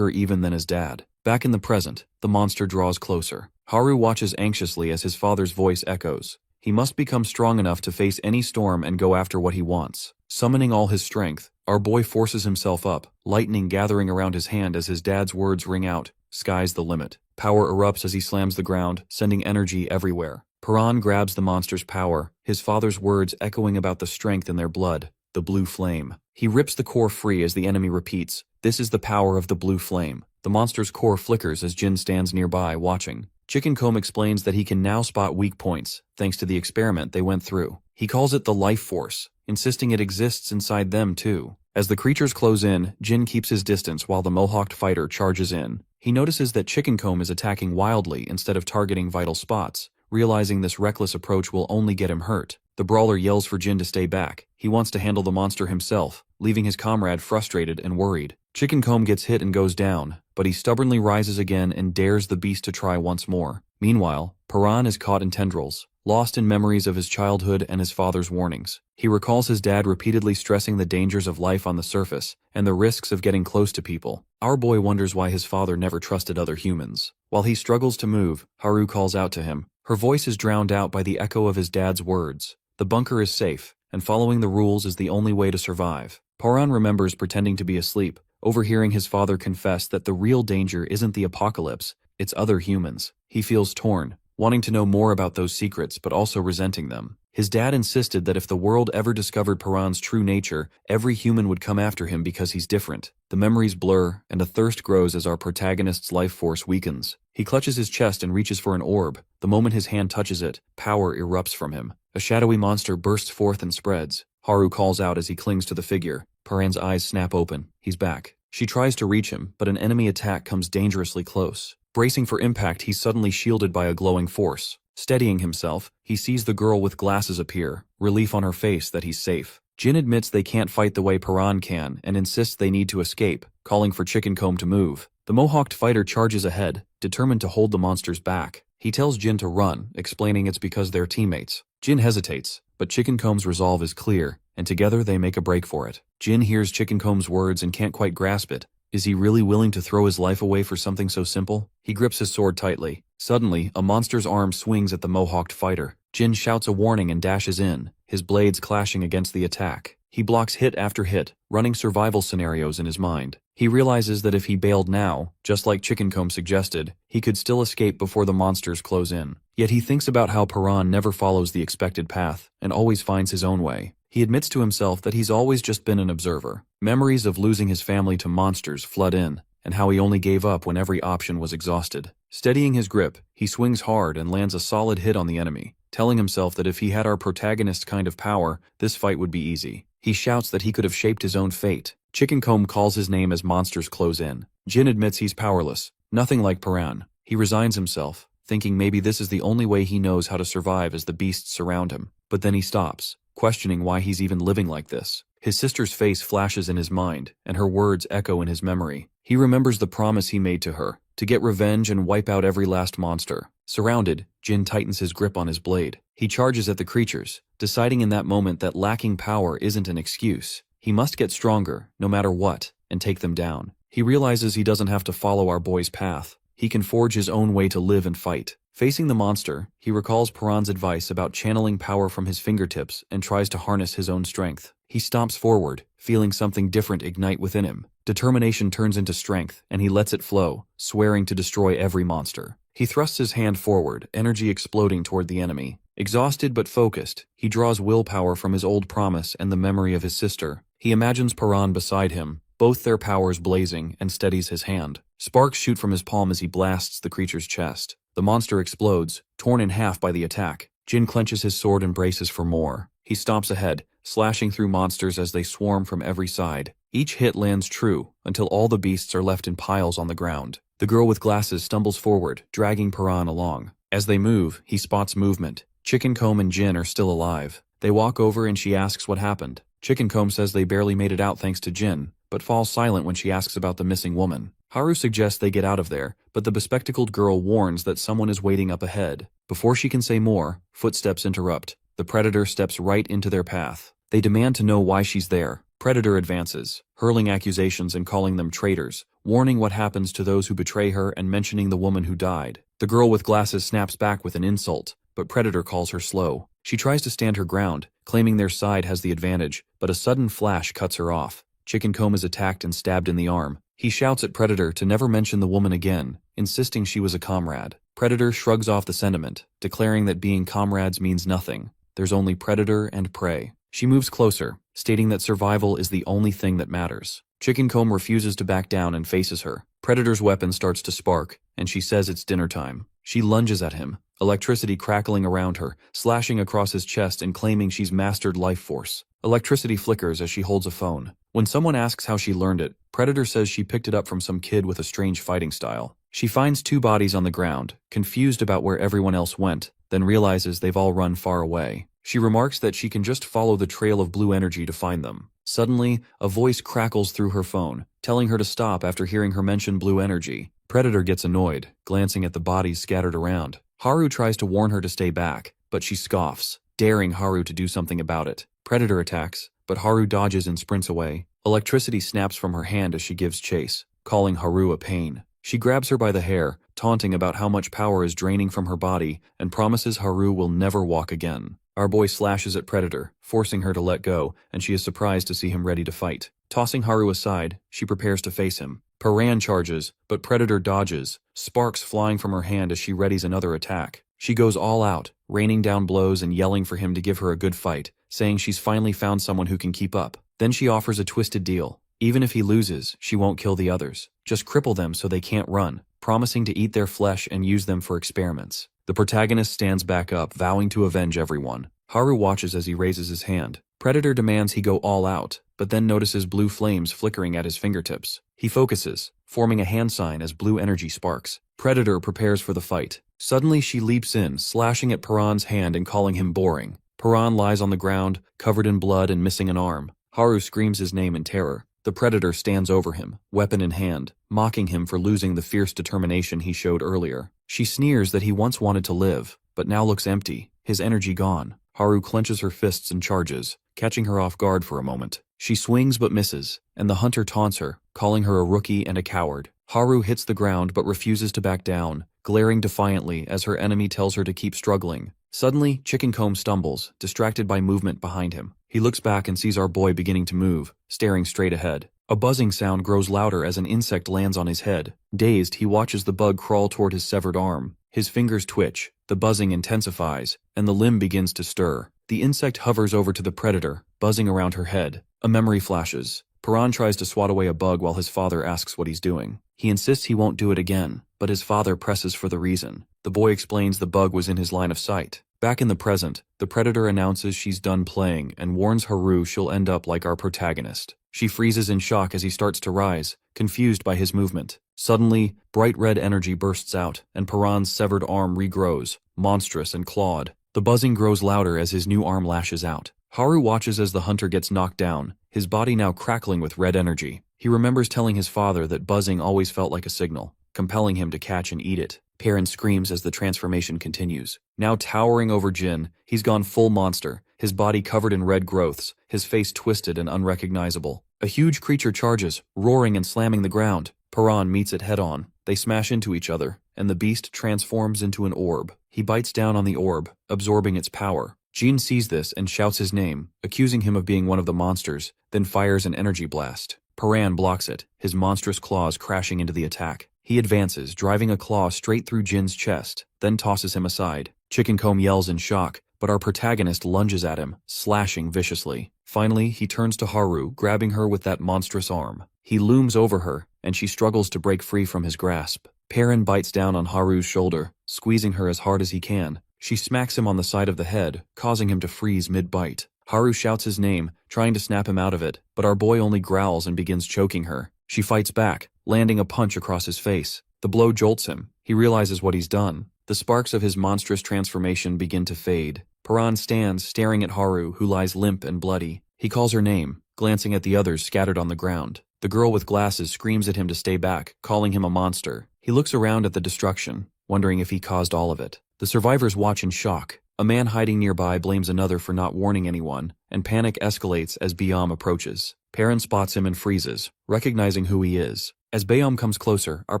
even than his dad. Back in the present, the monster draws closer. Haru watches anxiously as his father's voice echoes. He must become strong enough to face any storm and go after what he wants. Summoning all his strength, our boy forces himself up, lightning gathering around his hand as his dad's words ring out, "Sky's the limit." Power erupts as he slams the ground, sending energy everywhere. Piran grabs the monster's power, his father's words echoing about the strength in their blood, the blue flame. He rips the core free as the enemy repeats, "This is the power of the blue flame." The monster's core flickers as Jin stands nearby, watching. Chickencomb explains that he can now spot weak points, thanks to the experiment they went through. He calls it the life force, insisting it exists inside them too. As the creatures close in, Jin keeps his distance while the mohawked fighter charges in. He notices that Chickencomb is attacking wildly instead of targeting vital spots, realizing this reckless approach will only get him hurt. The brawler yells for Jin to stay back. He wants to handle the monster himself, leaving his comrade frustrated and worried. Chickencomb gets hit and goes down, but he stubbornly rises again and dares the beast to try once more. Meanwhile, Piran is caught in tendrils, lost in memories of his childhood and his father's warnings. He recalls his dad repeatedly stressing the dangers of life on the surface and the risks of getting close to people. Our boy wonders why his father never trusted other humans. While he struggles to move, Haru calls out to him. Her voice is drowned out by the echo of his dad's words. The bunker is safe, and following the rules is the only way to survive. Piran remembers pretending to be asleep, overhearing his father confess that the real danger isn't the apocalypse, it's other humans. He feels torn, wanting to know more about those secrets but also resenting them. His dad insisted that if the world ever discovered Piran's true nature, every human would come after him because he's different. The memories blur, and a thirst grows as our protagonist's life force weakens. He clutches his chest and reaches for an orb. The moment his hand touches it, power erupts from him. A shadowy monster bursts forth and spreads. Haru calls out as he clings to the figure. Piran's eyes snap open. He's back. She tries to reach him, but an enemy attack comes dangerously close. Bracing for impact, he's suddenly shielded by a glowing force. Steadying himself, he sees the girl with glasses appear, relief on her face that he's safe. Jin admits they can't fight the way Piran can and insists they need to escape, calling for Chicken Comb to move. The mohawked fighter charges ahead, determined to hold the monsters back. He tells Jin to run, explaining it's because they're teammates. Jin hesitates, but Chicken Comb's resolve is clear, and together they make a break for it. Jin hears Chicken Comb's words and can't quite grasp it. Is he really willing to throw his life away for something so simple? He grips his sword tightly. Suddenly, a monster's arm swings at the mohawked fighter. Jin shouts a warning and dashes in, his blades clashing against the attack. He blocks hit after hit, running survival scenarios in his mind. He realizes that if he bailed now, just like Chicken Comb suggested, he could still escape before the monsters close in. Yet he thinks about how Piran never follows the expected path and always finds his own way. He admits to himself that he's always just been an observer. Memories of losing his family to monsters flood in, and how he only gave up when every option was exhausted. Steadying his grip, he swings hard and lands a solid hit on the enemy, telling himself that if he had our protagonist's kind of power, this fight would be easy. He shouts that he could have shaped his own fate. Chicken Comb calls his name as monsters close in. Jin admits he's powerless, nothing like Piran. He resigns himself, thinking maybe this is the only way he knows how to survive as the beasts surround him. But then he stops, questioning why he's even living like this. His sister's face flashes in his mind, and her words echo in his memory. He remembers the promise he made to her, to get revenge and wipe out every last monster. Surrounded, Jin tightens his grip on his blade. He charges at the creatures, deciding in that moment that lacking power isn't an excuse. He must get stronger, no matter what, and take them down. He realizes he doesn't have to follow our boy's path. He can forge his own way to live and fight. Facing the monster, he recalls Piran's advice about channeling power from his fingertips and tries to harness his own strength. He stomps forward, feeling something different ignite within him. Determination turns into strength, and he lets it flow, swearing to destroy every monster. He thrusts his hand forward, energy exploding toward the enemy. Exhausted but focused, he draws willpower from his old promise and the memory of his sister. He imagines Piran beside him, both their powers blazing, and steadies his hand. Sparks shoot from his palm as he blasts the creature's chest. The monster explodes, torn in half by the attack. Jin clenches his sword and braces for more. He stomps ahead, slashing through monsters as they swarm from every side. Each hit lands true, until all the beasts are left in piles on the ground. The girl with glasses stumbles forward, dragging Piran along. As they move, he spots movement. Chicken Comb and Jin are still alive. They walk over and she asks what happened. Chicken Comb says they barely made it out thanks to Jin, but falls silent when she asks about the missing woman. Haru suggests they get out of there, but the bespectacled girl warns that someone is waiting up ahead. Before she can say more, footsteps interrupt. The predator steps right into their path. They demand to know why she's there. Predator advances, hurling accusations and calling them traitors, warning what happens to those who betray her and mentioning the woman who died. The girl with glasses snaps back with an insult, but Predator calls her slow. She tries to stand her ground, claiming their side has the advantage, but a sudden flash cuts her off. Chicken Comb is attacked and stabbed in the arm. He shouts at Predator to never mention the woman again, insisting she was a comrade. Predator shrugs off the sentiment, declaring that being comrades means nothing. There's only predator and prey. She moves closer, stating that survival is the only thing that matters. Chicken Comb refuses to back down and faces her. Predator's weapon starts to spark, and she says it's dinner time. She lunges at him, electricity crackling around her, slashing across his chest and claiming she's mastered life force. Electricity flickers as she holds a phone. When someone asks how she learned it, Predator says she picked it up from some kid with a strange fighting style. She finds two bodies on the ground, confused about where everyone else went, then realizes they've all run far away. She remarks that she can just follow the trail of blue energy to find them. Suddenly, a voice crackles through her phone, telling her to stop after hearing her mention blue energy. Predator gets annoyed, glancing at the bodies scattered around. Haru tries to warn her to stay back, but she scoffs, daring Haru to do something about it. Predator attacks, but Haru dodges and sprints away. Electricity snaps from her hand as she gives chase, calling Haru a pain. She grabs her by the hair, taunting about how much power is draining from her body, and promises Haru will never walk again. Our boy slashes at Predator, forcing her to let go, and she is surprised to see him ready to fight. Tossing Haru aside, she prepares to face him. Piran charges, but Predator dodges, sparks flying from her hand as she readies another attack. She goes all out, raining down blows and yelling for him to give her a good fight, saying she's finally found someone who can keep up. Then she offers a twisted deal. Even if he loses, she won't kill the others. Just cripple them so they can't run, promising to eat their flesh and use them for experiments. The protagonist stands back up, vowing to avenge everyone. Haru watches as he raises his hand. Predator demands he go all out, but then notices blue flames flickering at his fingertips. He focuses, forming a hand sign as blue energy sparks. Predator prepares for the fight. Suddenly she leaps in, slashing at Piran's hand and calling him boring. Piran lies on the ground, covered in blood and missing an arm. Haru screams his name in terror. The Predator stands over him, weapon in hand, mocking him for losing the fierce determination he showed earlier. She sneers that he once wanted to live, but now looks empty, his energy gone. Haru clenches her fists and charges, catching her off guard for a moment. She swings but misses, and the hunter taunts her, calling her a rookie and a coward. Haru hits the ground but refuses to back down, glaring defiantly as her enemy tells her to keep struggling. Suddenly, Chicken Comb stumbles, distracted by movement behind him. He looks back and sees our boy beginning to move, staring straight ahead. A buzzing sound grows louder as an insect lands on his head. Dazed, he watches the bug crawl toward his severed arm. His fingers twitch, the buzzing intensifies, and the limb begins to stir. The insect hovers over to the Predator, buzzing around her head. A memory flashes. Piran tries to swat away a bug while his father asks what he's doing. He insists he won't do it again, but his father presses for the reason. The boy explains the bug was in his line of sight. Back in the present, the Predator announces she's done playing and warns Haru she'll end up like our protagonist. She freezes in shock as he starts to rise, confused by his movement. Suddenly, bright red energy bursts out, and Piran's severed arm regrows, monstrous and clawed. The buzzing grows louder as his new arm lashes out. Haru watches as the hunter gets knocked down, his body now crackling with red energy. He remembers telling his father that buzzing always felt like a signal, compelling him to catch and eat it. Piran screams as the transformation continues. Now towering over Jin, he's gone full monster, his body covered in red growths, his face twisted and unrecognizable. A huge creature charges, roaring and slamming the ground. Piran meets it head-on. They smash into each other, and the beast transforms into an orb. He bites down on the orb, absorbing its power. Jin sees this and shouts his name, accusing him of being one of the monsters, then fires an energy blast. Piran blocks it, his monstrous claws crashing into the attack. He advances, driving a claw straight through Jin's chest, then tosses him aside. Chicken Comb yells in shock, but our protagonist lunges at him, slashing viciously. Finally, he turns to Haru, grabbing her with that monstrous arm. He looms over her, and she struggles to break free from his grasp. Piran bites down on Haru's shoulder, squeezing her as hard as he can. She smacks him on the side of the head, causing him to freeze mid-bite. Haru shouts his name, trying to snap him out of it, but our boy only growls and begins choking her. She fights back, landing a punch across his face. The blow jolts him. He realizes what he's done. The sparks of his monstrous transformation begin to fade. Piran stands, staring at Haru, who lies limp and bloody. He calls her name, glancing at the others scattered on the ground. The girl with glasses screams at him to stay back, calling him a monster. He looks around at the destruction, wondering if he caused all of it. The survivors watch in shock. A man hiding nearby blames another for not warning anyone, and panic escalates as Byam approaches. Piran spots him and freezes, recognizing who he is. As Byam comes closer, our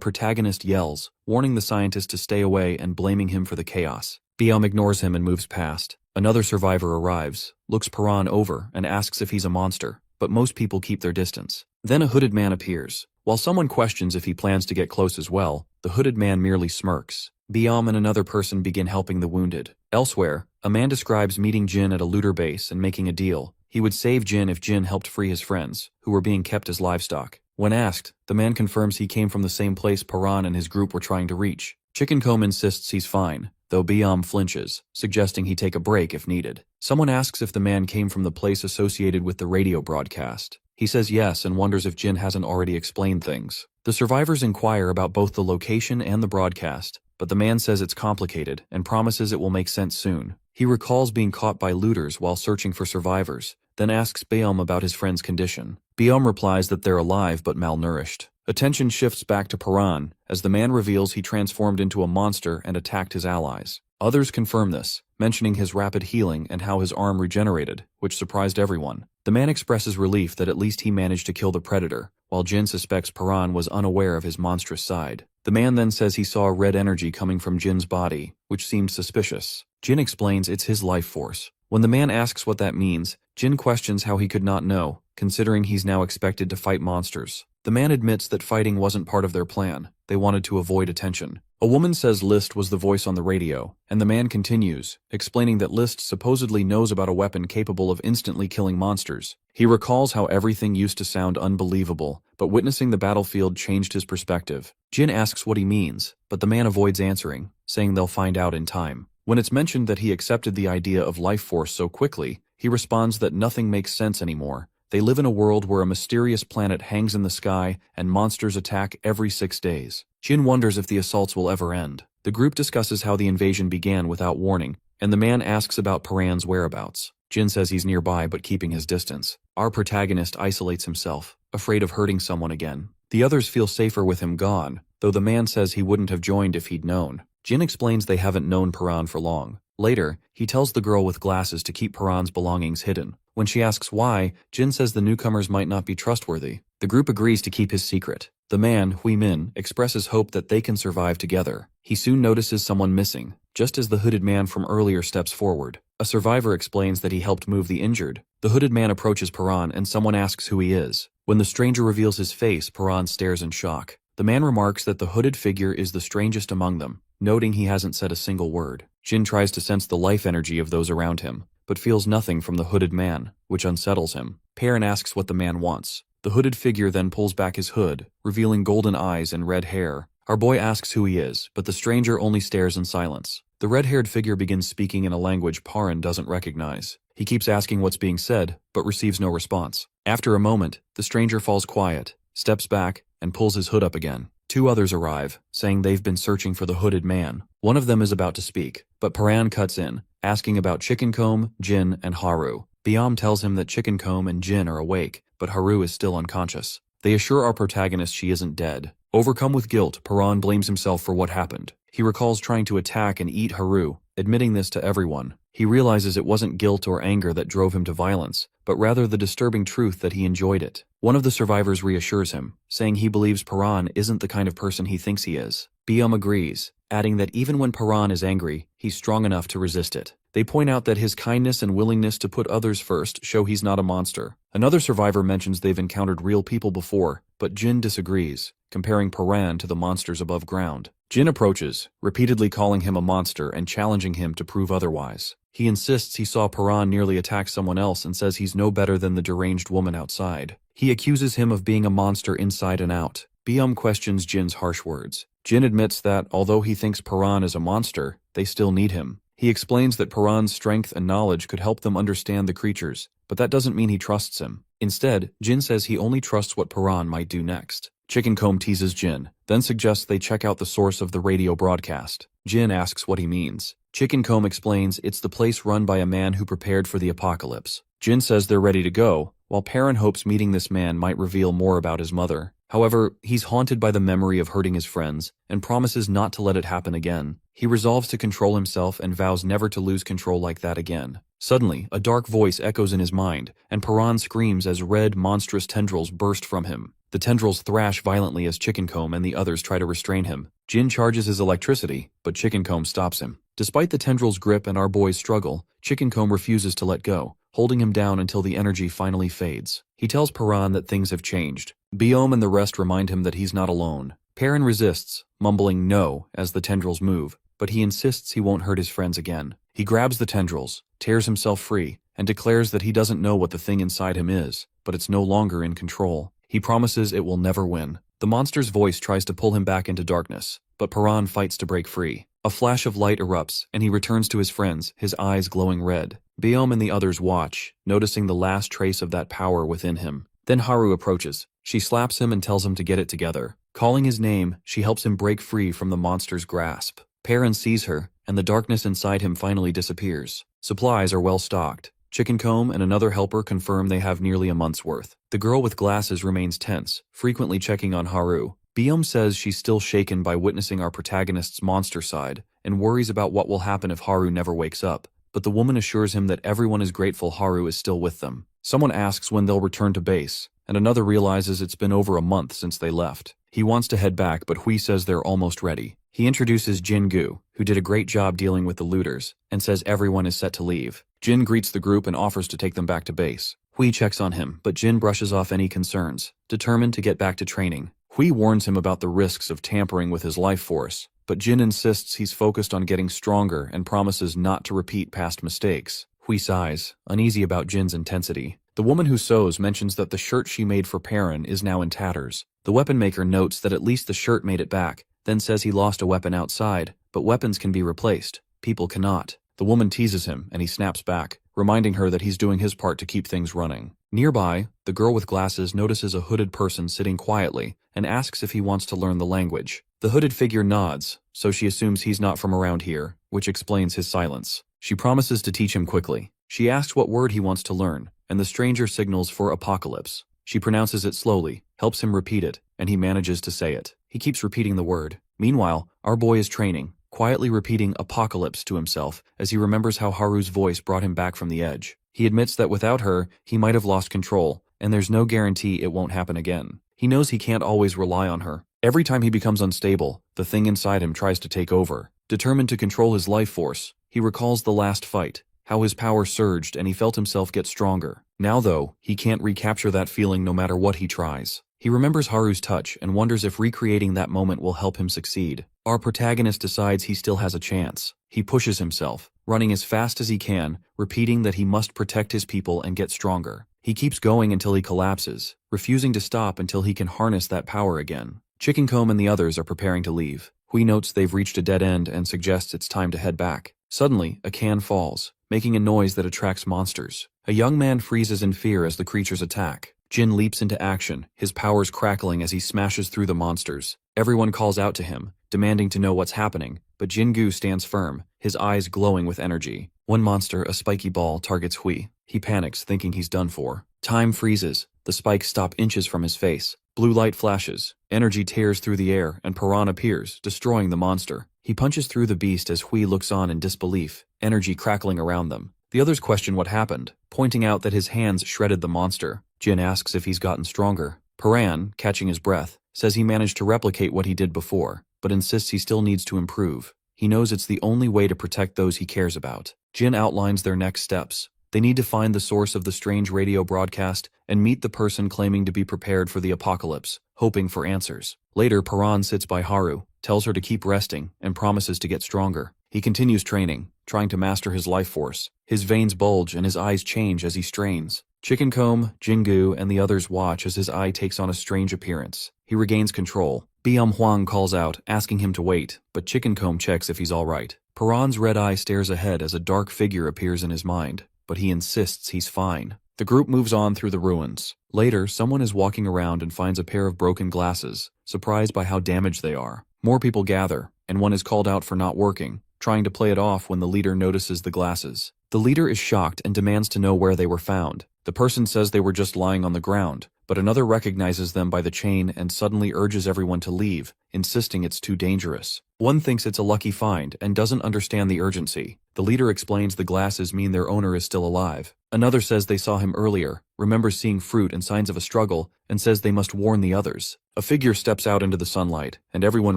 protagonist yells, warning the scientist to stay away and blaming him for the chaos. Byam ignores him and moves past. Another survivor arrives, looks Piran over, and asks if he's a monster, but most people keep their distance. Then a hooded man appears. While someone questions if he plans to get close as well, the hooded man merely smirks. Byam and another person begin helping the wounded. Elsewhere, a man describes meeting Jin at a looter base and making a deal. He would save Jin if Jin helped free his friends, who were being kept as livestock. When asked, the man confirms he came from the same place Piran and his group were trying to reach. Chicken Comb insists he's fine, though Byam flinches, suggesting he take a break if needed. Someone asks if the man came from the place associated with the radio broadcast. He says yes and wonders if Jin hasn't already explained things. The survivors inquire about both the location and the broadcast, but the man says it's complicated and promises it will make sense soon. He recalls being caught by looters while searching for survivors, then asks Byam about his friend's condition. Byam replies that they're alive but malnourished. Attention shifts back to Piran as the man reveals he transformed into a monster and attacked his allies. Others confirm this, mentioning his rapid healing and how his arm regenerated, which surprised everyone. The man expresses relief that at least he managed to kill the predator, while Jin suspects Piran was unaware of his monstrous side. The man then says he saw red energy coming from Jin's body, which seemed suspicious. Jin explains it's his life force. When the man asks what that means, Jin questions how he could not know, considering he's now expected to fight monsters. The man admits that fighting wasn't part of their plan. They wanted to avoid attention. A woman says List was the voice on the radio, and the man continues, explaining that List supposedly knows about a weapon capable of instantly killing monsters. He recalls how everything used to sound unbelievable, but witnessing the battlefield changed his perspective. Jin asks what he means, but the man avoids answering, saying they'll find out in time. When it's mentioned that he accepted the idea of life force so quickly, he responds that nothing makes sense anymore. They live in a world where a mysterious planet hangs in the sky and monsters attack every 6 days. Jin wonders if the assaults will ever end. The group discusses how the invasion began without warning, and the man asks about Piran's whereabouts. Jin says he's nearby but keeping his distance. Our protagonist isolates himself, afraid of hurting someone again. The others feel safer with him gone, though the man says he wouldn't have joined if he'd known. Jin explains they haven't known Piran for long. Later, he tells the girl with glasses to keep Piran's belongings hidden. When she asks why, Jin says the newcomers might not be trustworthy. The group agrees to keep his secret. The man, Hui Min, expresses hope that they can survive together. He soon notices someone missing, just as the hooded man from earlier steps forward. A survivor explains that he helped move the injured. The hooded man approaches Piran and someone asks who he is. When the stranger reveals his face, Piran stares in shock. The man remarks that the hooded figure is the strangest among them, noting he hasn't said a single word. Jin tries to sense the life energy of those around him, but feels nothing from the hooded man, which unsettles him. Piran asks what the man wants. The hooded figure then pulls back his hood, revealing golden eyes and red hair. Our boy asks who he is, but the stranger only stares in silence. The red-haired figure begins speaking in a language Piran doesn't recognize. He keeps asking what's being said, but receives no response. After a moment, the stranger falls quiet, steps back, and pulls his hood up again. 2 others arrive, saying they've been searching for the hooded man. One of them is about to speak, but Piran cuts in, asking about Chickencomb, Jin, and Haru. Byam tells him that Chickencomb and Jin are awake, but Haru is still unconscious. They assure our protagonist she isn't dead. Overcome with guilt, Piran blames himself for what happened. He recalls trying to attack and eat Haru, admitting this to everyone. He realizes it wasn't guilt or anger that drove him to violence, but rather the disturbing truth that he enjoyed it. One of the survivors reassures him, saying he believes Piran isn't the kind of person he thinks he is. Byam agrees, adding that even when Piran is angry, he's strong enough to resist it. They point out that his kindness and willingness to put others first show he's not a monster. Another survivor mentions they've encountered real people before, but Jin disagrees, comparing Piran to the monsters above ground. Jin approaches, repeatedly calling him a monster and challenging him to prove otherwise. He insists he saw Piran nearly attack someone else and says he's no better than the deranged woman outside. He accuses him of being a monster inside and out. Byam questions Jin's harsh words. Jin admits that, although he thinks Piran is a monster, they still need him. He explains that Piran's strength and knowledge could help them understand the creatures, but that doesn't mean he trusts him. Instead, Jin says he only trusts what Piran might do next. Chickencomb teases Jin, then suggests they check out the source of the radio broadcast. Jin asks what he means. Chickencomb explains it's the place run by a man who prepared for the apocalypse. Jin says they're ready to go, while Piran hopes meeting this man might reveal more about his mother. However, he's haunted by the memory of hurting his friends, and promises not to let it happen again. He resolves to control himself and vows never to lose control like that again. Suddenly, a dark voice echoes in his mind, and Piran screams as red, monstrous tendrils burst from him. The tendrils thrash violently as Chickencomb and the others try to restrain him. Jin charges his electricity, but Chickencomb stops him. Despite the tendrils' grip and our boy's struggle, Chickencomb refuses to let go, holding him down until the energy finally fades. He tells Piran that things have changed. Byam and the rest remind him that he's not alone. Piran resists, mumbling no as the tendrils move, but he insists he won't hurt his friends again. He grabs the tendrils, tears himself free, and declares that he doesn't know what the thing inside him is, but it's no longer in control. He promises it will never win. The monster's voice tries to pull him back into darkness, but Piran fights to break free. A flash of light erupts, and he returns to his friends, his eyes glowing red. Byam and the others watch, noticing the last trace of that power within him. Then Haru approaches. She slaps him and tells him to get it together. Calling his name, she helps him break free from the monster's grasp. Piran sees her, and the darkness inside him finally disappears. Supplies are well stocked. Chickencomb and another helper confirm they have nearly a month's worth. The girl with glasses remains tense, frequently checking on Haru. Byam says she's still shaken by witnessing our protagonist's monster side, and worries about what will happen if Haru never wakes up, but the woman assures him that everyone is grateful Haru is still with them. Someone asks when they'll return to base, and another realizes it's been over a month since they left. He wants to head back, but Hui says they're almost ready. He introduces Jin-gu, who did a great job dealing with the looters, and says everyone is set to leave. Jin greets the group and offers to take them back to base. Hui checks on him, but Jin brushes off any concerns, determined to get back to training. Hui warns him about the risks of tampering with his life force, but Jin insists he's focused on getting stronger and promises not to repeat past mistakes. Hui sighs, uneasy about Jin's intensity. The woman who sews mentions that the shirt she made for Piran is now in tatters. The weapon maker notes that at least the shirt made it back, then says he lost a weapon outside, but weapons can be replaced. People cannot. The woman teases him, and he snaps back, reminding her that he's doing his part to keep things running. Nearby, the girl with glasses notices a hooded person sitting quietly and asks if he wants to learn the language. The hooded figure nods, so she assumes he's not from around here, which explains his silence. She promises to teach him quickly. She asks what word he wants to learn, and the stranger signals for apocalypse. She pronounces it slowly, helps him repeat it, and he manages to say it. He keeps repeating the word. Meanwhile, our boy is training, quietly repeating apocalypse to himself as he remembers how Haru's voice brought him back from the edge. He admits that without her, he might have lost control, and there's no guarantee it won't happen again. He knows he can't always rely on her. Every time he becomes unstable, the thing inside him tries to take over. Determined to control his life force, he recalls the last fight, how his power surged and he felt himself get stronger. Now though, he can't recapture that feeling no matter what he tries. He remembers Haru's touch and wonders if recreating that moment will help him succeed. Our protagonist decides he still has a chance. He pushes himself, running as fast as he can, repeating that he must protect his people and get stronger. He keeps going until he collapses, refusing to stop until he can harness that power again. Chickencomb and the others are preparing to leave. Hui notes they've reached a dead end and suggests it's time to head back. Suddenly, a can falls, making a noise that attracts monsters. A young man freezes in fear as the creatures attack. Jin leaps into action, his powers crackling as he smashes through the monsters. Everyone calls out to him, demanding to know what's happening, but Jin-gu stands firm, his eyes glowing with energy. One monster, a spiky ball, targets Hui. He panics, thinking he's done for. Time freezes. The spikes stop inches from his face. Blue light flashes. Energy tears through the air, and Piran appears, destroying the monster. He punches through the beast as Hui looks on in disbelief, energy crackling around them. The others question what happened, pointing out that his hands shredded the monster. Jin asks if he's gotten stronger. Piran, catching his breath, says he managed to replicate what he did before, but insists he still needs to improve. He knows it's the only way to protect those he cares about. Jin outlines their next steps. They need to find the source of the strange radio broadcast and meet the person claiming to be prepared for the apocalypse, hoping for answers. Later, Piran sits by Haru, tells her to keep resting, and promises to get stronger. He continues training, trying to master his life force. His veins bulge and his eyes change as he strains. Chickencomb, Jin-gu, and the others watch as his eye takes on a strange appearance. He regains control. Huang calls out, asking him to wait, but Chickencomb checks if he's alright. Piran's red eye stares ahead as a dark figure appears in his mind, but he insists he's fine. The group moves on through the ruins. Later, someone is walking around and finds a pair of broken glasses, surprised by how damaged they are. More people gather, and one is called out for not working, trying to play it off when the leader notices the glasses. The leader is shocked and demands to know where they were found. The person says they were just lying on the ground, but another recognizes them by the chain and suddenly urges everyone to leave, insisting it's too dangerous. One thinks it's a lucky find and doesn't understand the urgency. The leader explains the glasses mean their owner is still alive. Another says they saw him earlier, remembers seeing fruit and signs of a struggle, and says they must warn the others. A figure steps out into the sunlight, and everyone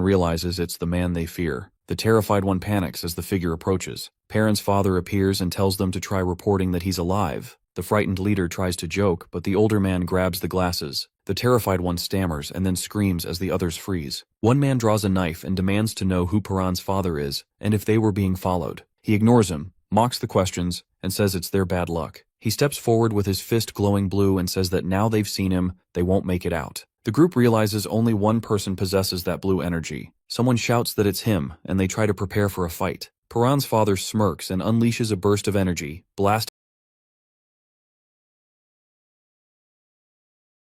realizes it's the man they fear. The terrified one panics as the figure approaches. Piran's father appears and tells them to try reporting that he's alive. The frightened leader tries to joke, but the older man grabs the glasses. The terrified one stammers and then screams as the others freeze. One man draws a knife and demands to know who Piran's father is and if they were being followed. He ignores him, mocks the questions, and says it's their bad luck. He steps forward with his fist glowing blue and says that now they've seen him, they won't make it out. The group realizes only one person possesses that blue energy. Someone shouts that it's him, and they try to prepare for a fight. Piran's father smirks and unleashes a burst of energy, blasting